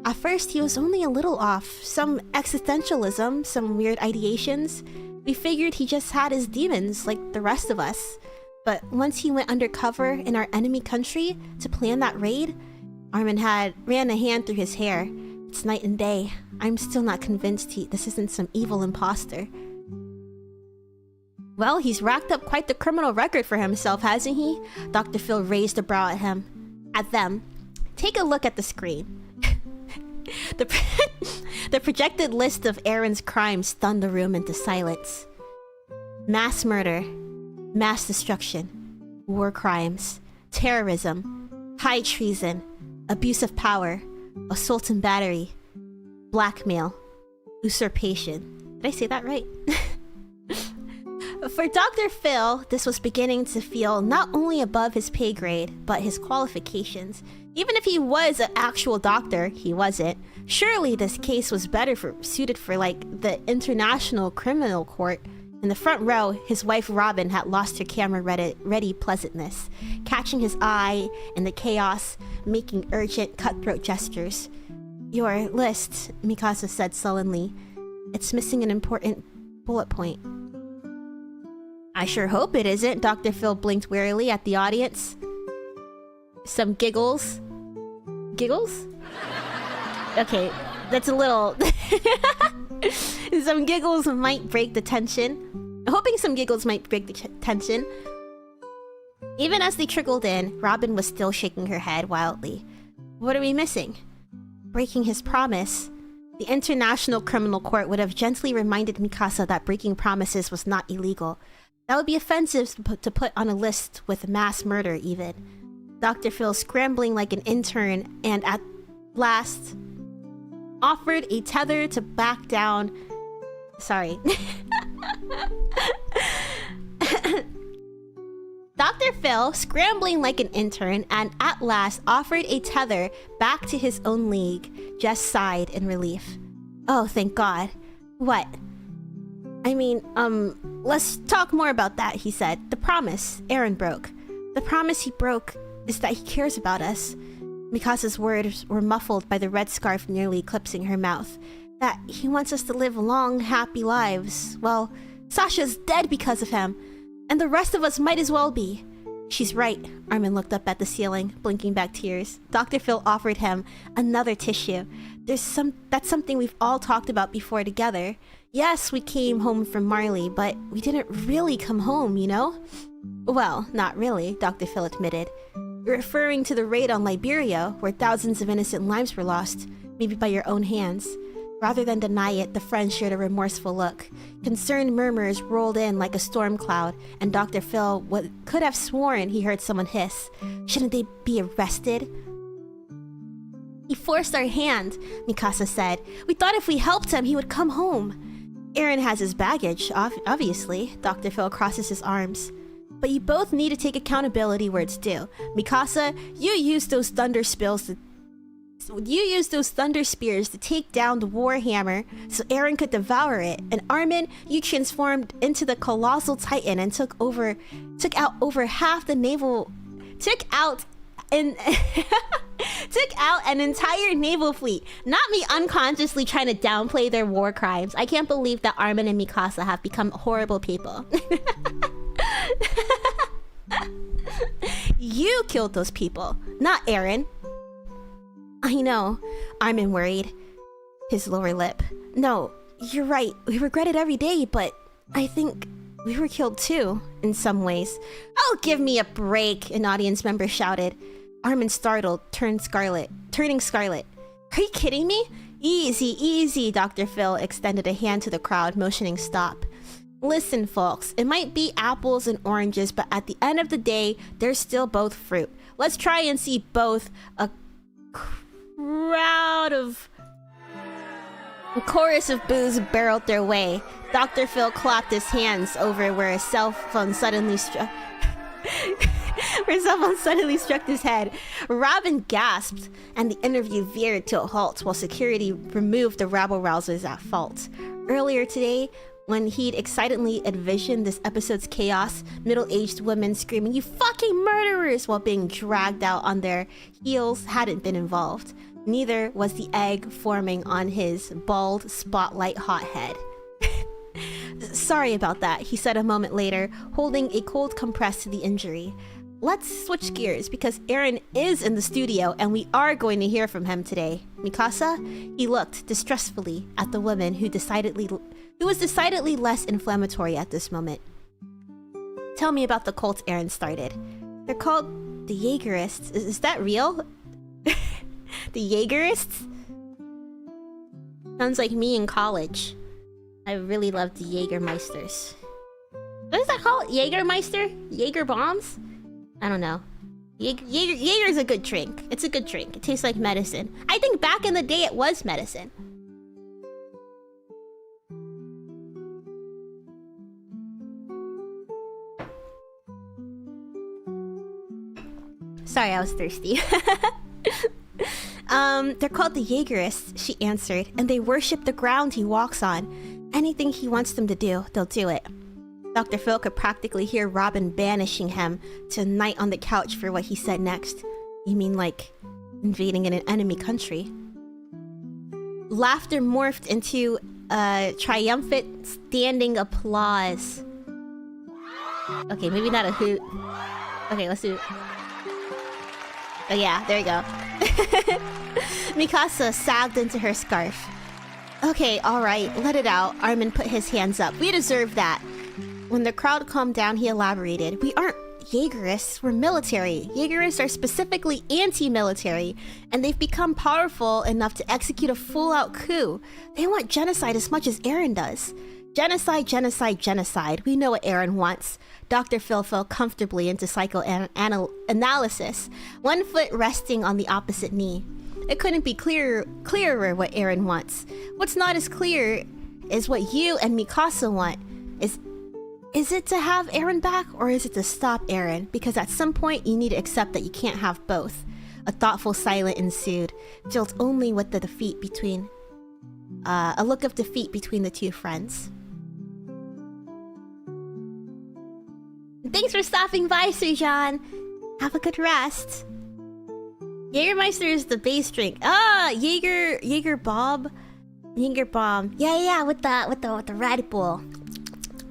Speaker 1: At first, he was only a little off. Some existentialism, some weird ideations. We figured he just had his demons, like the rest of us. But once he went undercover in our enemy country to plan that raid, Armin ran a hand through his hair. It's night and day. I'm still not convinced this isn't some evil imposter. Well, he's racked up quite the criminal record for himself, hasn't he? Dr. Phil raised a brow at them. Take a look at the screen. The projected list of Eren's crimes stunned the room into silence. Mass murder, mass destruction, war crimes, terrorism, high treason, abuse of power, assault and battery, blackmail, usurpation. Did I say that right? For Dr. Phil, this was beginning to feel not only above his pay grade, but his qualifications. Even if he was an actual doctor, he wasn't. Surely this case was better suited for, like, the International Criminal Court. In the front row, his wife Robin had lost her camera-ready pleasantness, catching his eye in the chaos, making urgent, cutthroat gestures. Your list, Mikasa said sullenly. It's missing an important bullet point. I sure hope it isn't. Dr. Phil blinked wearily at the audience. Some giggles. Giggles? Okay, that's a little... Some giggles might break the tension. Hoping some giggles might break the tension. Even as they trickled in, Robin was still shaking her head wildly. What are we missing? Breaking his promise. The International Criminal Court would have gently reminded Mikasa that breaking promises was not illegal. That would be offensive to put on a list with mass murder, even. Dr. Phil, scrambling like an intern, and at last offered a tether to back down. Sorry. Dr. Phil, scrambling like an intern, and at last offered a tether back to his own league, just sighed in relief. Oh, thank God. What? I mean, let's talk more about that, he said. The promise Aaron broke. The promise he broke is that he cares about us. Mikasa's words were muffled by the red scarf nearly eclipsing her mouth. That he wants us to live long, happy lives. Well, Sasha's dead because of him, and the rest of us might as well be. She's right. Armin looked up at the ceiling, blinking back tears. Dr. Phil offered him another tissue. That's something we've all talked about before together. Yes, we came home from Marley, but we didn't really come home, you know? Well, not really, Dr. Phil admitted. You're referring to the raid on Liberia, where thousands of innocent lives were lost, maybe by your own hands. Rather than deny it, the friends shared a remorseful look. Concerned murmurs rolled in like a storm cloud, and Dr. Phil could have sworn he heard someone hiss. Shouldn't they be arrested? He forced our hand, Mikasa said. We thought if we helped him, he would come home. Aaron has his baggage, obviously. Dr. Phil crosses his arms. But you both need to take accountability where it's due. Mikasa, you used those thunder spears to take down the Warhammer so Aaron could devour it. And Armin, you transformed into the colossal titan and took out over half the naval... Took out an entire naval fleet. Not me unconsciously trying to downplay their war crimes. I can't believe that Armin and Mikasa have become horrible people. You killed those people, not Aaron. I know. Armin worried. His lower lip. No, you're right. We regret it every day, but I think we were killed too, in some ways. Oh, give me a break, an audience member shouted. Armin, startled, turning scarlet. Are you kidding me? Easy, easy, Dr. Phil extended a hand to the crowd, motioning stop. Listen, folks, it might be apples and oranges, but at the end of the day, they're still both fruit. Let's try and see both. A chorus of boos barreled their way. Dr. Phil clapped his hands over where his cell phone suddenly struck his head. Robin gasped, and the interview veered to a halt while security removed the rabble-rousers at fault. Earlier today, when he'd excitedly envisioned this episode's chaos, middle-aged women screaming, "You fucking murderers!" while being dragged out on their heels hadn't been involved. Neither was the egg forming on his bald, spotlight hot head. Sorry about that, he said a moment later, holding a cold compress to the injury. Let's switch gears, because Aaron is in the studio and we are going to hear from him today. Mikasa? He looked distrustfully at the woman who was decidedly less inflammatory at this moment. Tell me about the cult Aaron started. They're called the Jaegerists. Is that real? The Jaegerists? Sounds like me in college. I really loved the Jägermeisters. What is that called? Jägermeister? Jaeger bombs? I don't know. Jaeger's a good drink. It's a good drink. It tastes like medicine. I think back in the day it was medicine. Sorry, I was thirsty. They're called the Jaegerists, she answered, and they worship the ground he walks on. Anything he wants them to do, they'll do it. Dr. Phil could practically hear Robin banishing him to a night on the couch for what he said next. You mean like invading in an enemy country? Laughter morphed into triumphant standing applause. Okay, maybe not a hoot. Okay, let's do it. Oh yeah, there you go. Mikasa sagged into her scarf. Okay, alright, let it out. Armin put his hands up. We deserve that. When the crowd calmed down, he elaborated. We aren't Jaegerists, we're military. Jaegerists are specifically anti-military, and they've become powerful enough to execute a full-out coup. They want genocide as much as Eren does. Genocide, genocide, genocide. We know what Eren wants. Dr. Phil fell comfortably into psychoanalysis, one foot resting on the opposite knee. It couldn't be clearer what Eren wants. What's not as clear is what you and Mikasa want. Is it to have Eren back, or is it to stop Eren? Because at some point, you need to accept that you can't have both. A thoughtful silence ensued, filled only with the defeat between... a look of defeat between the two friends. Thanks for stopping by, Sujan! Have a good rest. Jägermeister is the base drink. Ah, Jaeger Bomb. Yeah, with the Red Bull.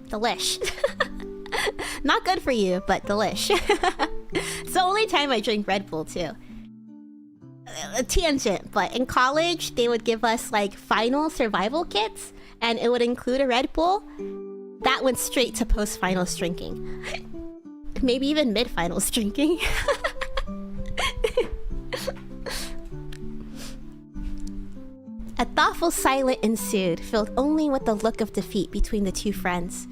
Speaker 1: Delish. Not good for you, but delish. It's the only time I drink Red Bull too. A tangent, but in college they would give us like final survival kits, and it would include a Red Bull. That went straight to post-finals drinking. Maybe even mid-finals drinking. A thoughtful silence ensued, filled only with the look of defeat between the two friends.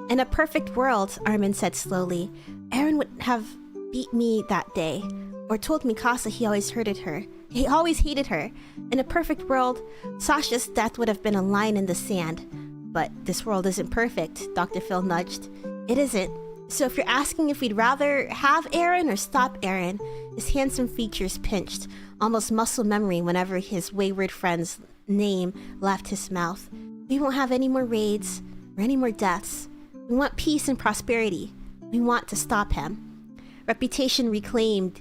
Speaker 1: In a perfect world, Armin said slowly, Eren would have beat me that day, or told Mikasa he always hated her. He always hated her. In a perfect world, Sasha's death would have been a line in the sand. But this world isn't perfect, Dr. Phil nudged. It isn't. So if you're asking if we'd rather have Eren or stop Eren, his handsome features pinched, almost muscle memory whenever his wayward friend's name left his mouth. We won't have any more raids or any more deaths. We want peace and prosperity. We want to stop him. Reputation reclaimed.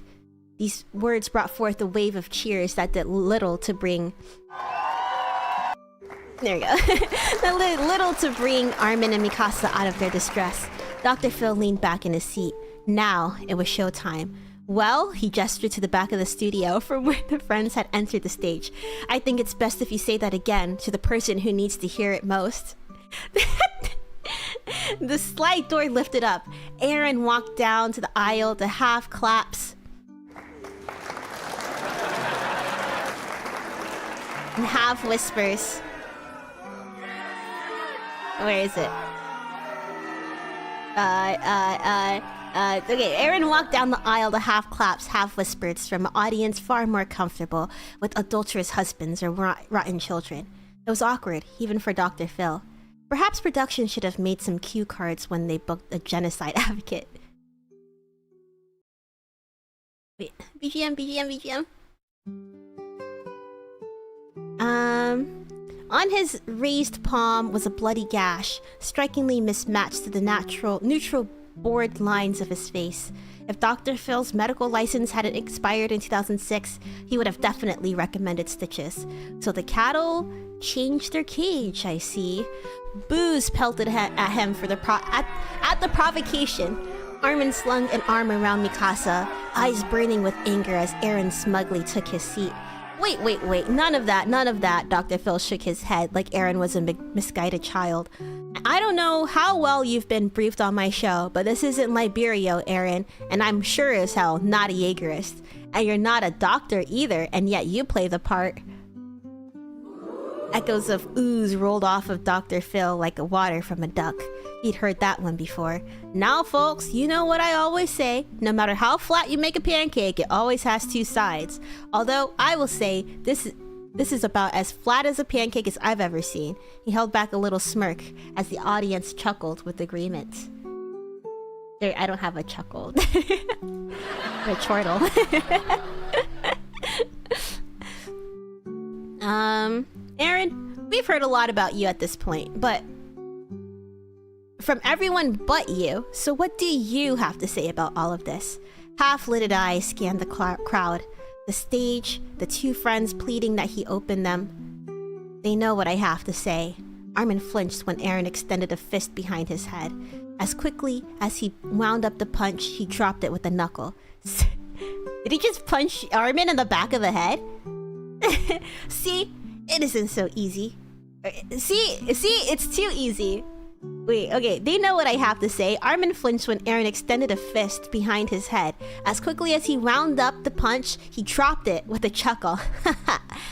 Speaker 1: These words brought forth a wave of cheers that did little to bring... There you go. Little to bring Armin and Mikasa out of their distress. Dr. Phil leaned back in his seat. Now it was showtime. Well, he gestured to the back of the studio from where the friends had entered the stage. I think it's best if you say that again to the person who needs to hear it most. The slide door lifted up. Eren walked down to the aisle to half claps and half whispers. Where is it? Okay, Eren walked down the aisle to half claps, half whispers from an audience far more comfortable with adulterous husbands or rotten children. It was awkward, even for Dr. Phil. Perhaps production should have made some cue cards when they booked a genocide advocate. Wait, BGM. On his raised palm was a bloody gash, strikingly mismatched to the neutral bored lines of his face. If Dr. Phil's medical license hadn't expired in 2006, he would have definitely recommended stitches. So the cattle changed their cage, I see. Boos pelted at him for the provocation. Armin slung an arm around Mikasa, eyes burning with anger as Eren smugly took his seat. Wait, none of that, Dr. Phil shook his head like Eren was a misguided child. I don't know how well you've been briefed on my show, but this isn't Liberia, Eren, and I'm sure as hell not a Jaegerist. And you're not a doctor either, and yet you play the part. Echoes of ooze rolled off of Dr. Phil like water from a duck. He'd heard that one before. Now folks, you know what I always say, no matter how flat you make a pancake, it always has two sides. Although, I will say, this is about as flat as a pancake as I've ever seen. He held back a little smirk as the audience chuckled with agreement. There, I don't have a chuckle. A chortle. Aaron, we've heard a lot about you at this point, but from everyone but you, so what do you have to say about all of this? Half-lidded eyes scanned the crowd, the stage, the two friends pleading that he open them. They know what I have to say. Armin flinched when Aaron extended a fist behind his head. As quickly as he wound up the punch, he dropped it with a knuckle. Did he just punch Armin in the back of the head? See? It isn't so easy. See? It's too easy. Wait, okay, they know what I have to say. Armin flinched when Aaron extended a fist behind his head. As quickly as he wound up the punch, he dropped it with a chuckle.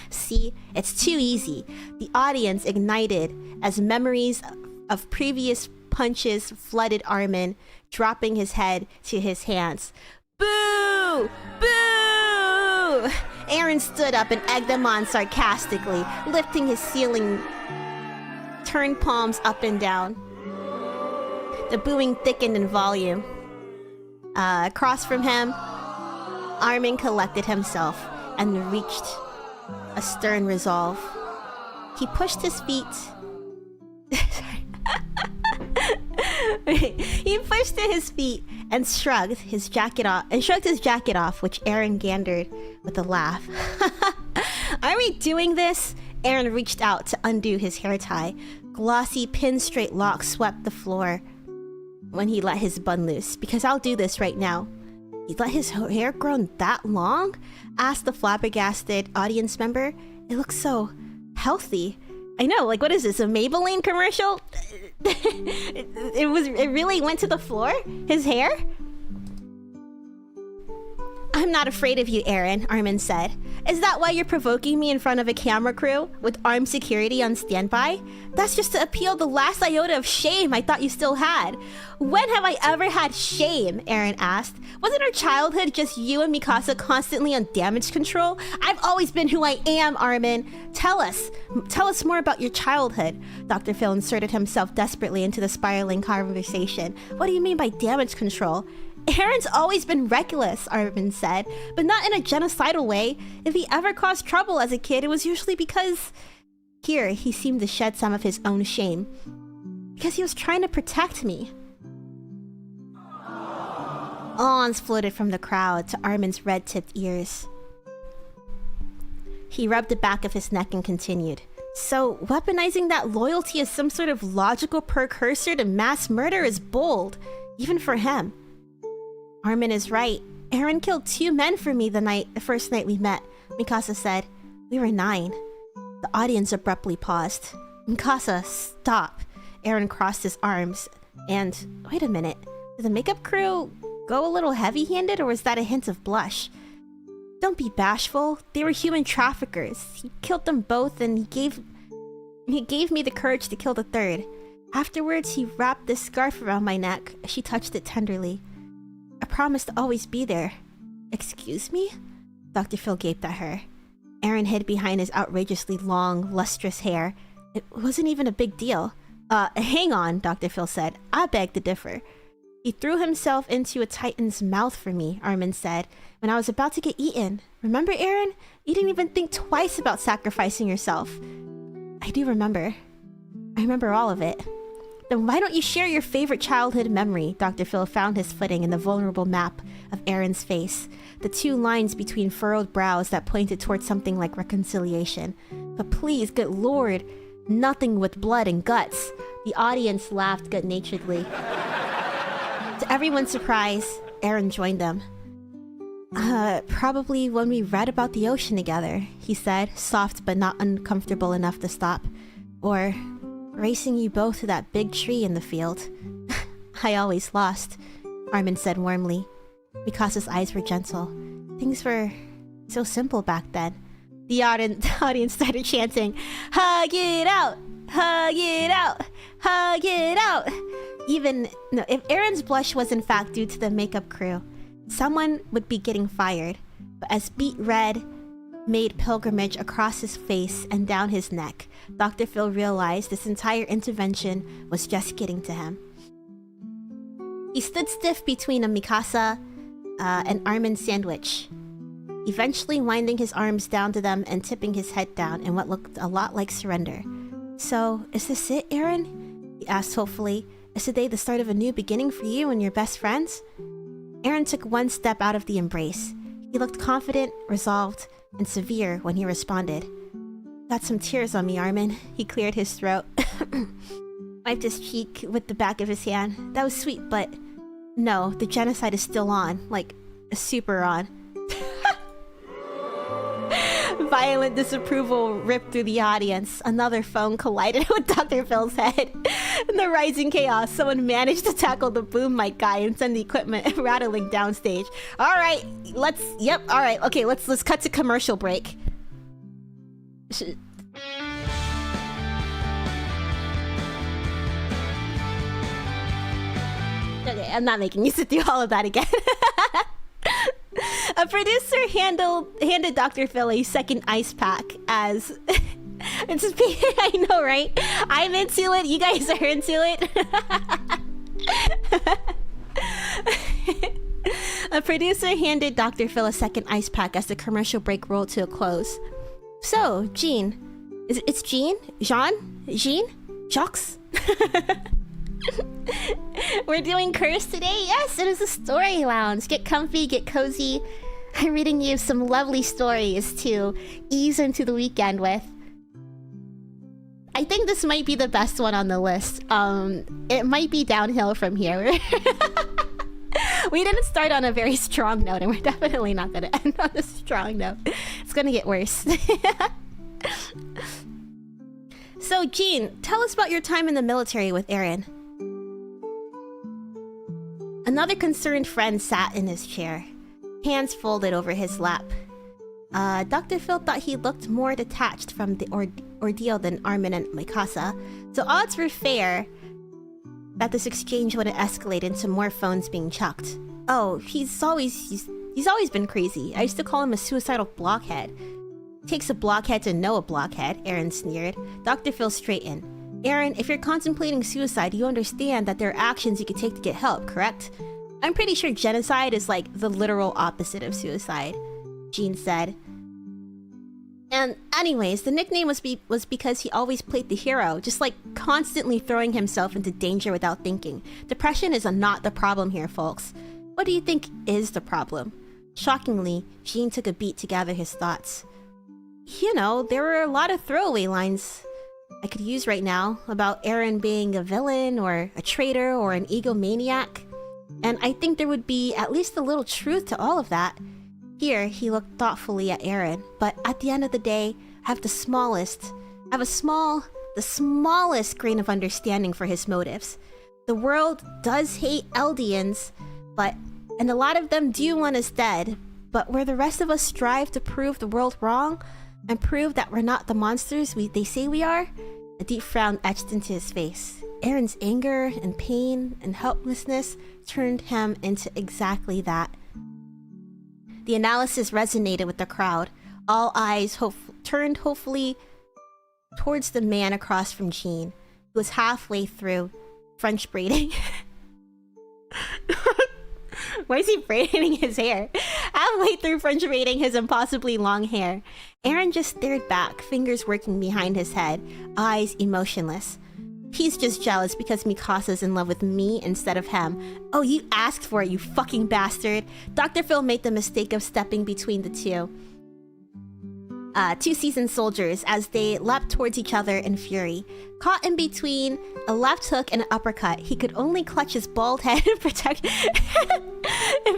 Speaker 1: See? It's too easy. The audience ignited as memories of previous punches flooded Armin, dropping his head to his hands. Boo! Boo! Aaron stood up and egged them on sarcastically, lifting his ceiling turned palms up and down. The booing thickened in volume. Across from him, Armin collected himself and reached a stern resolve. He pushed his feet. He pushed to his feet and shrugged his jacket off, which Aaron gandered with a laugh. Are we doing this? Aaron reached out to undo his hair tie. Glossy pin-straight locks swept the floor when he let his bun loose. Because I'll do this right now. He let his hair grow that long? Asked the flabbergasted audience member. It looks so healthy. I know, like, what is this, a Maybelline commercial? It really went to the floor? His hair? I'm not afraid of you, Aaron, Armin said. Is that why you're provoking me in front of a camera crew with armed security on standby? That's just to appeal the last iota of shame I thought you still had. When have I ever had shame? Aaron asked. Wasn't our childhood just you and Mikasa constantly on damage control? I've always been who I am, Armin. Tell us more about your childhood. Dr. Phil inserted himself desperately into the spiraling conversation. What do you mean by damage control? Aaron's always been reckless, Armin said, but not in a genocidal way. If he ever caused trouble as a kid, it was usually because... Here, he seemed to shed some of his own shame. Because he was trying to protect me. Awns floated from the crowd to Armin's red-tipped ears. He rubbed the back of his neck and continued. So, weaponizing that loyalty as some sort of logical precursor to mass murder is bold, even for him. Armin is right. Aaron killed 2 men for me the first night we met, Mikasa said. We were 9. The audience abruptly paused. Mikasa, stop. Aaron crossed his arms. And, wait a minute. Did the makeup crew go a little heavy-handed, or was that a hint of blush? Don't be bashful. They were human traffickers. He killed them both, and he gave me the courage to kill the 3rd. Afterwards, he wrapped this scarf around my neck. She touched it tenderly. I promised to always be there. Excuse me? Dr. Phil gaped at her. Aaron hid behind his outrageously long, lustrous hair. It wasn't even a big deal. Hang on, Dr. Phil said. I beg to differ. He threw himself into a titan's mouth for me, Armin said, when I was about to get eaten. Remember, Aaron? You didn't even think twice about sacrificing yourself. I do remember. I remember all of it. Then why don't you share your favorite childhood memory? Dr. Phil found his footing in the vulnerable map of Aaron's face, the 2 lines between furrowed brows that pointed towards something like reconciliation. But please, good lord, nothing with blood and guts. The audience laughed good-naturedly. To everyone's surprise, Aaron joined them. Probably when we read about the ocean together, he said, soft but not uncomfortable enough to stop. Or... racing you both to that big tree in the field. I always lost, Armin said warmly. Mikasa's eyes were gentle. Things were so simple back then. The audience started chanting, "Hug it out! Hug it out! Hug it out!" If Aaron's blush was in fact due to the makeup crew, someone would be getting fired. But as beet red made pilgrimage across his face and down his neck, Dr. Phil realized this entire intervention was just getting to him. He stood stiff between a Mikasa, an Armin sandwich, eventually winding his arms down to them and tipping his head down in what looked a lot like surrender. "So, is this it, Eren?" he asked hopefully. "Is today the start of a new beginning for you and your best friends?" Eren took one step out of the embrace. He looked confident, resolved, and severe when he responded. "Got some tears on me, Armin." He cleared his throat. Wiped his cheek with the back of his hand. "That was sweet, but... no, the genocide is still on. Like, super on." Violent disapproval ripped through the audience. Another phone collided with Dr. Phil's head. In the rising chaos, someone managed to tackle the boom mic guy and send the equipment rattling downstage. Alright, alright, okay, let's cut to commercial break. Okay, I'm not making you sit through all of that again. A producer handed Dr. Phil a second ice pack as... it's just, I know, right? I'm into it, you guys are into it. A producer handed Dr. Phil a second ice pack as the commercial break rolled to a close. "So, Jean. It's Jean? Jean? Jean? Jacques?" We're doing Curse today? Yes, it is a story lounge. Get comfy, get cozy. I'm reading you some lovely stories to ease into the weekend with. I think this might be the best one on the list. It might be downhill from here. We didn't start on a very strong note, and we're definitely not gonna end on a strong note. It's gonna get worse. So, Jean, tell us about your time in the military with Eren. Another concerned friend sat in his chair, hands folded over his lap. Dr. Phil thought he looked more detached from the ordeal than Armin and Mikasa, so odds were fair that this exchange wouldn't escalate into more phones being chucked. "Oh, he's always been crazy. I used to call him a suicidal blockhead." "Takes a blockhead to know a blockhead," Eren sneered. Dr. Phil straightened. "Eren, if you're contemplating suicide, you understand that there are actions you can take to get help, correct? I'm pretty sure genocide is like the literal opposite of suicide," Jean said. "And anyways, the nickname was because he always played the hero, just like constantly throwing himself into danger without thinking. Depression is not the problem here, folks. What do you think is the problem?" Shockingly, Jean took a beat to gather his thoughts. "You know, there were a lot of throwaway lines I could use right now about Eren being a villain or a traitor or an egomaniac. And I think there would be at least a little truth to all of that." Here, he looked thoughtfully at Eren. "But at the end of the day, I have the smallest grain of understanding for his motives. The world does hate Eldians, and a lot of them do want us dead. But where the rest of us strive to prove the world wrong, and prove that we're not the monsters they say we are," a deep frown etched into his face. Eren's anger and pain and helplessness turned him into exactly that. The analysis resonated with the crowd. All eyes turned hopefully towards the man across from Jean, who was halfway through French braiding. Why is he braiding his hair? Halfway through French braiding his impossibly long hair. Eren just stared back, fingers working behind his head, eyes emotionless. He's just jealous because Mikasa's in love with me instead of him. "Oh, you asked for it, you fucking bastard." Dr. Phil made the mistake of stepping between the two seasoned soldiers as they leapt towards each other in fury. Caught in between a left hook and an uppercut, he could only clutch his bald head in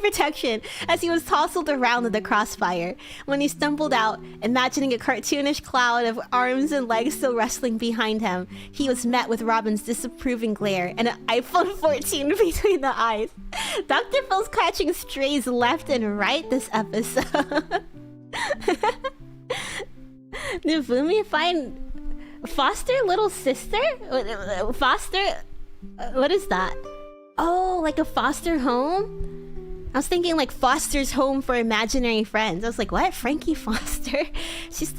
Speaker 1: protection as he was tousled around in the crossfire. When he stumbled out, imagining a cartoonish cloud of arms and legs still wrestling behind him, he was met with Robin's disapproving glare and an iPhone 14 between the eyes. Dr. Phil's catching strays left and right this episode. Did Boomi find foster little sister? Foster? What is that? Oh, like a foster home? I was thinking like Foster's home for imaginary friends. I was like, what? Frankie Foster? She's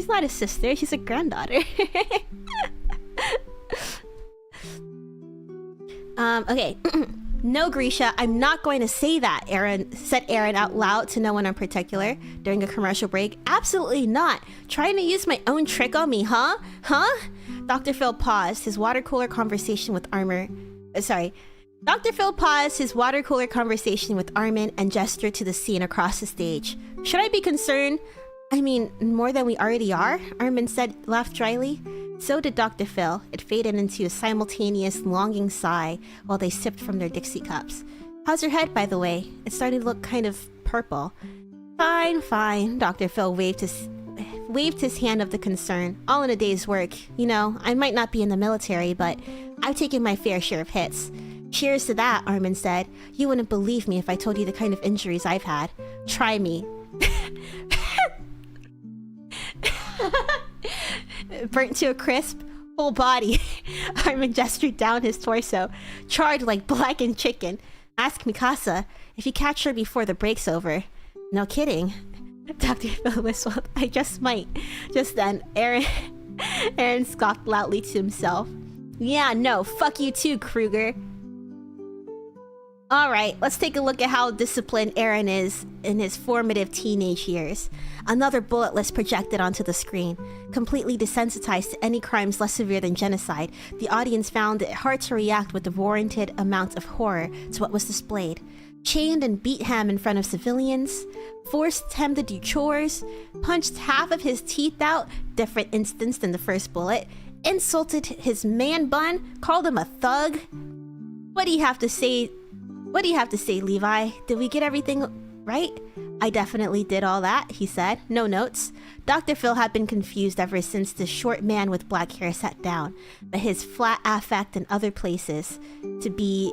Speaker 1: not a sister, she's a granddaughter. Okay. No, Grisha, I'm not going to say that, said Aaron out loud to no one in particular during a commercial break. Absolutely not. Trying to use my own trick on me, huh? Huh? Dr. Phil paused his water cooler conversation with Dr. Phil paused his water cooler conversation with Armin and gestured to the scene across the stage. Should I be concerned? I mean, more than we already are, Armin said, laughed dryly. So did Dr. Phil. It faded into a simultaneous longing sigh while they sipped from their Dixie cups. How's your head, by the way? It's starting to look kind of purple. Fine, fine. Dr. Phil waved his hand of the concern. All in a day's work. You know, I might not be in the military, but I've taken my fair share of hits. Cheers to that, Armin said. You wouldn't believe me if I told you the kind of injuries I've had. Try me. Burnt to a crisp, whole body. Armin gestured down his torso, charred like blackened chicken. Ask Mikasa if you catch her before the break's over. No kidding. Dr. Phil whistled. I just might. Just then, Aaron scoffed loudly to himself. Yeah, no, fuck you too, Kruger. Alright, let's take a look at how disciplined Aaron is in his formative teenage years. Another bullet list projected onto the screen. Completely desensitized to any crimes less severe than genocide, the audience found it hard to react with the warranted amount of horror to what was displayed. Chained and beat him in front of civilians, forced him to do chores, punched half of his teeth out, different instance than the first bullet, insulted his man bun, called him a thug. What do you have to say? What do you have to say, Levi? Did we get everything right? I definitely did all that, he said. No notes. Dr. Phil had been confused ever since the short man with black hair sat down, but his flat affect and other places to be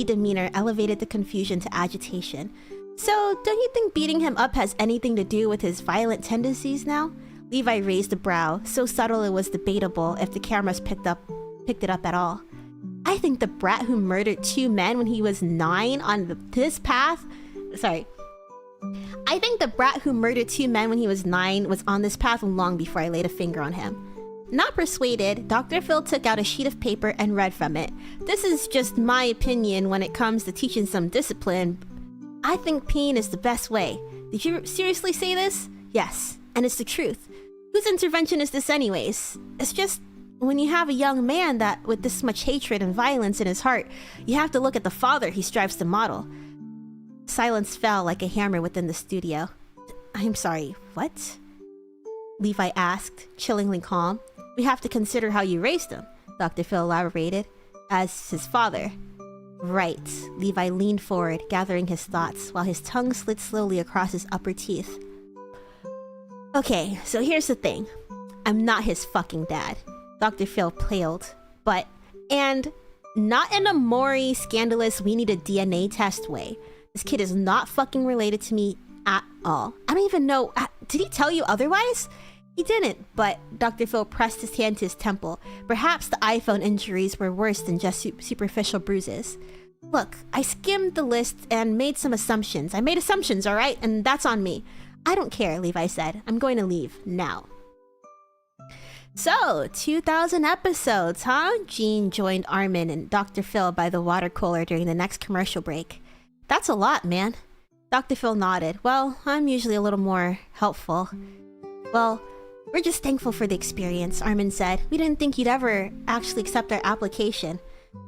Speaker 1: demeanor elevated the confusion to agitation. So, don't you think beating him up has anything to do with his violent tendencies now? Levi raised a brow, so subtle it was debatable if the cameras picked it up at all. I think the brat who murdered 2 men when he was 9 on this path... Sorry. I think the brat who murdered 2 men when he was 9 was on this path long before I laid a finger on him. Not persuaded, Dr. Phil took out a sheet of paper and read from it. This is just my opinion when it comes to teaching some discipline. I think peeing is the best way. Did you seriously say this? Yes, and it's the truth. Whose intervention is this anyways? It's just... when you have a young man that with this much hatred and violence in his heart, you have to look at the father he strives to model. Silence fell like a hammer within the studio. I'm sorry, what? Levi asked, chillingly calm. We have to consider how you raised him, Dr. Phil elaborated, as his father. Right. Levi leaned forward, gathering his thoughts, while his tongue slid slowly across his upper teeth. Okay, so here's the thing. I'm not his fucking dad. Dr. Phil paled, and not in a Maury scandalous we need a DNA test way. This kid is not fucking related to me at all. I don't even know, did he tell you otherwise? He didn't, but Dr. Phil pressed his hand to his temple. Perhaps the iPhone injuries were worse than just superficial bruises. Look, I skimmed the list and made some assumptions. I made assumptions, alright? And that's on me. I don't care, Levi said. I'm going to leave now. So, 2,000 episodes, huh? Jean joined Armin and Dr. Phil by the water cooler during the next commercial break. That's a lot, man. Dr. Phil nodded. Well, I'm usually a little more helpful. Well, we're just thankful for the experience, Armin said. We didn't think you'd ever actually accept our application.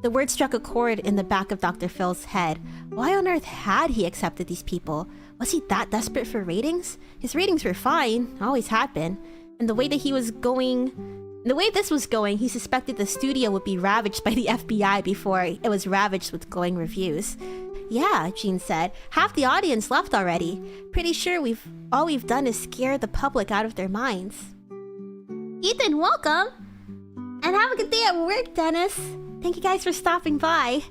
Speaker 1: The word struck a chord in the back of Dr. Phil's head. Why on earth had he accepted these people? Was he that desperate for ratings? His ratings were fine, always had been. And the way this was going, he suspected the studio would be ravaged by the FBI before it was ravaged with glowing reviews. Yeah, Jean said. Half the audience left already. Pretty sure all we've done is scare the public out of their minds. Ethan, welcome! And have a good day at work, Dennis. Thank you guys for stopping by.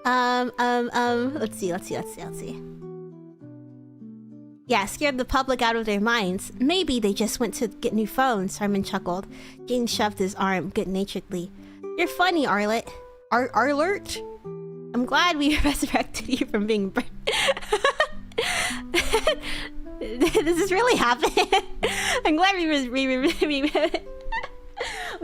Speaker 1: Let's see. Yeah, scared the public out of their minds. Maybe they just went to get new phones, Armin chuckled. Jean shoved his arm good-naturedly. You're funny, Arlet. Arlert? I'm glad we resurrected you from being burned. This is really happening. I'm glad we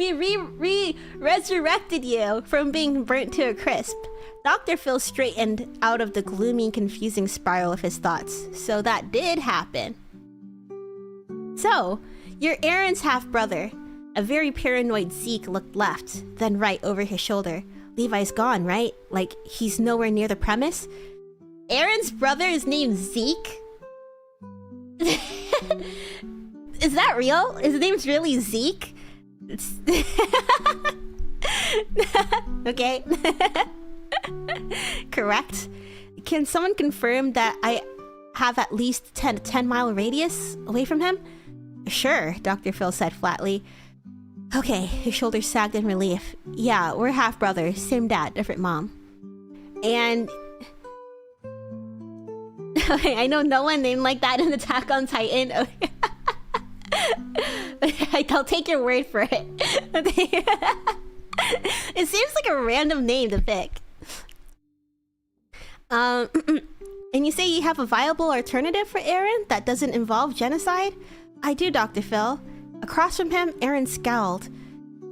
Speaker 1: We resurrected you from being burnt to a crisp. Dr. Phil straightened out of the gloomy, confusing spiral of his thoughts. So that did happen. So, you're Aaron's half-brother. A very paranoid Zeke looked left, then right over his shoulder. Levi's gone, right? Like, he's nowhere near the premise? Aaron's brother is named Zeke? Is that real? His name's really Zeke? Okay. Correct. Can someone confirm that I have at least 10-mile radius away from him? Sure, Dr. Phil said flatly. Okay, his shoulders sagged in relief. Yeah, we're half-brothers. Same dad, different mom. And... I know no one named like that in Attack on Titan. Okay. I'll take your word for it. It seems like a random name to pick. And you say you have a viable alternative for Aaron that doesn't involve genocide? I do, Dr. Phil. Across from him, Aaron scowled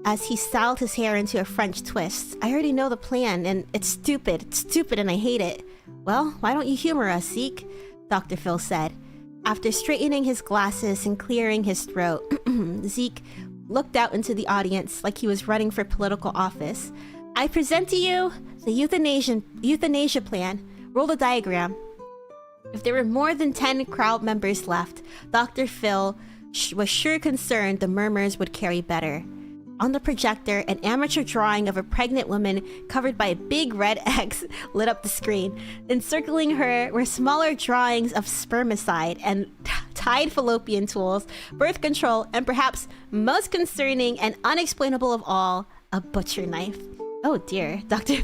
Speaker 1: as he styled his hair into a French twist. I already know the plan, and it's stupid. It's stupid, and I hate it. Well, why don't you humor us, Zeke? Dr. Phil said. After straightening his glasses and clearing his throat, Zeke looked out into the audience like he was running for political office. I present to you the euthanasia plan. Roll the diagram. If there were more than 10 crowd members left, Dr. Phil was sure concerned the murmurs would carry better. On the projector, an amateur drawing of a pregnant woman covered by a big red X lit up the screen. Encircling her were smaller drawings of spermicide and tied fallopian tools, birth control, and perhaps most concerning and unexplainable of all, a butcher knife. Oh dear, Dr.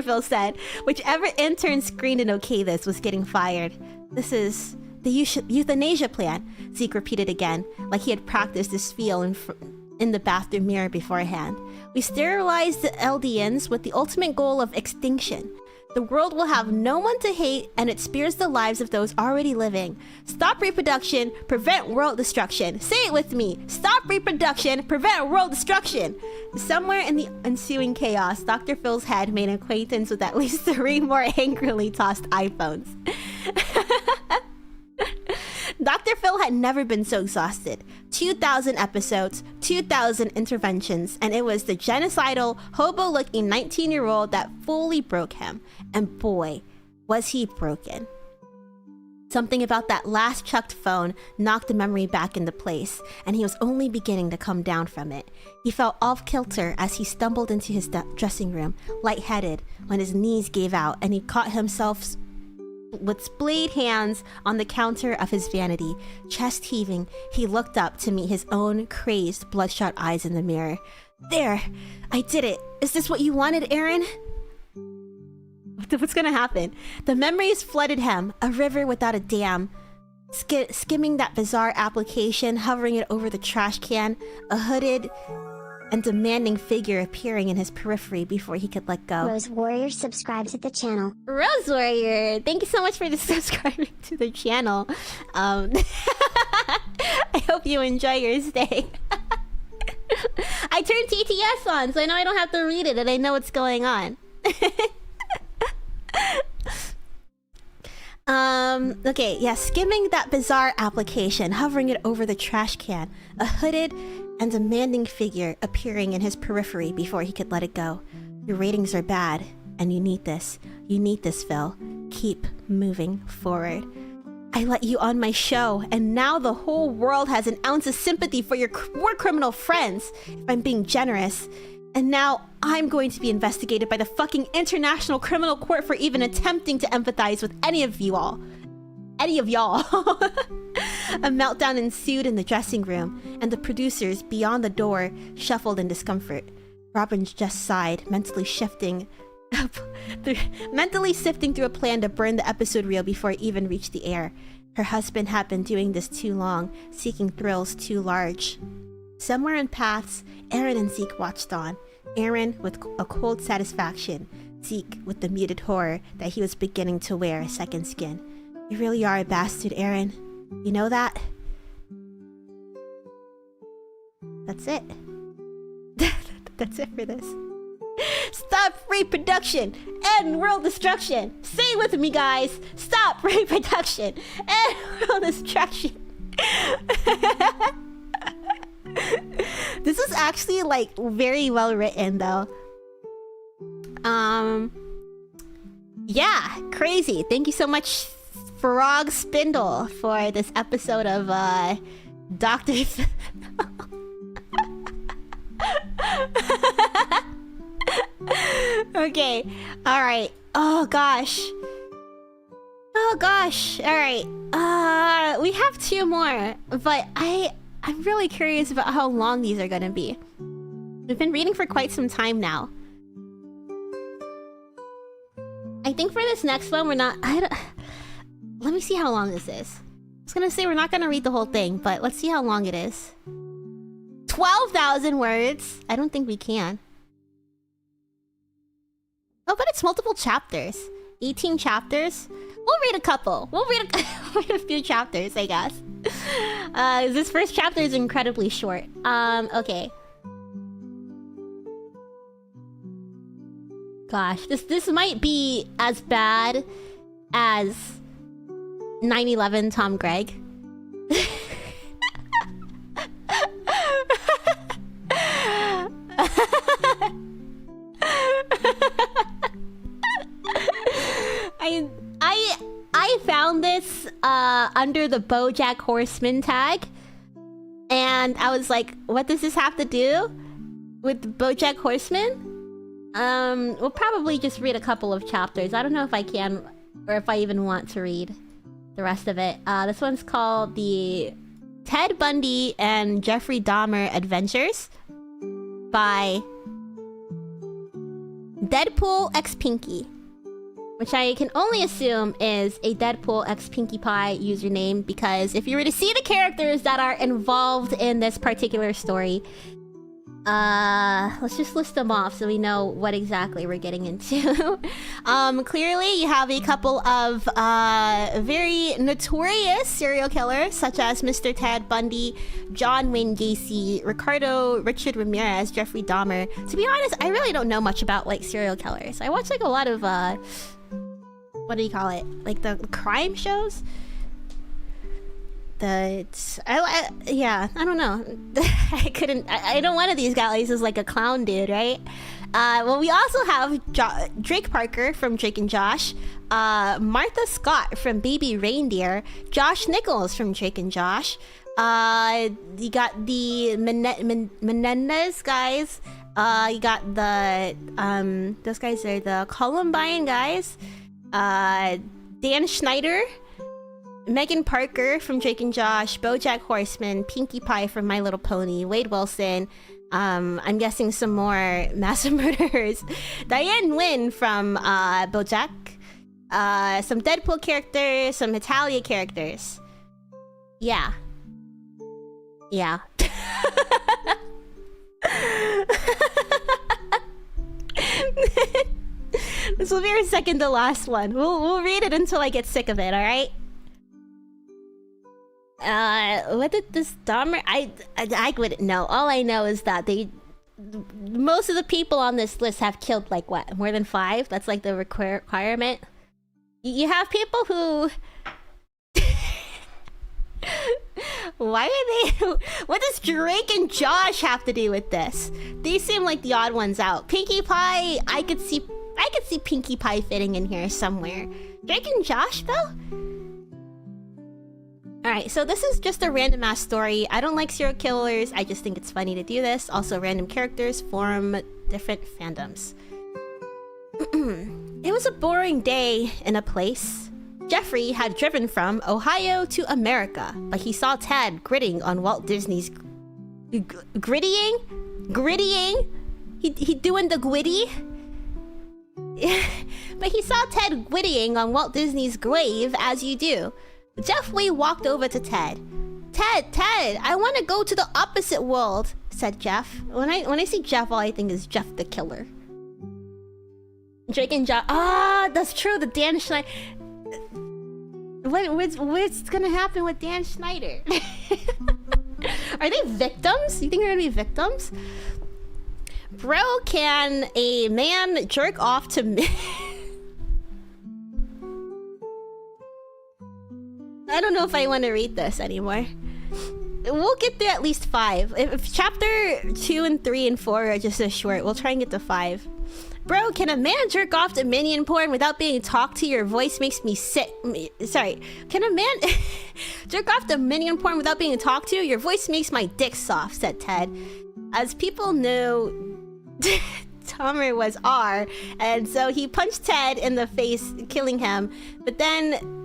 Speaker 1: Phil said. Whichever intern screened and okayed this was getting fired. This is the euthanasia plan, Zeke repeated again, like he had practiced this spiel in the bathroom mirror beforehand. We sterilized the LDNs with the ultimate goal of extinction. The world will have no one to hate, and it spares the lives of those already living. Stop reproduction, prevent world destruction. Say it with me. Stop reproduction, prevent world destruction. Somewhere in the ensuing chaos, Dr. Phil's head made acquaintance with at least 3 more angrily tossed iPhones. Dr. Phil had never been so exhausted. 2,000 episodes, 2,000 interventions, and it was the genocidal, hobo-looking 19-year-old that fully broke him. And boy, was he broken. Something about that last chucked phone knocked the memory back into place, and he was only beginning to come down from it. He felt off-kilter as he stumbled into his dressing room, lightheaded, when his knees gave out and he caught himself with splayed hands on the counter of his vanity. Chest heaving, he looked up to meet his own crazed, bloodshot eyes in the mirror. There! I did it! Is this what you wanted, Aaron? What's gonna happen? The memories flooded him, a river without a dam. Skimming that bizarre application, hovering it over the trash can, a hooded and demanding figure appearing in his periphery before he could let go.
Speaker 2: Rose Warrior subscribes to the channel.
Speaker 1: Rose Warrior, thank you so much for subscribing to the channel. I hope you enjoy your stay. I turned TTS on, so I know I don't have to read it and I know what's going on. Okay, yeah, skimming that bizarre application, hovering it over the trash can, a hooded and demanding figure appearing in his periphery before he could let it go. Your ratings are bad, and you need this. You need this, Phil. Keep moving forward. I let you on my show, and now the whole world has an ounce of sympathy for your war criminal friends, if I'm being generous. And now I'm going to be investigated by the fucking International Criminal Court for even attempting to empathize with any of you all. Any of y'all. A meltdown ensued in the dressing room, and the producers beyond the door shuffled in discomfort. Robin just sighed, mentally sifting through a plan to burn the episode reel before it even reached the air. Her husband had been doing this too long, seeking thrills too large. Somewhere in paths, Aaron and Zeke watched on. Aaron with a cold satisfaction, Zeke with the muted horror that he was beginning to wear a second skin. You really are a bastard, Aaron. You know that? That's it. That's it for this. Stop reproduction! End world destruction! Say it with me, guys! Stop reproduction! End world destruction! This is actually like very well written though. Yeah, crazy. Thank you so much, Frog Spindle, for this episode of Doctor Okay, alright. Oh gosh. Oh gosh. Alright. We have 2 more, but I'm really curious about how long these are gonna be. We've been reading for quite some time now. I think for this next one, we're not... Let me see how long this is. I was gonna say we're not gonna read the whole thing, but let's see how long it is. 12,000 words! I don't think we can. Oh, but it's multiple chapters. 18 chapters. We'll read a couple. We'll read a few chapters, I guess. This first chapter is incredibly short. Okay. Gosh, this might be as bad as 9/11 Tom Gregg. I found this under the BoJack Horseman tag, and I was like, what does this have to do with BoJack Horseman? We'll probably just read a couple of chapters. I don't know if I can, or if I even want to read the rest of it. This one's called the Ted Bundy and Jeffrey Dahmer Adventures by Deadpool x Pinkie, which I can only assume is a Deadpool x Pinkie Pie username, because if you were to see the characters that are involved in this particular story, let's just list them off so we know what exactly we're getting into. Clearly you have a couple of very notorious serial killers, such as Mr. Ted Bundy, John Wayne Gacy, Ricardo Richard Ramirez, Jeffrey Dahmer. To be honest, I really don't know much about like serial killers. I watch like a lot of what do you call it, like the crime shows. Yeah, I don't know. I know one of these guys is like a clown dude, right? Well, we also have Drake Parker from Drake and Josh, Martha Scott from Baby Reindeer, Josh Nichols from Drake and Josh. You got the Menendez guys. You got the those guys are the Columbine guys. Dan Schneider, Megan Parker from Drake and Josh, BoJack Horseman, Pinkie Pie from My Little Pony, Wade Wilson. I'm guessing some more massive murderers. Diane Nguyen from BoJack. Some Deadpool characters, some Hetalia characters. Yeah. Yeah. This will be our second to last one. We'll read it until I get sick of it, alright? What did this Dahmer... I wouldn't know. All I know is that most of the people on this list have killed like what? More than 5? That's like the requirement. You have people who... Why are they... What does Drake and Josh have to do with this? They seem like the odd ones out. Pinkie Pie, I could see Pinkie Pie fitting in here somewhere. Drake and Josh though? Alright, so this is just a random ass story. I don't like serial killers, I just think it's funny to do this. Also, random characters form different fandoms. It was a boring day in a place. Jeffrey had driven from Ohio to America, but he saw Ted gritting on Walt Disney's... Grittying? He doing the gwitty? But he saw Ted gwittying on Walt Disney's grave, as you do. Jeffrey walked over to Ted. Ted, I want to go to the opposite world, said Jeff. When I see Jeff, all I think is Jeff the Killer. Drake and Josh. Ah, that's true. The Dan Schneider. What's gonna happen with Dan Schneider? Are they victims? You think they're gonna be victims? Bro, can a man jerk off to me? I don't know if I want to read this anymore. We'll get through at least 5. If chapter 2 and 3 and 4 are just as short, we'll try and get to 5. Bro, can a man jerk off to minion porn without being talked to? Your voice makes me sick. Sorry. Can a man jerk off to minion porn without being talked to? Your voice makes my dick soft, said Ted. As people knew, Tomer was R, and so he punched Ted in the face, killing him. But then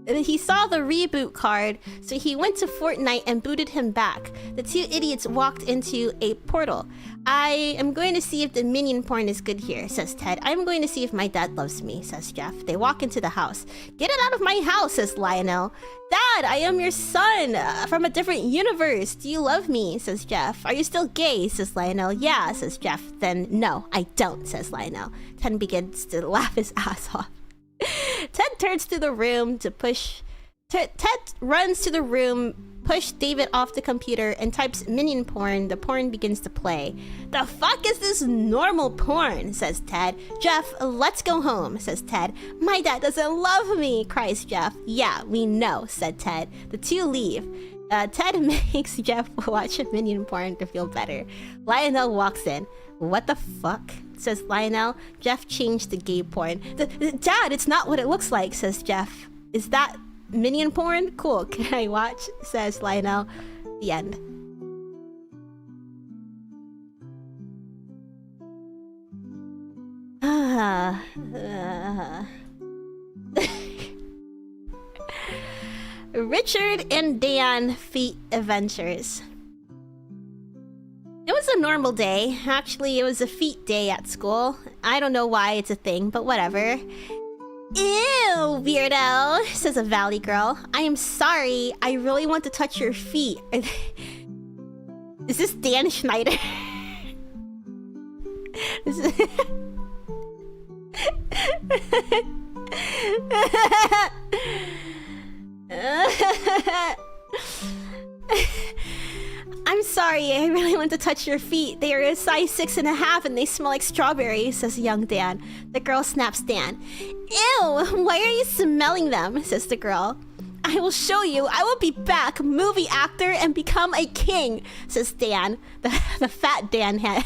Speaker 1: he saw the reboot card, so he went to Fortnite and booted him back. The 2 idiots walked into a portal. I am going to see if the minion porn is good here, says Ted. I'm going to see if my dad loves me, says Jeff. They walk into the house. Get it out of my house, says Lionel. Dad, I am your son from a different universe. Do you love me, says Jeff. Are you still gay, says Lionel. Yeah, says Jeff. Then no, I don't, says Lionel. Ted begins to laugh his ass off. Ted turns to the room to push... Ted runs to the room, push David off the computer, and types minion porn. The porn begins to play. The fuck is this normal porn, says Ted. Jeff, let's go home, says Ted. My dad doesn't love me, cries Jeff. Yeah, we know, said Ted. The 2 leave. Ted makes Jeff watch minion porn to feel better. Lionel walks in. What the fuck? Says Lionel. Jeff changed to gay porn. Dad, it's not what it looks like, says Jeff. Is that minion porn? Cool. Can I watch? Says Lionel. The end. Richard and Dan feet adventures. It was a normal day. Actually, it was a feet day at school. I don't know why it's a thing, but whatever. Ew, weirdo, says a valley girl. I am sorry. I really want to touch your feet. Is this Dan Schneider? I'm sorry, I really want to touch your feet. They are a size 6.5 and they smell like strawberries, says young Dan. The girl snaps Dan. Ew, why are you smelling them, says the girl. I will show you. I will be back, movie actor, and become a king, says Dan. The fat Dan head.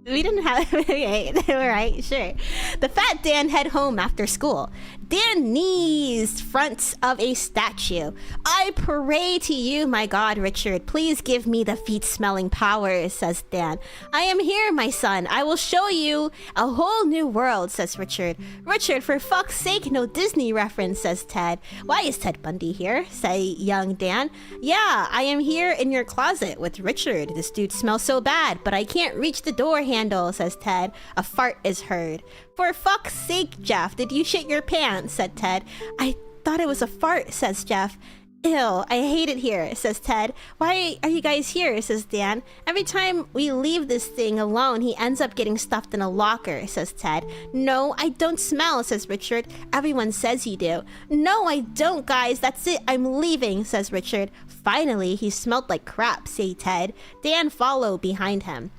Speaker 1: We didn't have... Okay, alright, sure. The fat Dan head home after school. Dan knees front of a statue. I pray to you, my god, Richard. Please give me the feet-smelling power, says Dan. I am here, my son. I will show you a whole new world, says Richard. Richard, for fuck's sake, no Disney reference, says Ted. Why is Ted Bundy here, say young Dan. Yeah, I am here in your closet with Richard. This dude smells so bad, but I can't reach the door handle, says Ted. A fart is heard. For fuck's sake, Jeff, did you shit your pants, said Ted. I thought it was a fart, says Jeff. Ew, I hate it here, says Ted. Why are you guys here, says Dan. Every time we leave this thing alone, he ends up getting stuffed in a locker, says Ted. No, I don't smell, says Richard. Everyone says you do. No, I don't, guys. That's it. I'm leaving, says Richard. Finally, he smelled like crap, say Ted. Dan followed behind him.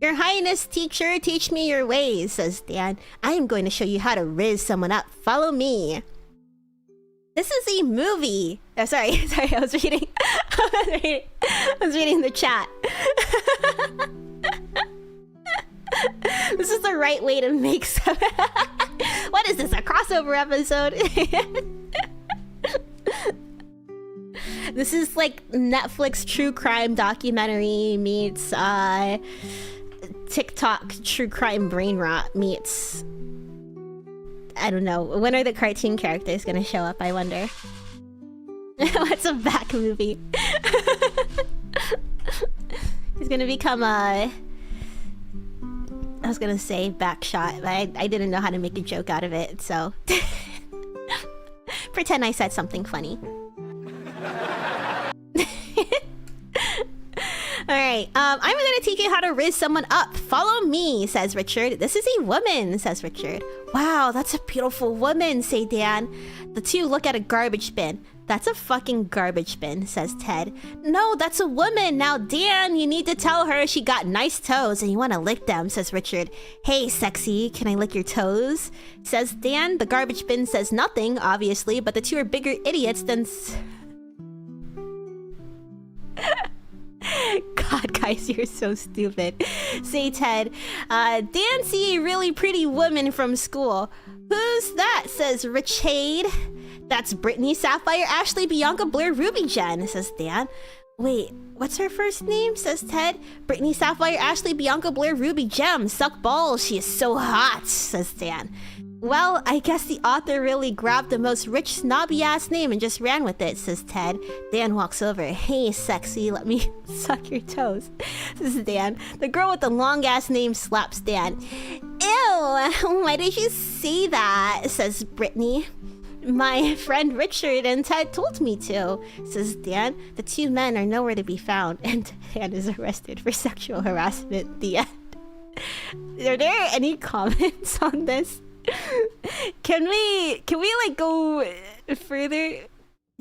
Speaker 1: Your Highness, teacher, teach me your ways, says Dan. I am going to show you how to riz someone up. Follow me. This is a movie. Oh, sorry, I was reading. I was reading the chat. This is the right way to make some... What is this, a crossover episode? This is like Netflix true crime documentary meets TikTok true crime brain rot meets... I don't know. When are the cartoon characters gonna show up, I wonder? What's a back movie? He's gonna become a... I was gonna say backshot, but I didn't know how to make a joke out of it, so... Pretend I said something funny. Alright, I'm gonna teach you how to riz someone up. Follow me, says Richard. This is a woman, says Richard. Wow, that's a beautiful woman, say Dan. The two look at a garbage bin. That's a fucking garbage bin, says Ted. No, that's a woman. Now, Dan, you need to tell her she got nice toes and you want to lick them, says Richard. Hey, sexy, can I lick your toes? Says Dan. The garbage bin says nothing, obviously, but the two are bigger idiots than... God, guys, you're so stupid. Say Ted. Dan see a really pretty woman from school. Who's that? Says Richade. That's Brittany, Sapphire, Ashley, Bianca, Blair, Ruby, Jen, says Dan. Wait, what's her first name? Says Ted. Brittany, Sapphire, Ashley, Bianca, Blair, Ruby, Gem. Suck balls, she is so hot, says Dan. Well, I guess the author really grabbed the most rich, snobby-ass name and just ran with it, says Ted. Dan walks over. Hey, sexy, let me suck your toes, says Dan. The girl with the long-ass name slaps Dan. Ew, why did you say that, says Brittany. My friend Richard and Ted told me to, says Dan. The two men are nowhere to be found, and Dan is arrested for sexual harassment. The end. Are there any comments on this? Can we like go further?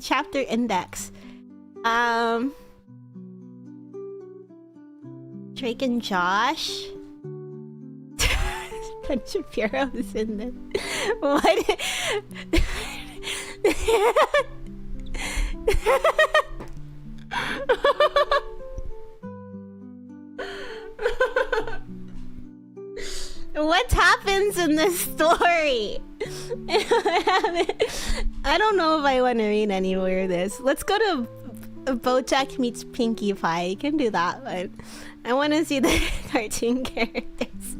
Speaker 1: Chapter index. Drake and Josh. Ben Shapiro is in this. What? What happens in this story? I don't know if I want to read anywhere of this. Let's go to BoJack meets Pinkie Pie. You can do that one. I want to see the cartoon characters.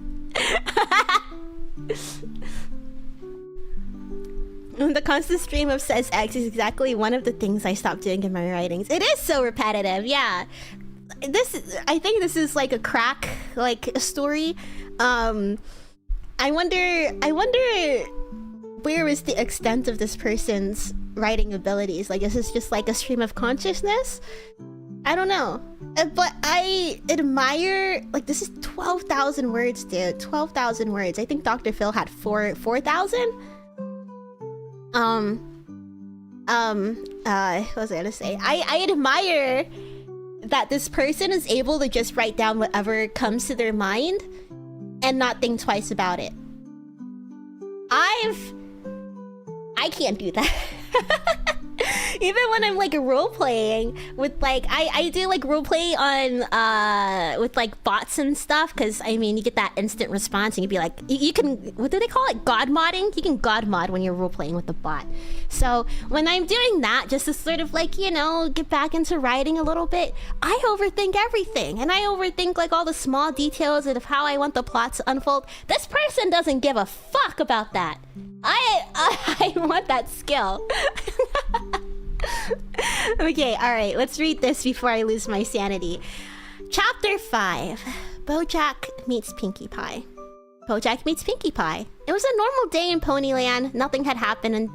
Speaker 1: The constant stream of says X is exactly one of the things I stopped doing in my writings. It is so repetitive, yeah. I think this is like a crack, like a story. I wonder where is the extent of this person's writing abilities? Like, is this just like a stream of consciousness? I don't know. But I admire, like, this is 12,000 words, dude. 12,000 words. I think Dr. Phil had 4,000. What was I gonna say? I admire that this person is able to just write down whatever comes to their mind and not think twice about it. I can't do that. Even when I'm like role playing with like I do like role play on with like bots and stuff, because I mean you get that instant response and you'd be like you can, what do they call it, god modding? You can god mod when you're role playing with the bot. So when I'm doing that, just to sort of like, you know, get back into writing a little bit, I overthink everything, and I overthink like all the small details of how I want the plot to unfold. This person doesn't give a fuck about that. I want that skill. Okay, alright, let's read this before I lose my sanity. Chapter 5. BoJack meets Pinkie Pie. BoJack meets Pinkie Pie. It was a normal day in Ponyland. Nothing had happened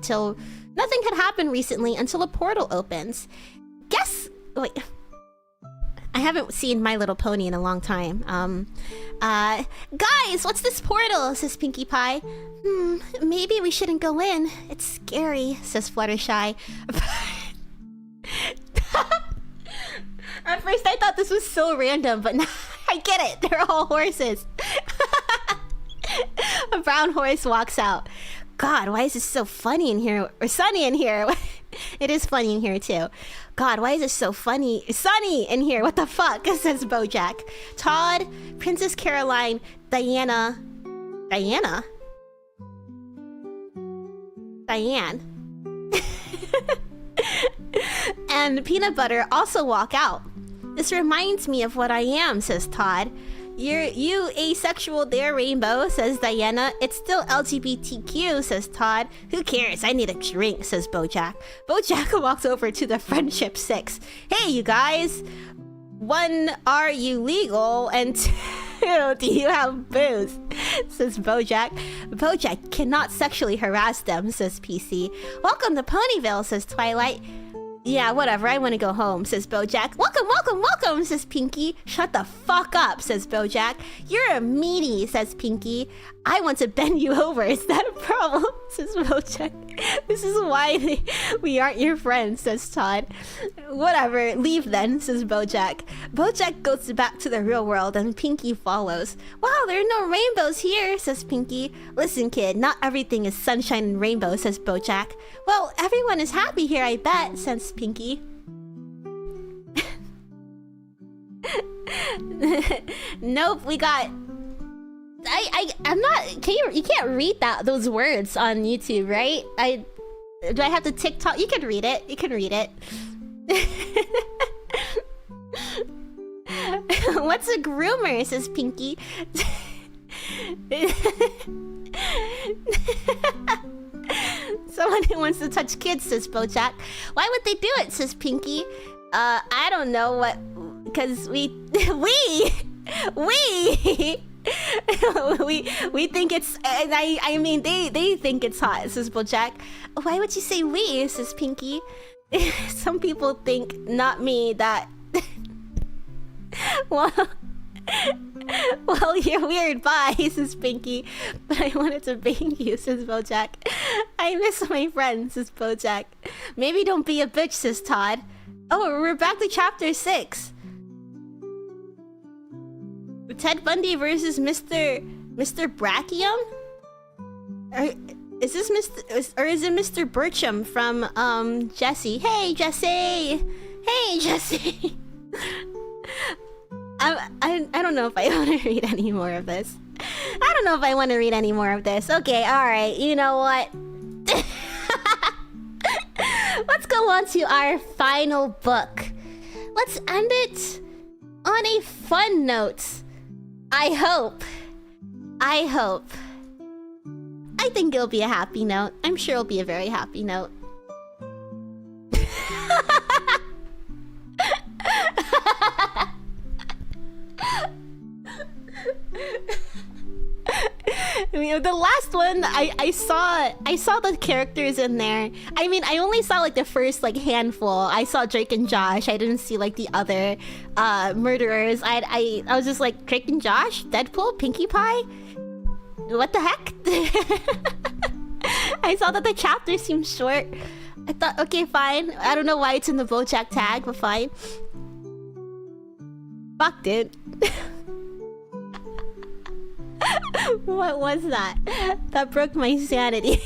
Speaker 1: recently until a portal opens. Wait. I haven't seen My Little Pony in a long time. Guys, what's this portal? Says Pinkie Pie. Maybe we shouldn't go in. It's scary, says Fluttershy. At first I thought this was so random, but now I get it. They're all horses. A brown horse walks out. God, why is this so funny in here? Or sunny in here? It is funny in here too. God, why is it so funny? Sunny in here, what the fuck? Says BoJack. Todd, Princess Caroline, Diane. And Peanut Butter also walk out. This reminds me of what I am, says Todd. You asexual there, Rainbow, says Diana. It's still LGBTQ, says Todd. Who cares? I need a drink, says BoJack. BoJack walks over to the Friendship Six. Hey, you guys. 1, are you legal? And 2, do you have booze? Says BoJack. BoJack cannot sexually harass them, says PC. Welcome to Ponyville, says Twilight. Yeah, whatever, I want to go home, says Bojack. Welcome, welcome, welcome, says Pinky. Shut the fuck up, says Bojack. You're a meanie, says Pinky. I want to bend you over, is that a problem, says Bojack. This is why we aren't your friends, says Todd. Whatever, leave then, says Bojack. Bojack goes back to the real world and Pinky follows. Wow, there are no rainbows here, says Pinky. Listen, kid, not everything is sunshine and rainbows, says Bojack. Well, everyone is happy here, I bet, says Pinky. Nope, we got... I'm not... You can't read those words on YouTube, right? Do I have to TikTok? You can read it. You can read it. What's a groomer, says Pinky. Someone who wants to touch kids, says Bojack. Why would they do it, says Pinky. I don't know what... Because we think it's... I mean, they think it's hot, says Bojack. Why would you say we, says Pinky. Some people think, not me, that... well, you're weird, bye, says Pinky. But I wanted to bang you, says Bojack. I miss my friends, says Bojack. Maybe don't be a bitch, says Todd. Oh, we're back to chapter 6. Ted Bundy versus Mr. Brachium? Is this Mr. or is it Mr. Bircham from Jesse? Hey Jesse! Hey Jesse! I don't know if I want to read any more of this. I don't know if I want to read any more of this. Okay, alright, you know what? Let's go on to our final book. Let's end it on a fun note. I hope. I think it'll be a happy note. I'm sure it'll be a very happy note. I mean, the last one, I saw the characters in there. I mean, I only saw like the first like handful. I saw Drake and Josh. I didn't see like the other murderers. I was just like, Drake and Josh, Deadpool, Pinkie Pie. What the heck? I saw that the chapter seemed short. I thought, okay, fine. I don't know why it's in the Bojack tag, but fine. Fuck, dude. What was that? That broke my sanity.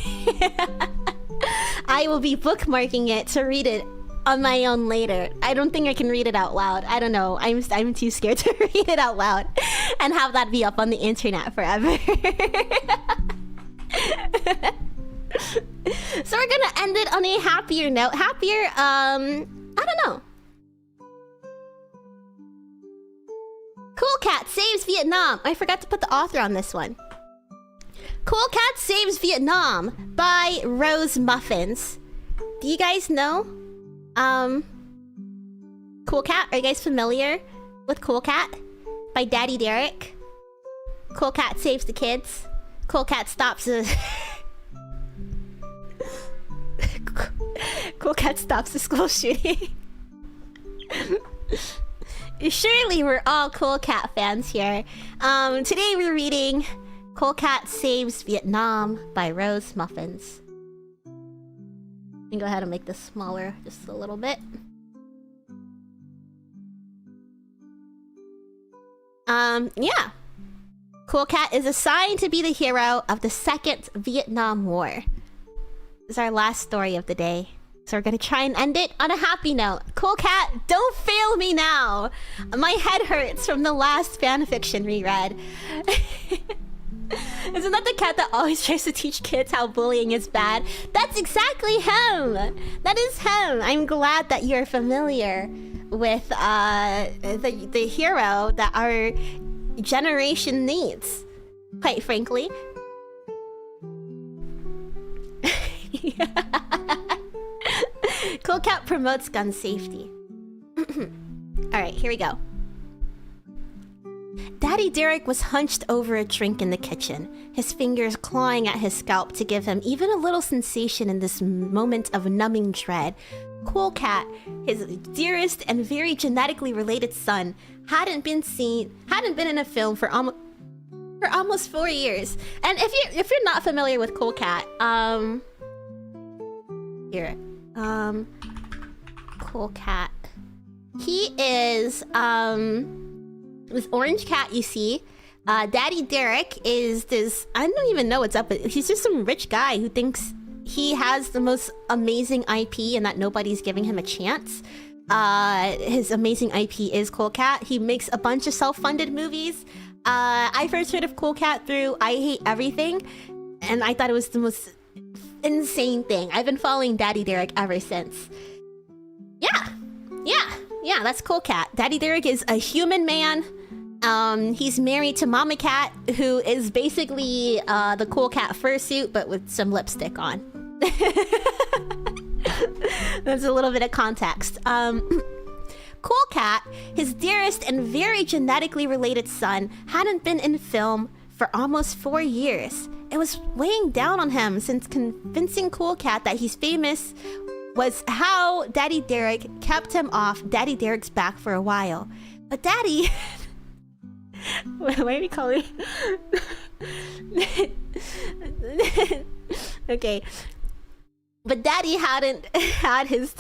Speaker 1: I will be bookmarking it to read it on my own later. I don't think I can read it out loud. I don't know. I'm too scared to read it out loud and have that be up on the internet forever. So we're gonna end it on a happier note. Happier, I don't know. Cool Cat saves Vietnam. I forgot to put the author on this one. Cool Cat saves Vietnam by Rose Muffins. Do you guys know? Cool Cat? Are you guys familiar with Cool Cat? By Daddy Derek. Cool Cat saves the kids. Cool Cat stops the... Cool Cat stops the school shooting. Surely we're all Cool Cat fans here. Today we're reading Cool Cat Saves Vietnam by Rose Muffins. Let me go ahead and make this smaller just a little bit. Yeah. Cool Cat is assigned to be the hero of the Second Vietnam War. This is our last story of the day. So we're gonna try and end it on a happy note. Cool Cat, don't fail me now! My head hurts from the last fanfiction reread. Isn't that the cat that always tries to teach kids how bullying is bad? That's exactly him! That is him! I'm glad that you're familiar with the hero that our generation needs. Quite frankly. Cool Cat promotes gun safety. Alright, here we go. Daddy Derek was hunched over a drink in the kitchen, his fingers clawing at his scalp to give him even a little sensation in this moment of numbing dread. Cool Cat, his dearest and very genetically related son, hadn't been in a film for almost 4 years. And if you're not familiar with Cool Cat, Cool Cat. He is this orange cat you see. Daddy Derek is this, I don't even know what's up, but he's just some rich guy who thinks he has the most amazing IP and that nobody's giving him a chance. His amazing IP is Cool Cat. He makes a bunch of self-funded movies. I first heard of Cool Cat through I Hate Everything, and I thought it was the most insane thing. I've been following Daddy Derek ever since. Yeah, that's Cool Cat. Daddy Derek is a human man. He's married to Mama Cat, who is basically the Cool Cat fursuit, but with some lipstick on. There's a little bit of context. Cool Cat, his dearest and very genetically related son, hadn't been in film for almost 4 years. It was weighing down on him, since convincing Cool Cat that he's famous was how Daddy Derek kept him off Daddy Derek's back for a while. But Daddy... Why are we calling... Okay. But Daddy hadn't had his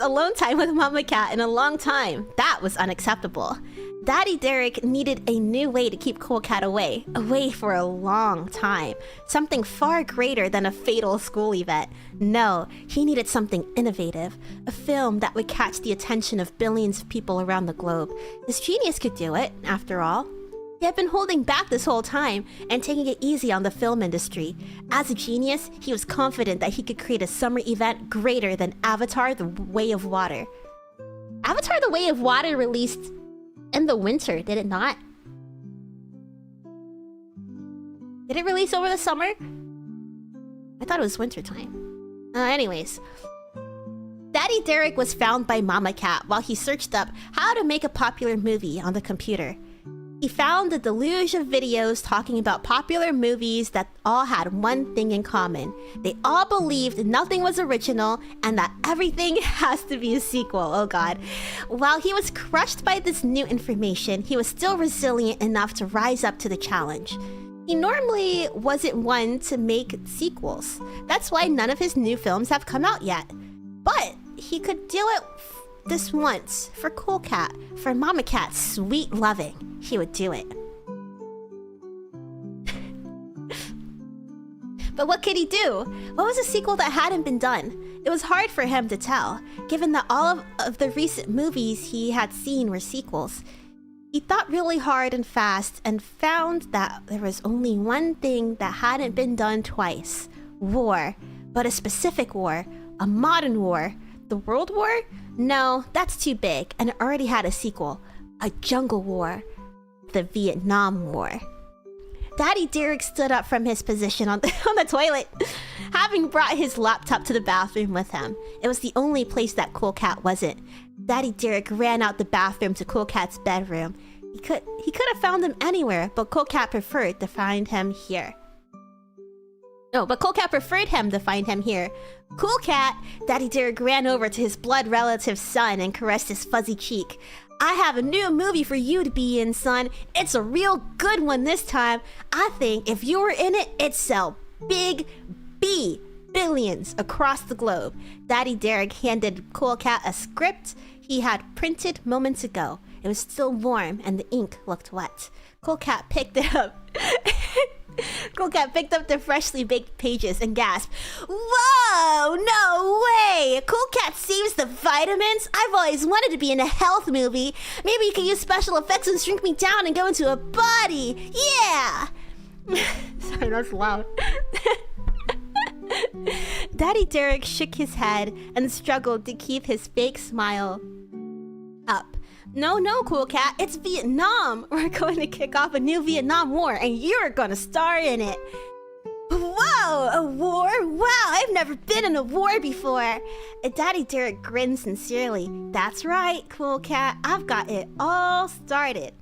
Speaker 1: alone time with Mama Cat in a long time. That was unacceptable. Daddy Derek needed a new way to keep Cool Cat away for a long time. Something far greater than a fatal school event. No, he needed something innovative. A film that would catch the attention of billions of people around the globe. His genius could do it, after all. He had been holding back this whole time and taking it easy on the film industry. As a genius, he was confident that he could create a summer event greater than Avatar: The Way of Water. Avatar: The Way of Water released in the winter, did it not? Did it release over the summer? I thought it was wintertime. Anyways. Daddy Derek was found by Mama Cat while he searched up how to make a popular movie on the computer. He found a deluge of videos talking about popular movies that all had one thing in common. They all believed nothing was original and that everything has to be a sequel. Oh god. While he was crushed by this new information, he was still resilient enough to rise up to the challenge. He normally wasn't one to make sequels. That's why none of his new films have come out yet. But he could do it this once, for Cool Cat, for Mama Cat's sweet loving. He would do it. But what could he do? What was a sequel that hadn't been done? It was hard for him to tell, given that all of the recent movies he had seen were sequels. He thought really hard and fast and found that there was only one thing that hadn't been done twice. War. But a specific war. A modern war. The World War? No, that's too big, and it already had a sequel. A jungle war. The Vietnam War. Daddy Derek stood up from his position on the toilet, having brought his laptop to the bathroom with him. It was the only place that Cool Cat wasn't. Daddy Derek ran out the bathroom to Cool Cat's bedroom. He could have found him anywhere, but Cool Cat preferred to find him here. Cool Cat, Daddy Derek ran over to his blood relative's son and caressed his fuzzy cheek. I have a new movie for you to be in, son. It's a real good one this time. I think if you were in it, it'd sell big billions across the globe. Daddy Derek handed Cool Cat a script he had printed moments ago. It was still warm and the ink looked wet. Cool Cat picked it up. Cool Cat picked up the freshly baked pages and gasped, "Whoa, no way! Cool Cat saves the vitamins? I've always wanted to be in a health movie. Maybe you can use special effects and shrink me down and go into a body. Yeah!" Sorry, that's loud. Daddy Derek shook his head and struggled to keep his fake smile up. No, Cool Cat, it's Vietnam. We're going to kick off a new Vietnam War, and you're gonna star in it. Whoa, a war? Wow, I've never been in a war before. Daddy Derek grinned sincerely. That's right, Cool Cat, I've got it all started.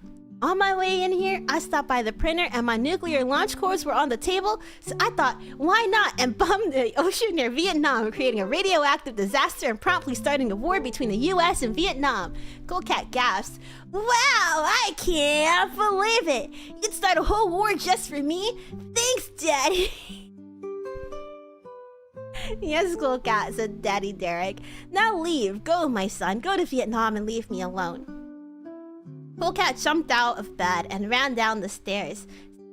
Speaker 1: On my way in here, I stopped by the printer and my nuclear launch codes were on the table, so I thought, why not, and bombed the ocean near Vietnam, creating a radioactive disaster and promptly starting a war between the US and Vietnam. Cool Cat gasped, wow, I can't believe it! You'd start a whole war just for me? Thanks, Daddy! Yes, Cool Cat, said Daddy Derek. Now leave, go my son, go to Vietnam and leave me alone. Cool Cat jumped out of bed and ran down the stairs,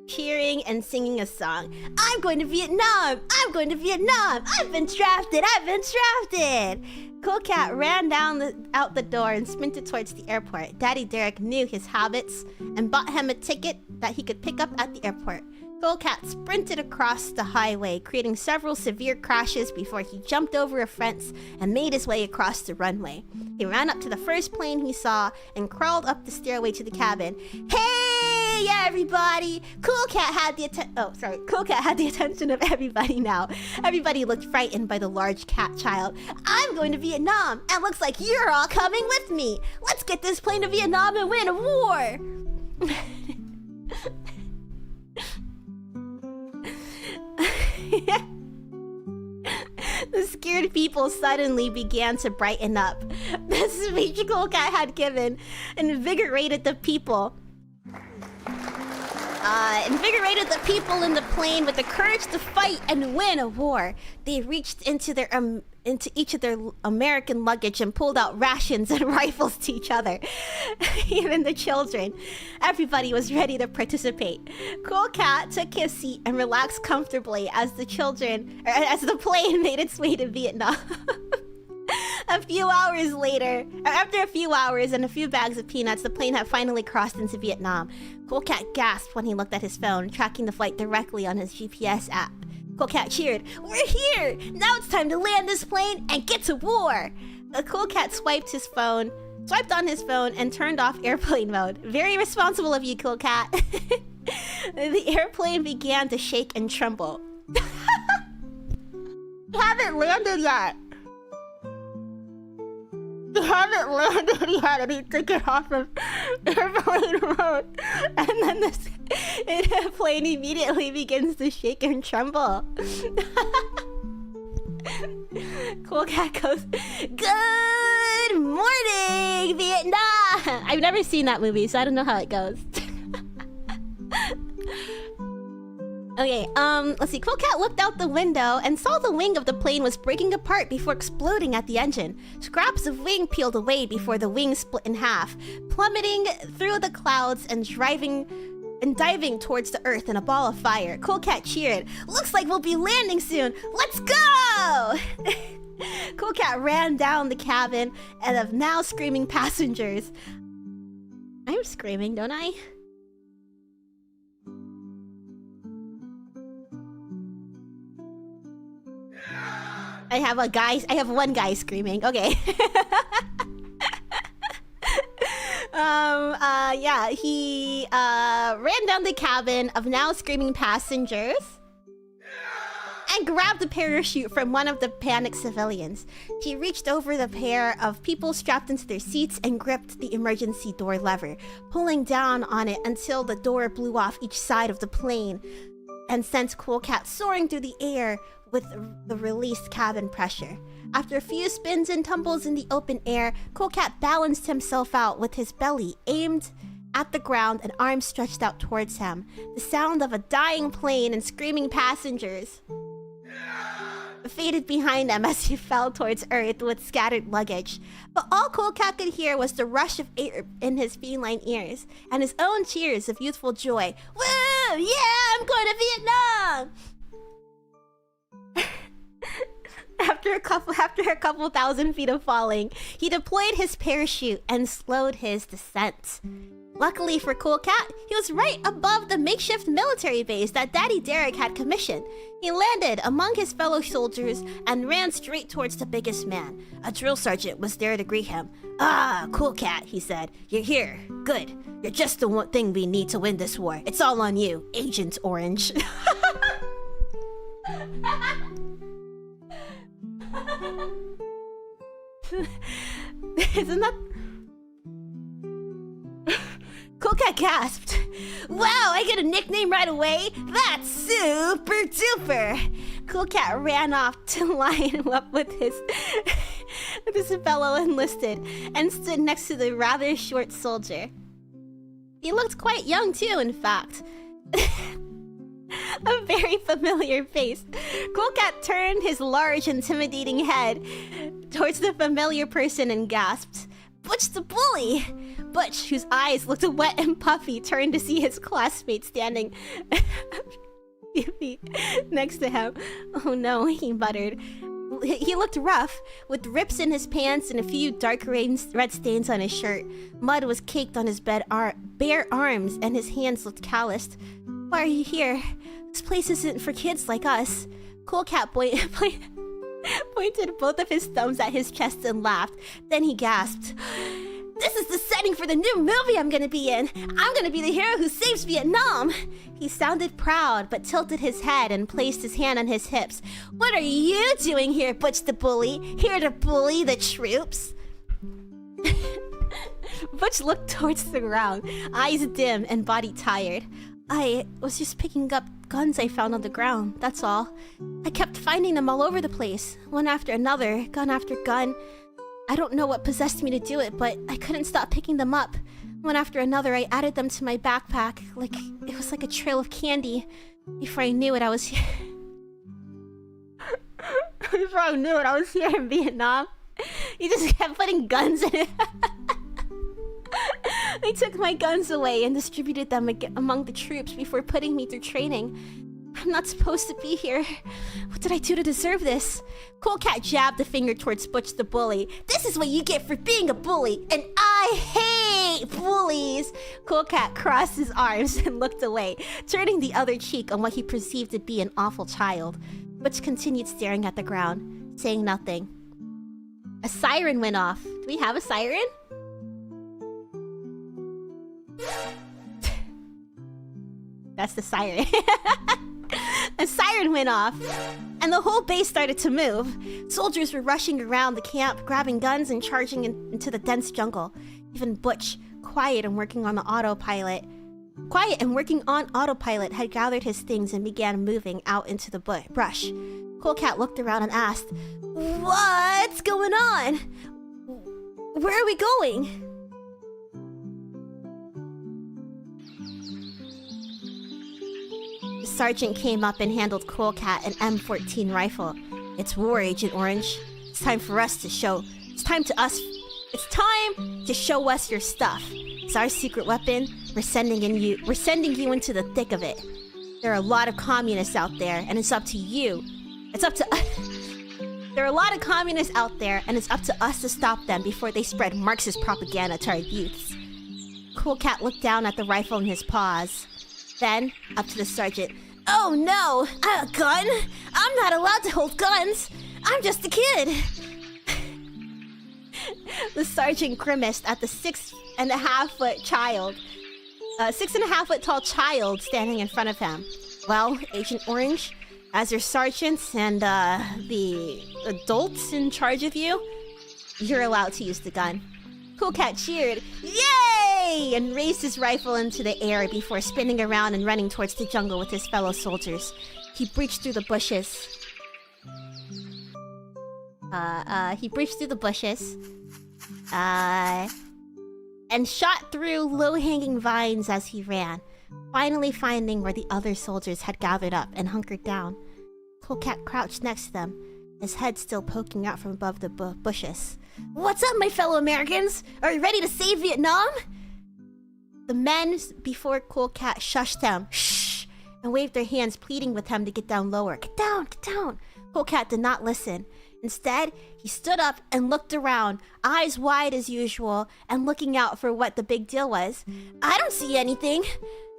Speaker 1: cheering and singing a song. I'm going to Vietnam! I'm going to Vietnam! I've been drafted! I've been drafted! Cool Cat ran out the door and sprinted towards the airport. Daddy Derek knew his habits and bought him a ticket that he could pick up at the airport. Cool Cat sprinted across the highway, creating several severe crashes before he jumped over a fence and made his way across the runway. He ran up to the first plane he saw and crawled up the stairway to the cabin. Hey, everybody! Cool Cat had the attention of everybody now. Everybody looked frightened by the large cat child. I'm going to Vietnam, and looks like you're all coming with me. Let's get this plane to Vietnam and win a war. The scared people suddenly began to brighten up. The speech Cool Cat had given invigorated the people in the plane with the courage to fight and win a war. They reached into each of their American luggage and pulled out rations and rifles to each other. Even the children. Everybody was ready to participate. Cool Cat took his seat and relaxed comfortably as the plane made its way to Vietnam. After a few hours and a few bags of peanuts, the plane had finally crossed into Vietnam. Cool Cat gasped when he looked at his phone, tracking the flight directly on his GPS app. Cool Cat cheered, "We're here! Now it's time to land this plane and get to war!" The Cool Cat swiped on his phone and turned off airplane mode. Very responsible of you, Cool Cat. The airplane began to shake and tremble. Haven't landed yet! You haven't landed yet, and he took it off of airplane mode. And then the plane immediately begins to shake and tremble. Cool Cat goes, "Good morning, Vietnam!" I've never seen that movie, so I don't know how it goes. Okay, let's see. Cool Cat looked out the window and saw the wing of the plane was breaking apart before exploding at the engine. Scraps of wing peeled away before the wing split in half, plummeting through the clouds and diving towards the earth in a ball of fire. Cool Cat cheered. "Looks like we'll be landing soon. Let's go!" Cool Cat ran down the cabin and of now screaming passengers. I'm screaming, don't I? I have one guy screaming. Okay. He ran down the cabin of now screaming passengers and grabbed a parachute from one of the panicked civilians. He reached over the pair of people strapped into their seats and gripped the emergency door lever, pulling down on it until the door blew off each side of the plane and sent Cool Cat soaring through the air with the released cabin pressure. After a few spins and tumbles in the open air, Cool Cat balanced himself out with his belly aimed at the ground and arms stretched out towards him. The sound of a dying plane and screaming passengers faded behind him as he fell towards earth with scattered luggage. But all Cool Cat could hear was the rush of air in his feline ears and his own cheers of youthful joy. "Woo! Yeah, I'm going to Vietnam!" After a couple thousand feet of falling, he deployed his parachute and slowed his descent. Luckily for Cool Cat, he was right above the makeshift military base that Daddy Derek had commissioned. He landed among his fellow soldiers and ran straight towards the biggest man. A drill sergeant was there to greet him. "Ah, Cool Cat," he said. "You're here. Good. You're just the one thing we need to win this war. It's all on you, Agent Orange." Isn't that... Cool Cool Cat gasped. Wow, I get a nickname right away? That's super duper! Cool Cat ran off to line up with his fellow enlisted and stood next to the rather short soldier. He looked quite young too, in fact. A very familiar face. Cool Cat turned his large, intimidating head towards the familiar person and gasped, Butch the bully! Butch, whose eyes looked wet and puffy, turned to see his classmate standing next to him. Oh no, he muttered. He looked rough, with rips in his pants and a few dark red stains on his shirt. Mud was caked on his bare arms, and his hands looked calloused. Why are you here? This place isn't for kids like us. Cool Cat pointed both of his thumbs at his chest and laughed. Then he gasped. This is the setting for the new movie I'm gonna be in. I'm gonna be the hero who saves Vietnam. He sounded proud, but tilted his head and placed his hand on his hips. What are you doing here, Butch the bully? Here to bully the troops? Butch looked towards the ground, eyes dim and body tired. I was just picking up guns I found on the ground, that's all. I kept finding them all over the place, one after another, gun after gun. I don't know what possessed me to do it, but I couldn't stop picking them up. One after another, I added them to my backpack, like it was like a trail of candy. Before I knew it, I was here. Before I knew it, I was here in Vietnam. He just kept putting guns in it. They took my guns away and distributed them among the troops before putting me through training. I'm not supposed to be here. What did I do to deserve this? Cool Cat jabbed a finger towards Butch the bully. This is what you get for being a bully, and I hate bullies! Cool Cat crossed his arms and looked away, turning the other cheek on what he perceived to be an awful child. Butch continued staring at the ground, saying nothing. A siren went off. Do we have a siren? That's the siren. A siren went off, and the whole base started to move. Soldiers were rushing around the camp, grabbing guns and charging into the dense jungle. Even Butch, quiet and working on autopilot, had gathered his things and began moving out into the brush. Cool Cat looked around and asked, What's going on? Where are we going? The sergeant came up and handled Cool Cat an M14 rifle. It's war, Agent Orange. It's time to show us your stuff. It's our secret weapon. We're sending you into the thick of it. There are a lot of communists out there, and it's up to you. There are a lot of communists out there, and it's up to us to stop them before they spread Marxist propaganda to our youths. Cool Cat looked down at the rifle in his paws. Then, up to the sergeant. Oh no! A gun? I'm not allowed to hold guns! I'm just a kid! The sergeant grimaced at the 6.5-foot tall child standing in front of him. Well, Agent Orange, as your sergeants and the adults in charge of you, you're allowed to use the gun. Cool Cat cheered, Yay! And raised his rifle into the air before spinning around and running towards the jungle with his fellow soldiers. He breached through the bushes. And shot through low-hanging vines as he ran, finally finding where the other soldiers had gathered up and hunkered down. Cool Cat crouched next to them, his head still poking out from above the bushes. What's up, my fellow Americans? Are you ready to save Vietnam? The men before Cool Cat shushed him, shh, and waved their hands, pleading with him to get down lower. Get down, get down. Cool Cat did not listen. Instead, he stood up and looked around, eyes wide as usual, and looking out for what the big deal was. I don't see anything,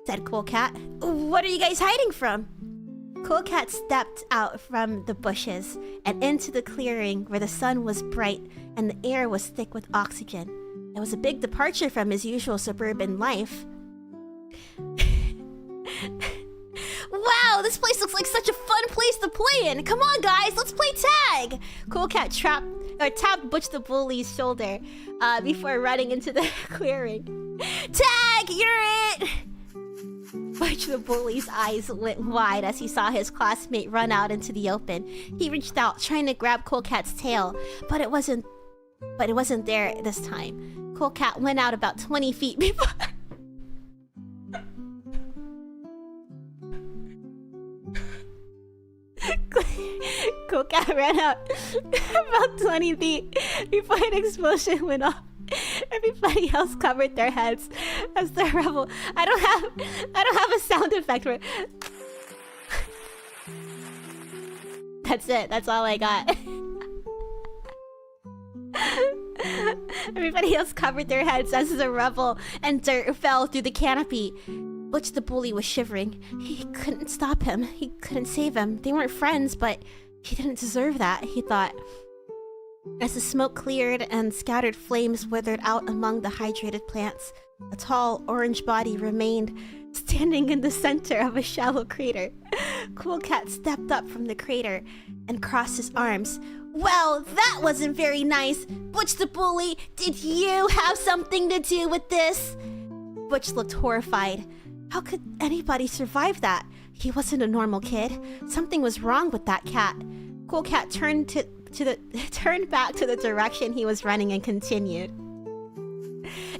Speaker 1: said Cool Cat. What are you guys hiding from? Cool Cat stepped out from the bushes and into the clearing where the sun was bright and the air was thick with oxygen. It was a big departure from his usual suburban life. Wow, this place looks like such a fun place to play in. Come on, guys, let's play tag. Cool Cat or tapped Butch the Bully's shoulder before running into the clearing. Tag, you're it! Butch the Bully's eyes went wide as he saw his classmate run out into the open. He reached out, trying to grab Cool Cat's tail, but it wasn't there this time. Cool Cat went out about 20 feet before... Cool Cat ran out about 20 feet before an explosion went off. Everybody else covered their heads as the rebel. I don't have a sound effect for it. That's it. That's all I got. Everybody else covered their heads as the rubble and dirt fell through the canopy. Butch the Bully was shivering. He couldn't stop him. He couldn't save him. They weren't friends, but he didn't deserve that, he thought. As the smoke cleared and scattered flames withered out among the hydrated plants, a tall orange body remained standing in the center of a shallow crater. Cool Cat stepped up from the crater and crossed his arms. Well, that wasn't very nice. Butch the Bully, did you have something to do with this? Butch looked horrified. How could anybody survive that? He wasn't a normal kid. Something was wrong with that cat. Cool Cat turned back to the direction he was running and continued.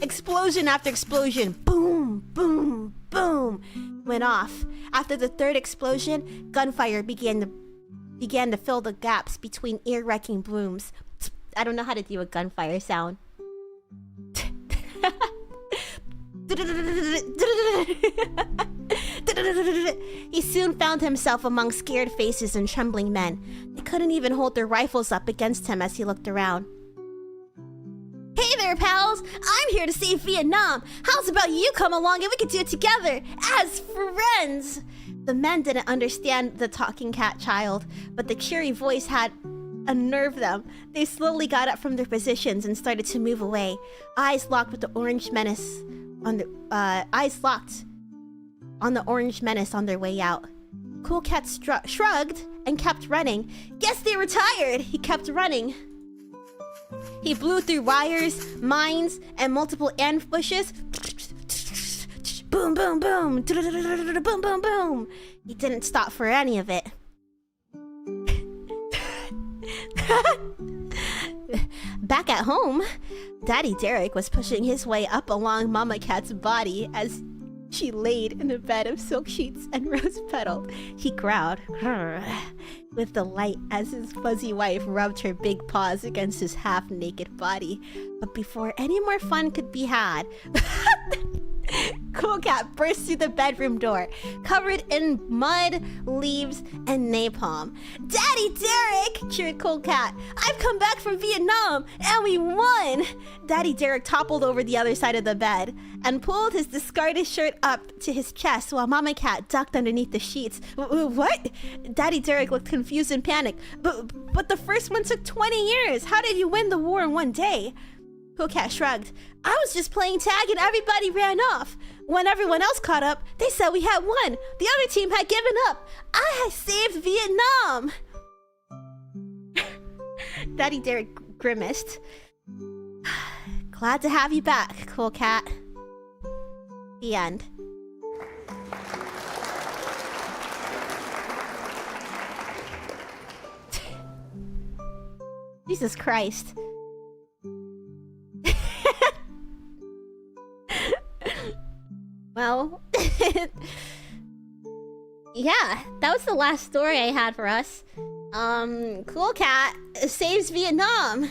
Speaker 1: Explosion after explosion, boom, boom, boom, went off. After the third explosion, gunfire began to fill the gaps between ear-wrecking blooms. I don't know how to do a gunfire sound. He soon found himself among scared faces and trembling men. They couldn't even hold their rifles up against him as he looked around. Hey there, pals! I'm here to save Vietnam! How's about you come along and we can do it together, as friends? The men didn't understand the talking cat child, but the cheery voice had unnerved them. They slowly got up from their positions and started to move away, eyes locked with the orange menace on the orange menace on their way out. Cool Cat shrugged and kept running. Guess they were tired. He kept running. He blew through wires, mines, and multiple ambushes. Boom, boom, boom. Boom, boom, boom. He didn't stop for any of it. Back at home, Daddy Derek was pushing his way up along Mama Cat's body as she laid in a bed of silk sheets and rose petals. He growled with delight as his fuzzy wife rubbed her big paws against his half-naked body. But before any more fun could be had, Cool Cat burst through the bedroom door, covered in mud, leaves, and napalm. Daddy Derek! Cheered Cool Cat. I've come back from Vietnam, and we won! Daddy Derek toppled over the other side of the bed and pulled his discarded shirt up to his chest while Mama Cat ducked underneath the sheets. What? Daddy Derek looked confused and panicked. But the first one took 20 years. How did you win the war in one day? Cool Cat shrugged. I was just playing tag and everybody ran off. When everyone else caught up, they said we had won. The other team had given up. I had saved Vietnam. Daddy Derek grimaced. Glad to have you back, Cool Cat. The end. Jesus Christ. Well, yeah, that was the last story I had for us. Cool Cat saves Vietnam.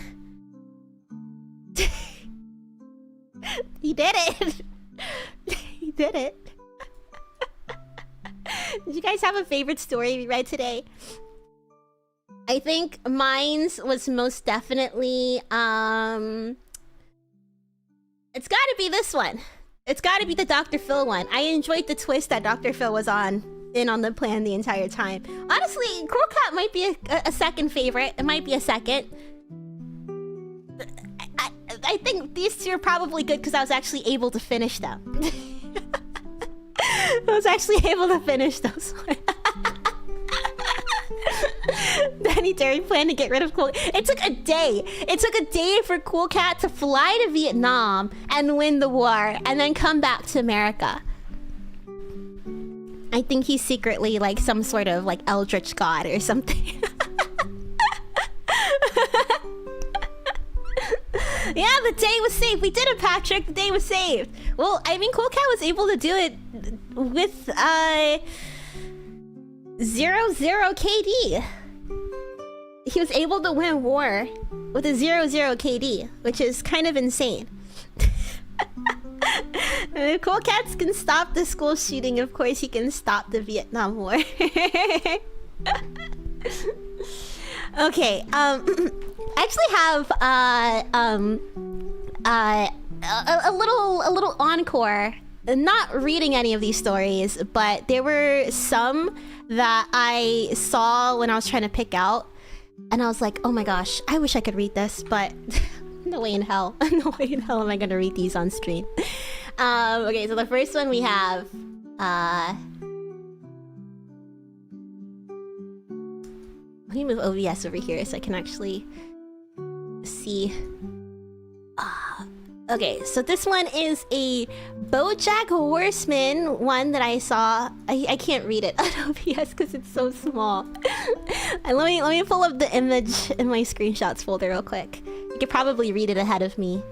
Speaker 1: He did it. He did it. Did you guys have a favorite story we read today? I think mine's was most definitely, it's gotta be this one. It's gotta be the Dr. Phil one. I enjoyed the twist that Dr. Phil was in on the plan the entire time. Honestly, Cool Cat might be a second favorite. It might be a second. I think these two are probably good because I was actually able to finish them. I was actually able to finish those. Daddy humanitarian plan to get rid of Cool. It took a day. It took a day for Cool Cat to fly to Vietnam and win the war, and then come back to America. I think he's secretly like some sort of like eldritch god or something. Yeah, the day was saved. We did it, Patrick. The day was saved. Well, I mean, Cool Cat was able to do it with 0-0 KD. He was able to win war with a 0-0 KD, which is kind of insane. If Cool Cats can stop the school shooting, of course he can stop the Vietnam War. Okay, I actually have a little encore. Not reading any of these stories, but there were some that I saw when I was trying to pick out, and I was like, oh my gosh, I wish I could read this, but no way in hell. No way in hell am I gonna read these on stream. Okay, so the first one we have let me move OBS over here so I can actually see. Okay, so this one is a BoJack Horseman one that I saw. I can't read it on OBS because it's so small. And let me pull up the image in my screenshots folder real quick. You could probably read it ahead of me.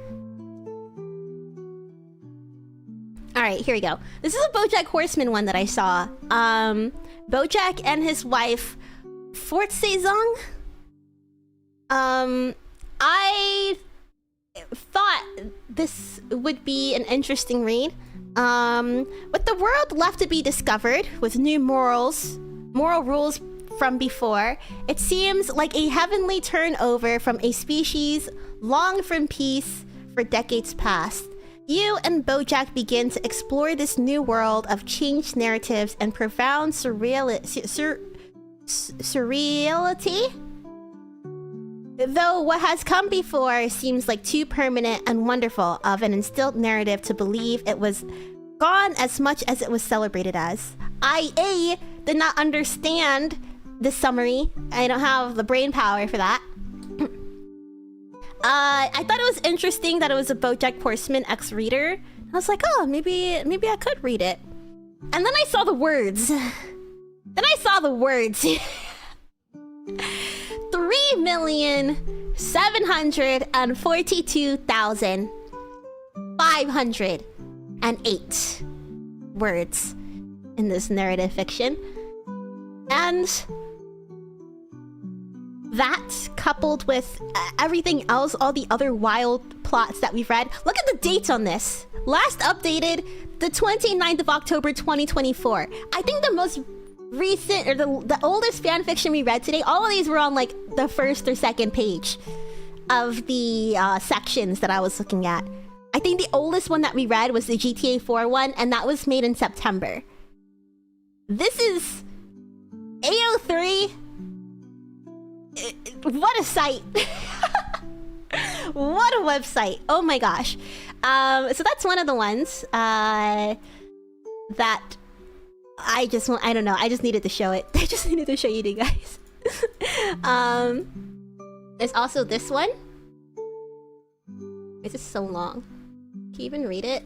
Speaker 1: Alright, here we go. This is a BoJack Horseman one that I saw. BoJack and his wife, Fort Sezong. I thought this would be an interesting read. With the world left to be discovered, with new moral rules from before, it seems like a heavenly turnover from a species long from peace for decades past. You and BoJack begin to explore this new world of changed narratives and profound surreality. Though what has come before seems like too permanent and wonderful of an instilled narrative to believe it was gone as much as it was celebrated as. I did not understand this summary. I don't have the brain power for that. I thought it was interesting that it was a BoJack Horseman X-reader. I was like, oh, maybe I could read it. And then I saw the words. 3,742,508 words in this narrative fiction. And that, coupled with everything else, all the other wild plots that we've read. Look at the dates on this. Last updated the 29th of October 2024. I think the most recent, or the oldest fanfiction we read today, all of these were on like the first or second page of the sections that I was looking at. I think the oldest one that we read was the GTA 4 one, and that was made in September. This is ao3. What a site. What a website. Oh my gosh. So that's one of the ones that I don't know, I just needed to show it. I just needed to show you guys. There's also this one. It's just so long. Can you even read it?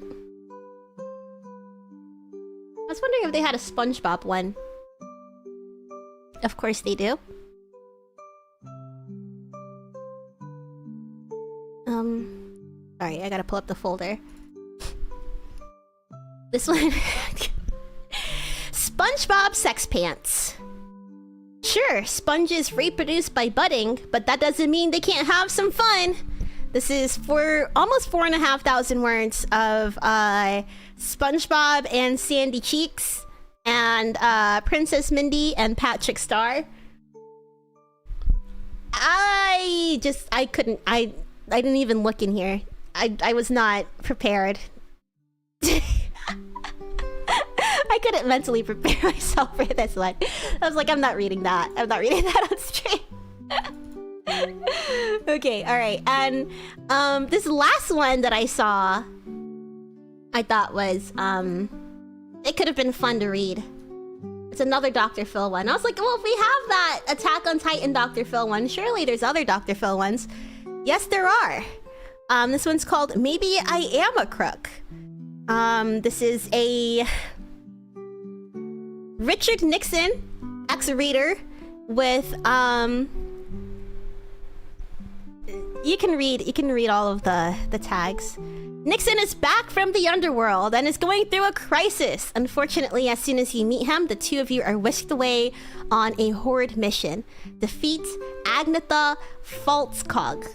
Speaker 1: I was wondering if they had a SpongeBob one. Of course they do. Sorry, I gotta pull up the folder. This one. SpongeBob Sex Pants. Sure, sponges reproduce by budding, but that doesn't mean they can't have some fun. This is for almost 4,500 words of SpongeBob and Sandy Cheeks and Princess Mindy and Patrick Star. I didn't even look in here. I was not prepared. I couldn't mentally prepare myself for this one. I was like, I'm not reading that. I'm not reading that on stream. Okay, alright. And this last one that I saw, I thought was it could have been fun to read. It's another Dr. Phil one. I was like, well, if we have that Attack on Titan Dr. Phil one, surely there's other Dr. Phil ones. Yes, there are. This one's called Maybe I Am a Crook. This is a Richard Nixon ex-reader with you can read all of the tags. Nixon is back from the underworld and is going through a crisis. Unfortunately, as soon as you meet him, the two of you are whisked away on a horde mission. Defeat Agnetha Falskog,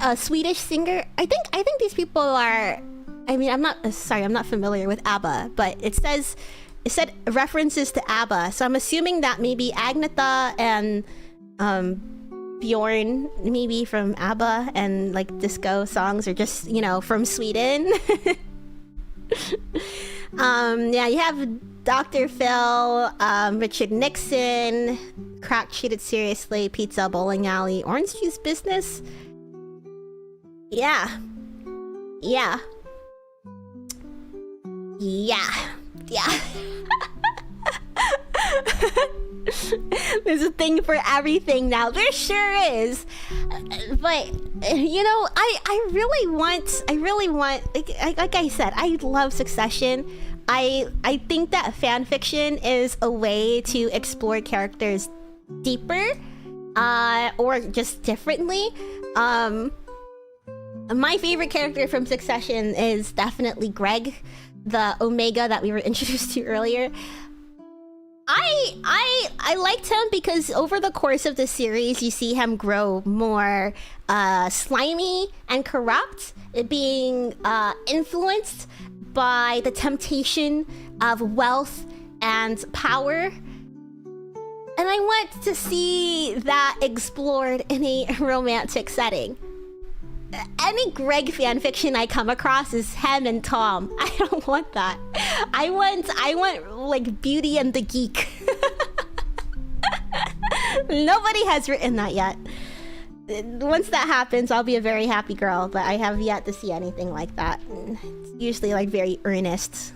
Speaker 1: a Swedish singer. I think these people are. I mean, I'm not familiar with ABBA, but it said references to ABBA, so I'm assuming that maybe Agnetha and Bjorn, maybe from ABBA, and like disco songs are just, you know, from Sweden. Yeah, you have Dr. Phil, Richard Nixon, Crack Treated Seriously, Pizza Bowling Alley, Orange Juice Business. Yeah. Yeah. There's a thing for everything now. There sure is. But you know, I really want like I said, I love Succession. I think that fan fiction is a way to explore characters deeper, or just differently. My favorite character from Succession is definitely Greg, the Omega that we were introduced to earlier. I liked him because over the course of the series, you see him grow more slimy and corrupt, being influenced by the temptation of wealth and power. And I want to see that explored in a romantic setting. Any Greg fanfiction I come across is him and Tom. I don't want that. I want like Beauty and the Geek. Nobody has written that yet. Once that happens, I'll be a very happy girl, but I have yet to see anything like that. It's usually like very earnest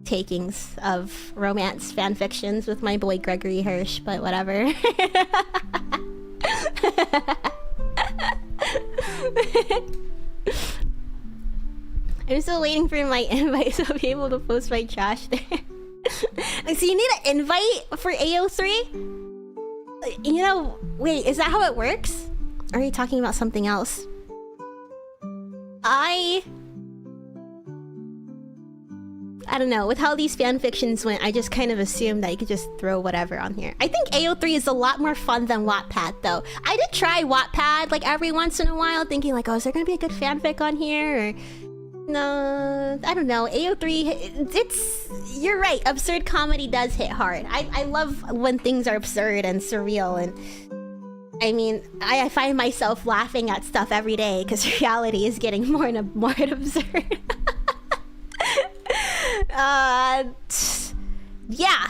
Speaker 1: takings of romance fanfictions with my boy Gregory Hirsch, but whatever. I'm still waiting for my invite so I'll be able to post my trash there. So you need an invite for ao3? You know, wait, is that how it works? Or are you talking about something else? I don't know. With how these fanfictions went, I just kind of assumed that you could just throw whatever on here. I think AO3 is a lot more fun than Wattpad, though. I did try Wattpad, like, every once in a while, thinking, like, oh, is there gonna be a good fanfic on here? Or... no, I don't know. AO3, you're right. Absurd comedy does hit hard. I love when things are absurd and surreal, and I mean, I find myself laughing at stuff every day because reality is getting more and more absurd. Yeah.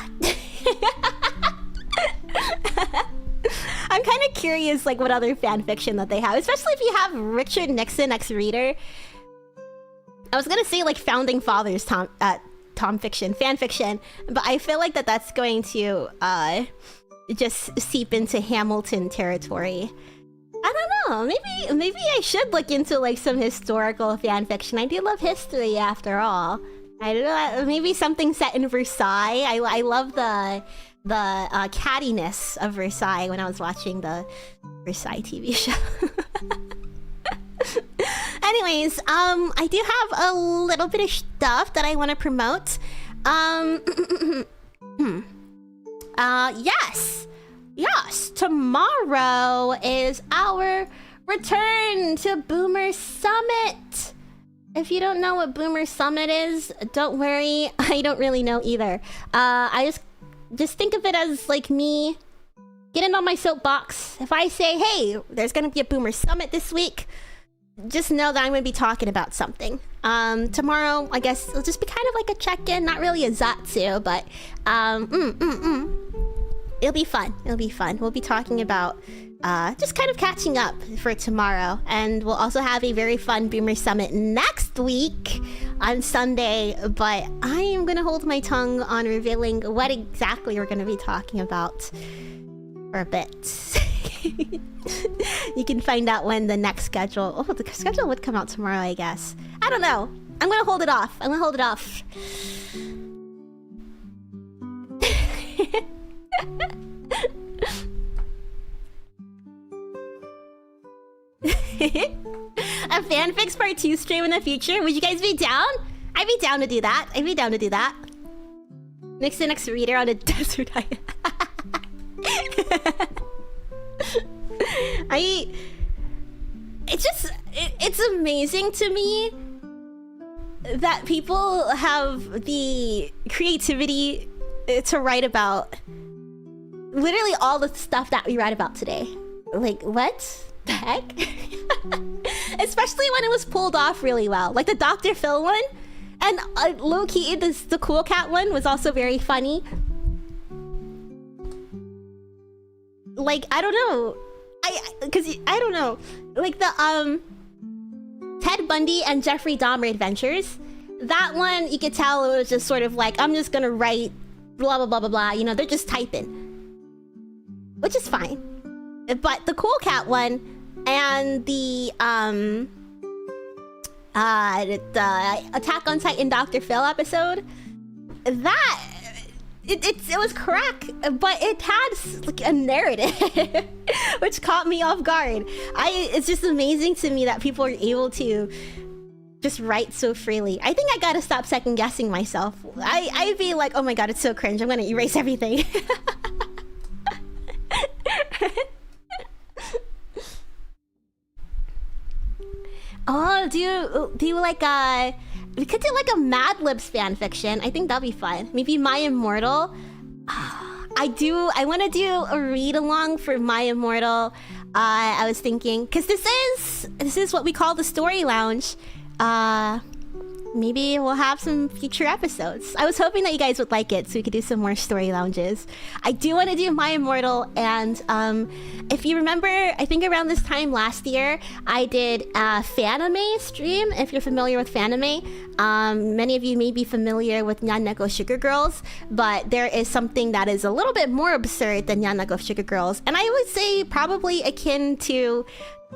Speaker 1: I'm kind of curious, like, what other fanfiction that they have, especially if you have Richard Nixon ex-reader. I was gonna say, like, Founding Fathers Tom fiction, fanfiction, but I feel like that's going to just seep into Hamilton territory. I don't know. Maybe I should look into, like, some historical fanfiction. I do love history, after all. I don't know. Maybe something set in Versailles. I love the cattiness of Versailles when I was watching the Versailles TV show. Anyways, I do have a little bit of stuff that I want to promote. Yes, tomorrow is our return to Boomer Summit. If you don't know what Boomer Summit is, don't worry, I don't really know either. I just think of it as, like, me getting on my soapbox. If I say, hey, there's gonna be a Boomer Summit this week, just know that I'm gonna be talking about something. Tomorrow, I guess it'll just be kind of like a check-in, not really a Zatsu, but it'll be fun. It'll be fun. We'll be talking about just kind of catching up for tomorrow, and we'll also have a very fun Boomer Summit next week on Sunday. But I am gonna hold my tongue on revealing what exactly we're gonna be talking about for a bit. You can find out when the next schedule... Oh, the schedule would come out tomorrow, I guess. I don't know. I'm gonna hold it off. I'm gonna hold it off. A fanfics part 2 stream in the future? Would you guys be down? I'd be down to do that. I'd be down to do that. Next reader on a desert island. It's amazing to me that people have the creativity to write about literally all the stuff that we write about today. Like, what the heck? Especially when it was pulled off really well. Like the Dr. Phil one. And low-key, the Cool Cat one was also very funny. Like, I don't know. I don't know. Like the, Ted Bundy and Jeffrey Dahmer adventures. That one, you could tell it was just sort of like, I'm just gonna write blah, blah, blah, blah, blah. You know, they're just typing. Which is fine. But the Cool Cat one and the Attack on Titan Dr. Phil episode, that it was crack, but it had like a narrative which caught me off guard. It's just amazing to me that people are able to just write so freely. I think I gotta stop second guessing myself. I'd be like, oh my god, it's so cringe, I'm gonna erase everything. Oh, do you like we could do like a Mad Libs fanfiction. I think that'd be fun. Maybe My Immortal. I want to do a read along for My Immortal. I was thinking, because this is what we call the story lounge. Maybe we'll have some future episodes. I was hoping that you guys would like it so we could do some more story lounges. I do want to do My Immortal, and if you remember, I think around this time last year, I did a fanime stream, if you're familiar with fanime. Many of you may be familiar with Nyaneko Sugar Girls, but there is something that is a little bit more absurd than Nyaneko Sugar Girls, and I would say probably akin to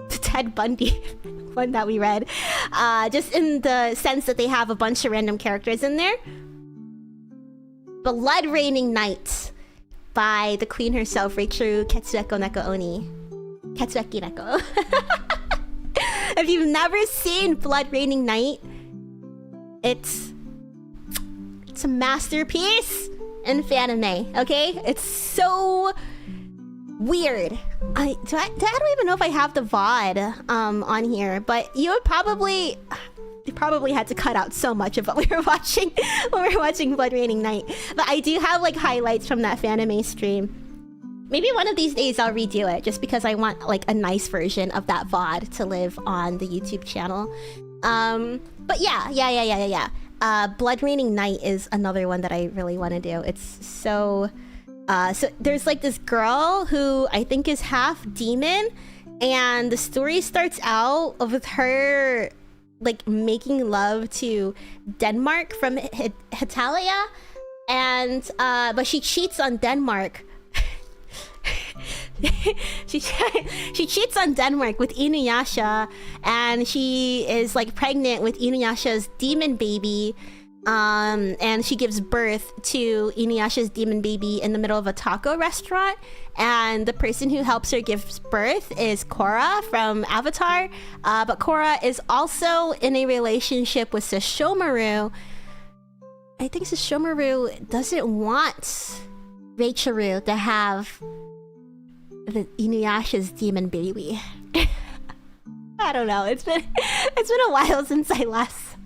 Speaker 1: Ted Bundy one that we read, just in the sense that they have a bunch of random characters in there. Blood Raining Night by the queen herself, Reichuru Ketsueko Neko Oni. Ketsueki Neko. If you've never seen Blood Raining Night, it's a masterpiece in fanime, okay? It's so weird. I don't even know if I have the VOD on here, but you probably had to cut out so much of what we were watching when we were watching Blood Raining Night. But I do have like highlights from that fanime stream. Maybe one of these days I'll redo it, just because I want like a nice version of that VOD to live on the YouTube channel. But yeah. Blood Raining Night is another one that I really want to do. It's so there's like this girl who I think is half demon, and the story starts out with her like making love to Denmark from Hetalia, and but she cheats on Denmark. she cheats on Denmark with Inuyasha, and she is like pregnant with Inuyasha's demon baby. And she gives birth to Inuyasha's demon baby in the middle of a taco restaurant, and the person who helps her give birth is Korra from Avatar, but Korra is also in a relationship with Sesshomaru. I think Sesshomaru doesn't want Reichuru to have the Inuyasha's demon baby. I don't know, it's been a while since I last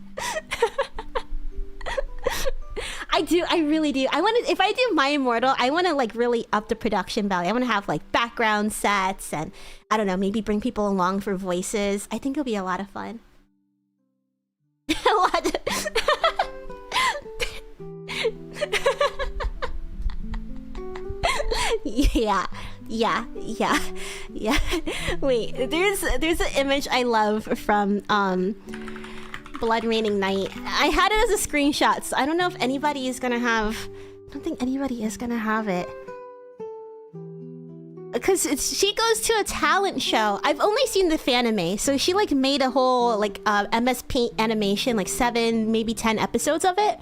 Speaker 1: I really do. If I do My Immortal, I want to like really up the production value. I want to have like background sets, and I don't know, maybe bring people along for voices. I think it'll be a lot of fun. A lot of yeah. Wait, there's an image I love from Blood Raining Night. I had it as a screenshot, so I don't know if anybody is gonna have... I don't think anybody is gonna have it. Because she goes to a talent show. I've only seen the fanime, so she like made a whole like MS Paint animation, like 7, maybe 10 episodes of it.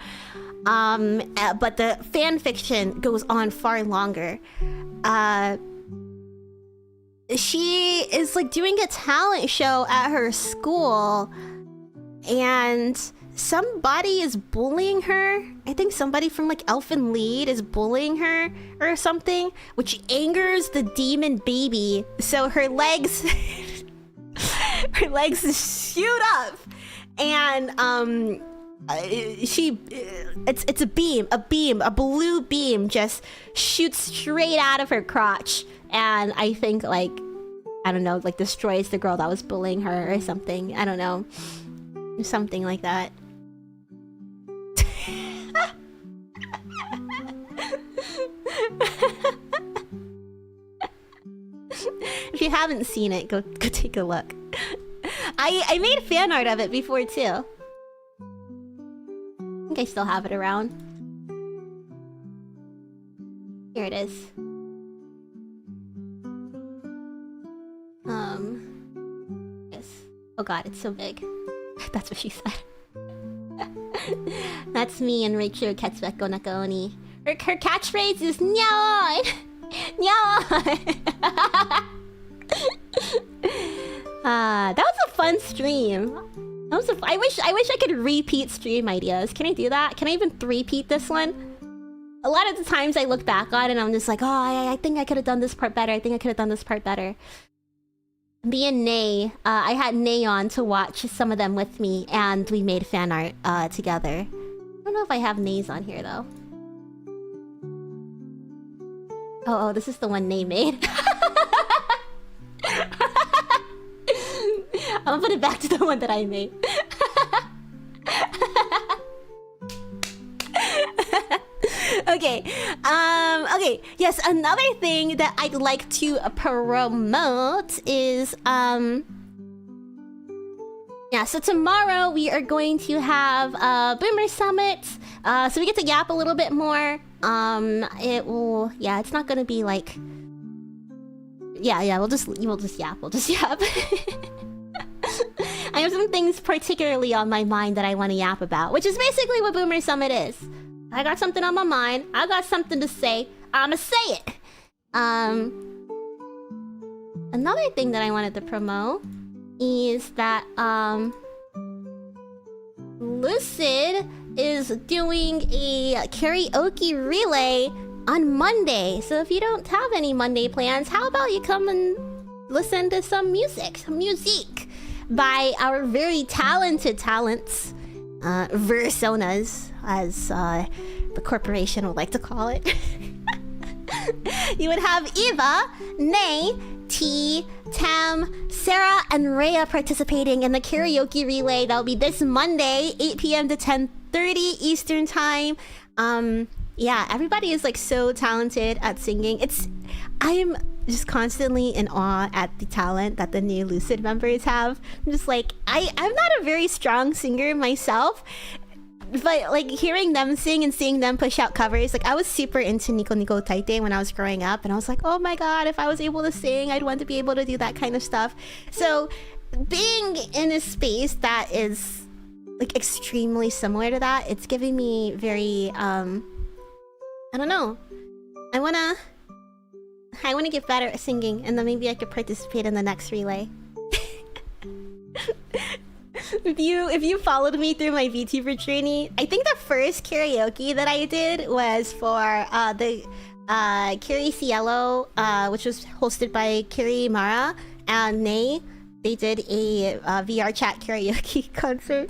Speaker 1: But the fan fiction goes on far longer. She is like doing a talent show at her school, and somebody is bullying her. I think somebody from like Elfin Lied is bullying her or something, which angers the demon baby. So her legs, her legs shoot up, and it's a blue beam just shoots straight out of her crotch, and I think like, I don't know, like destroys the girl that was bullying her or something. I don't know, something like that. If you haven't seen it, go take a look. I made fan art of it before too. I think I still have it around. Here it is. Yes. Oh god, it's so big. That's what she said. That's me and Rachel Ketsubeko Nakaoni. Her catchphrase is Nyaon! Nyaon! That was a fun stream. That was I wish I could repeat stream ideas. Can I do that? Can I even repeat this one? A lot of the times I look back on it and I'm just like, oh, I think I could have done this part better. I think I could have done this part better. Me and Nay, I had Nay on to watch some of them with me, and we made fan art together. I don't know if I have Nays on here though. Oh, this is the one Nay made. I'm gonna put it back to the one that I made. Okay. Okay. Yes, another thing that I'd like to promote is yeah, so tomorrow we are going to have Boomer Summit. So we get to yap a little bit more. It will, yeah, it's not gonna be like, yeah, we'll just yap. I have some things particularly on my mind that I want to yap about, which is basically what Boomer Summit is. I got something on my mind. I got something to say. I'ma say it. Another thing that I wanted to promote is that Lucid is doing a karaoke relay on Monday. So if you don't have any Monday plans, how about you come and listen to some music by our very talented talents, Versonas, as the corporation would like to call it. You would have Eva, Nay, T, Tam, Sarah, and Reiya participating in the karaoke relay. That'll be this Monday, 8 p.m. to 10:30 Eastern Time. Yeah, everybody is like so talented at singing. I am just constantly in awe at the talent that the new Lucid members have. I'm just like, I'm not a very strong singer myself, but like hearing them sing and seeing them push out covers, like I was super into Nico Nico Taite when I was growing up, and I was like, oh my god, if I was able to sing, I'd want to be able to do that kind of stuff. So being in a space that is like extremely similar to that, it's giving me very I don't know, I wanna get better at singing, and then maybe I could participate in the next relay. If you followed me through my VTuber journey, I think the first karaoke that I did was for the Kiri Cielo, which was hosted by Kiri Mara and Nay. They did a VR chat karaoke concert.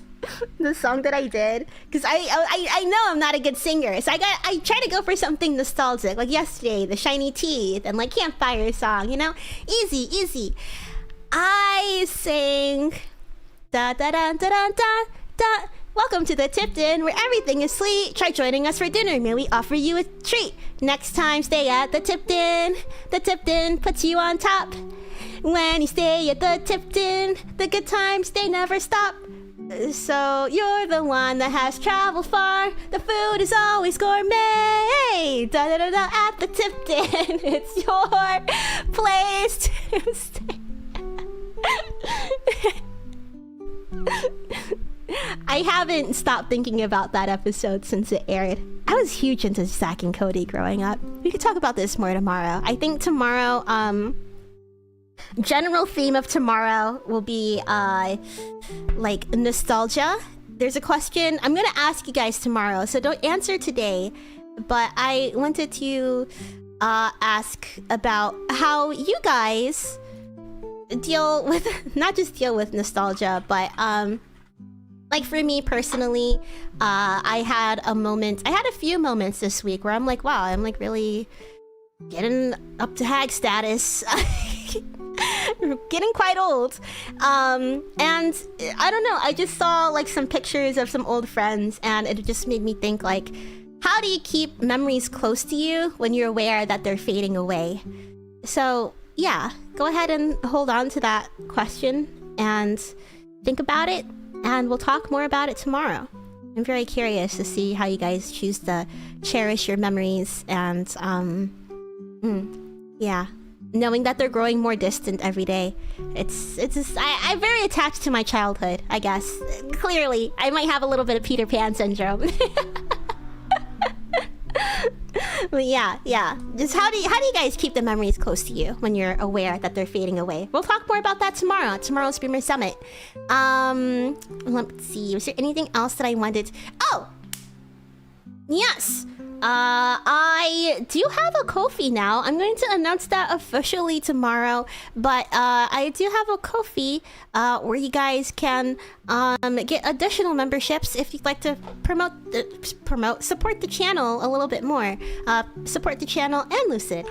Speaker 1: The song that I did, because I know I'm not a good singer, so I try to go for something nostalgic, like yesterday, the Shiny Teeth, and like Campfire song, you know, easy. I sang da da da da da da da. Welcome to the Tipton, where everything is sweet. Try joining us for dinner. May we offer you a treat. Next time, stay at the Tipton. The Tipton puts you on top. When you stay at the Tipton, the good times, they never stop. So you're the one that has traveled far. The food is always gourmet. Da da da da at the Tipton. It's your place to stay. I haven't stopped thinking about that episode since it aired. I was huge into Zack and Cody growing up. We could talk about this more tomorrow. I think tomorrow, general theme of tomorrow will be like nostalgia. There's a question I'm gonna ask you guys tomorrow, so don't answer today, but I wanted to ask about how you guys deal with not just deal with nostalgia, but like for me personally, I had a few moments this week where I'm like, wow, I'm like really getting up to hag status. Getting quite old. And I don't know, I just saw like some pictures of some old friends, and it just made me think like, how do you keep memories close to you when you're aware that they're fading away? So yeah, go ahead and hold on to that question and think about it, and we'll talk more about it tomorrow. I'm very curious to see how you guys choose to cherish your memories, and yeah, knowing that they're growing more distant every day. It's just, I'm very attached to my childhood, I guess. Clearly, I might have a little bit of Peter Pan syndrome. But yeah. Just how do you guys keep the memories close to you when you're aware that they're fading away? We'll talk more about that tomorrow at tomorrow's Streamer Summit. Let's see. Was there anything else that I wanted? Oh, yes. I do have a Ko-fi now. I'm going to announce that officially tomorrow, but I do have a Ko-fi where you guys can get additional memberships if you'd like to support the channel a little bit more. Support the channel and Lucid.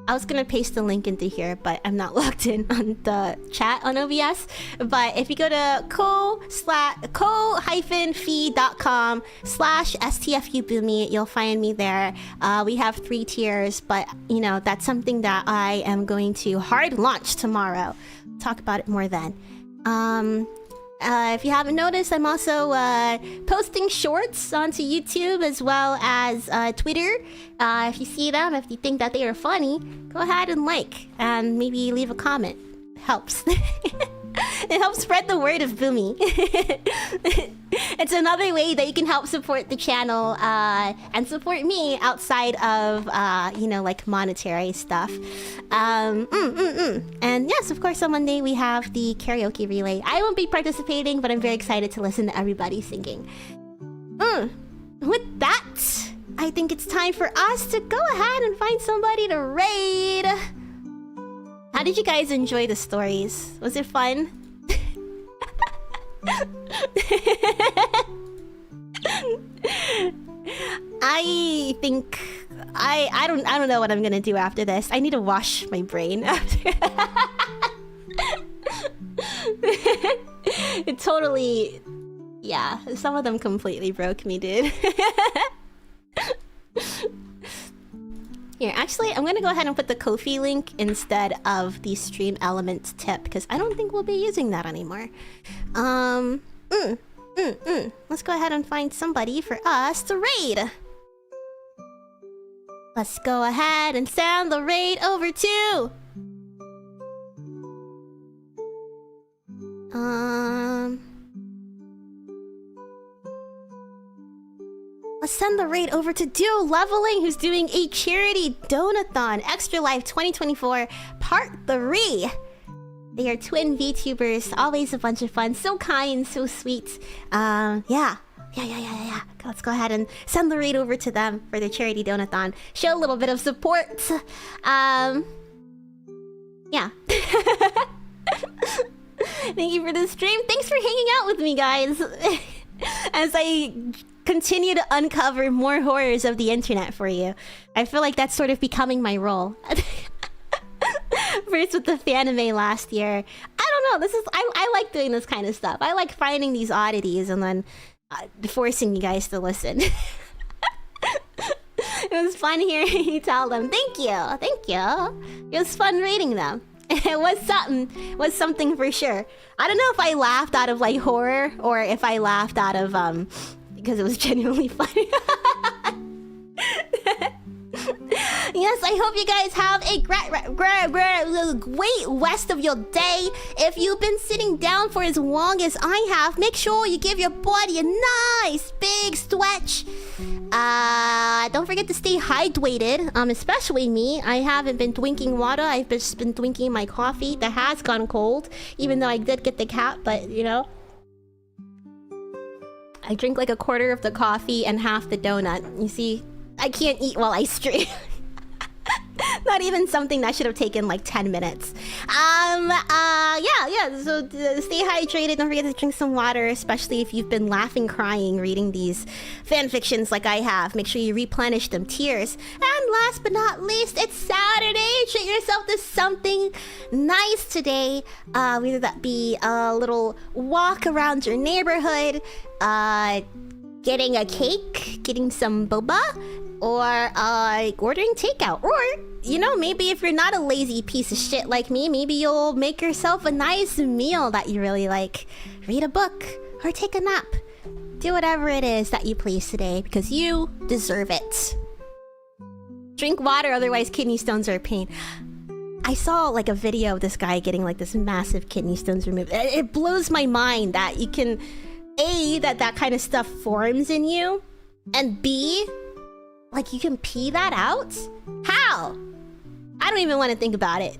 Speaker 1: I was gonna paste the link into here, but I'm not logged in on the chat on OBS. But if you go to ko-fi.com/STFUBoomi, you'll find me there. We have 3 tiers, but you know, that's something that I am going to hard launch tomorrow. Talk about it more then. If you haven't noticed, I'm also posting shorts onto YouTube as well as Twitter. If you see them, if you think that they are funny, go ahead and like and maybe leave a comment. It helps. It helps spread the word of Boomi. It's another way that you can help support the channel and support me outside of, you know, like monetary stuff. And yes, of course, on Monday we have the karaoke relay. I won't be participating, but I'm very excited to listen to everybody singing. With that, I think it's time for us to go ahead and find somebody to raid. How did you guys enjoy the stories? Was it fun? I think I don't know what I'm gonna do after this. I need to wash my brain after. It totally, yeah, some of them completely broke me, dude. Here, actually, I'm gonna go ahead and put the Ko-fi link instead of the Stream Elements tip, because I don't think we'll be using that anymore. Let's go ahead and find somebody for us to raid. Let's go ahead and send the raid over to... Let's send the raid over to Duo Leveling, who's doing a charity donathon, Extra Life 2024 Part 3. They are twin VTubers, always a bunch of fun, so kind, so sweet. Yeah. Let's go ahead and send the raid over to them for their charity donathon. Show a little bit of support. Yeah. Thank you for the stream. Thanks for hanging out with me, guys. As I continue to uncover more horrors of the internet for you. I feel like that's sort of becoming my role. First with the fanime last year. I don't know, this is I like doing this kind of stuff. I like finding these oddities and then forcing you guys to listen. It was fun hearing you tell them. Thank you. It was fun reading them. It was something. It was something for sure. I don't know if I laughed out of like horror or if I laughed out of because it was genuinely funny. Yes, I hope you guys have a great rest of your day. If you've been sitting down for as long as I have, make sure you give your body a nice big stretch. Don't forget to stay hydrated, especially me. I haven't been drinking water. I've just been drinking my coffee that has gone cold, even though I did get the cap, but you know. I drink like a quarter of the coffee and half the donut. You see, I can't eat while I stream. Not even something that should have taken like 10 minutes. Yeah. So stay hydrated. Don't forget to drink some water, especially if you've been laughing, crying, reading these fan fictions like I have. Make sure you replenish them tears. And last but not least, it's Saturday. Treat yourself to something nice today. Whether that be a little walk around your neighborhood, getting a cake, getting some boba, or ordering takeout. Or, you know, maybe if you're not a lazy piece of shit like me, maybe you'll make yourself a nice meal that you really like. Read a book or take a nap. Do whatever it is that you please today because you deserve it. Drink water, otherwise kidney stones are a pain. I saw like a video of this guy getting like this massive kidney stones removed. It blows my mind that you can... A, that kind of stuff forms in you, and B, like you can pee that out? How? I don't even want to think about it.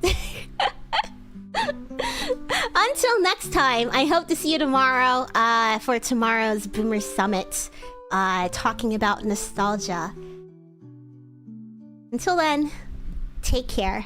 Speaker 1: Until next time, I hope to see you tomorrow for tomorrow's Boomer Summit, talking about nostalgia. Until then, take care.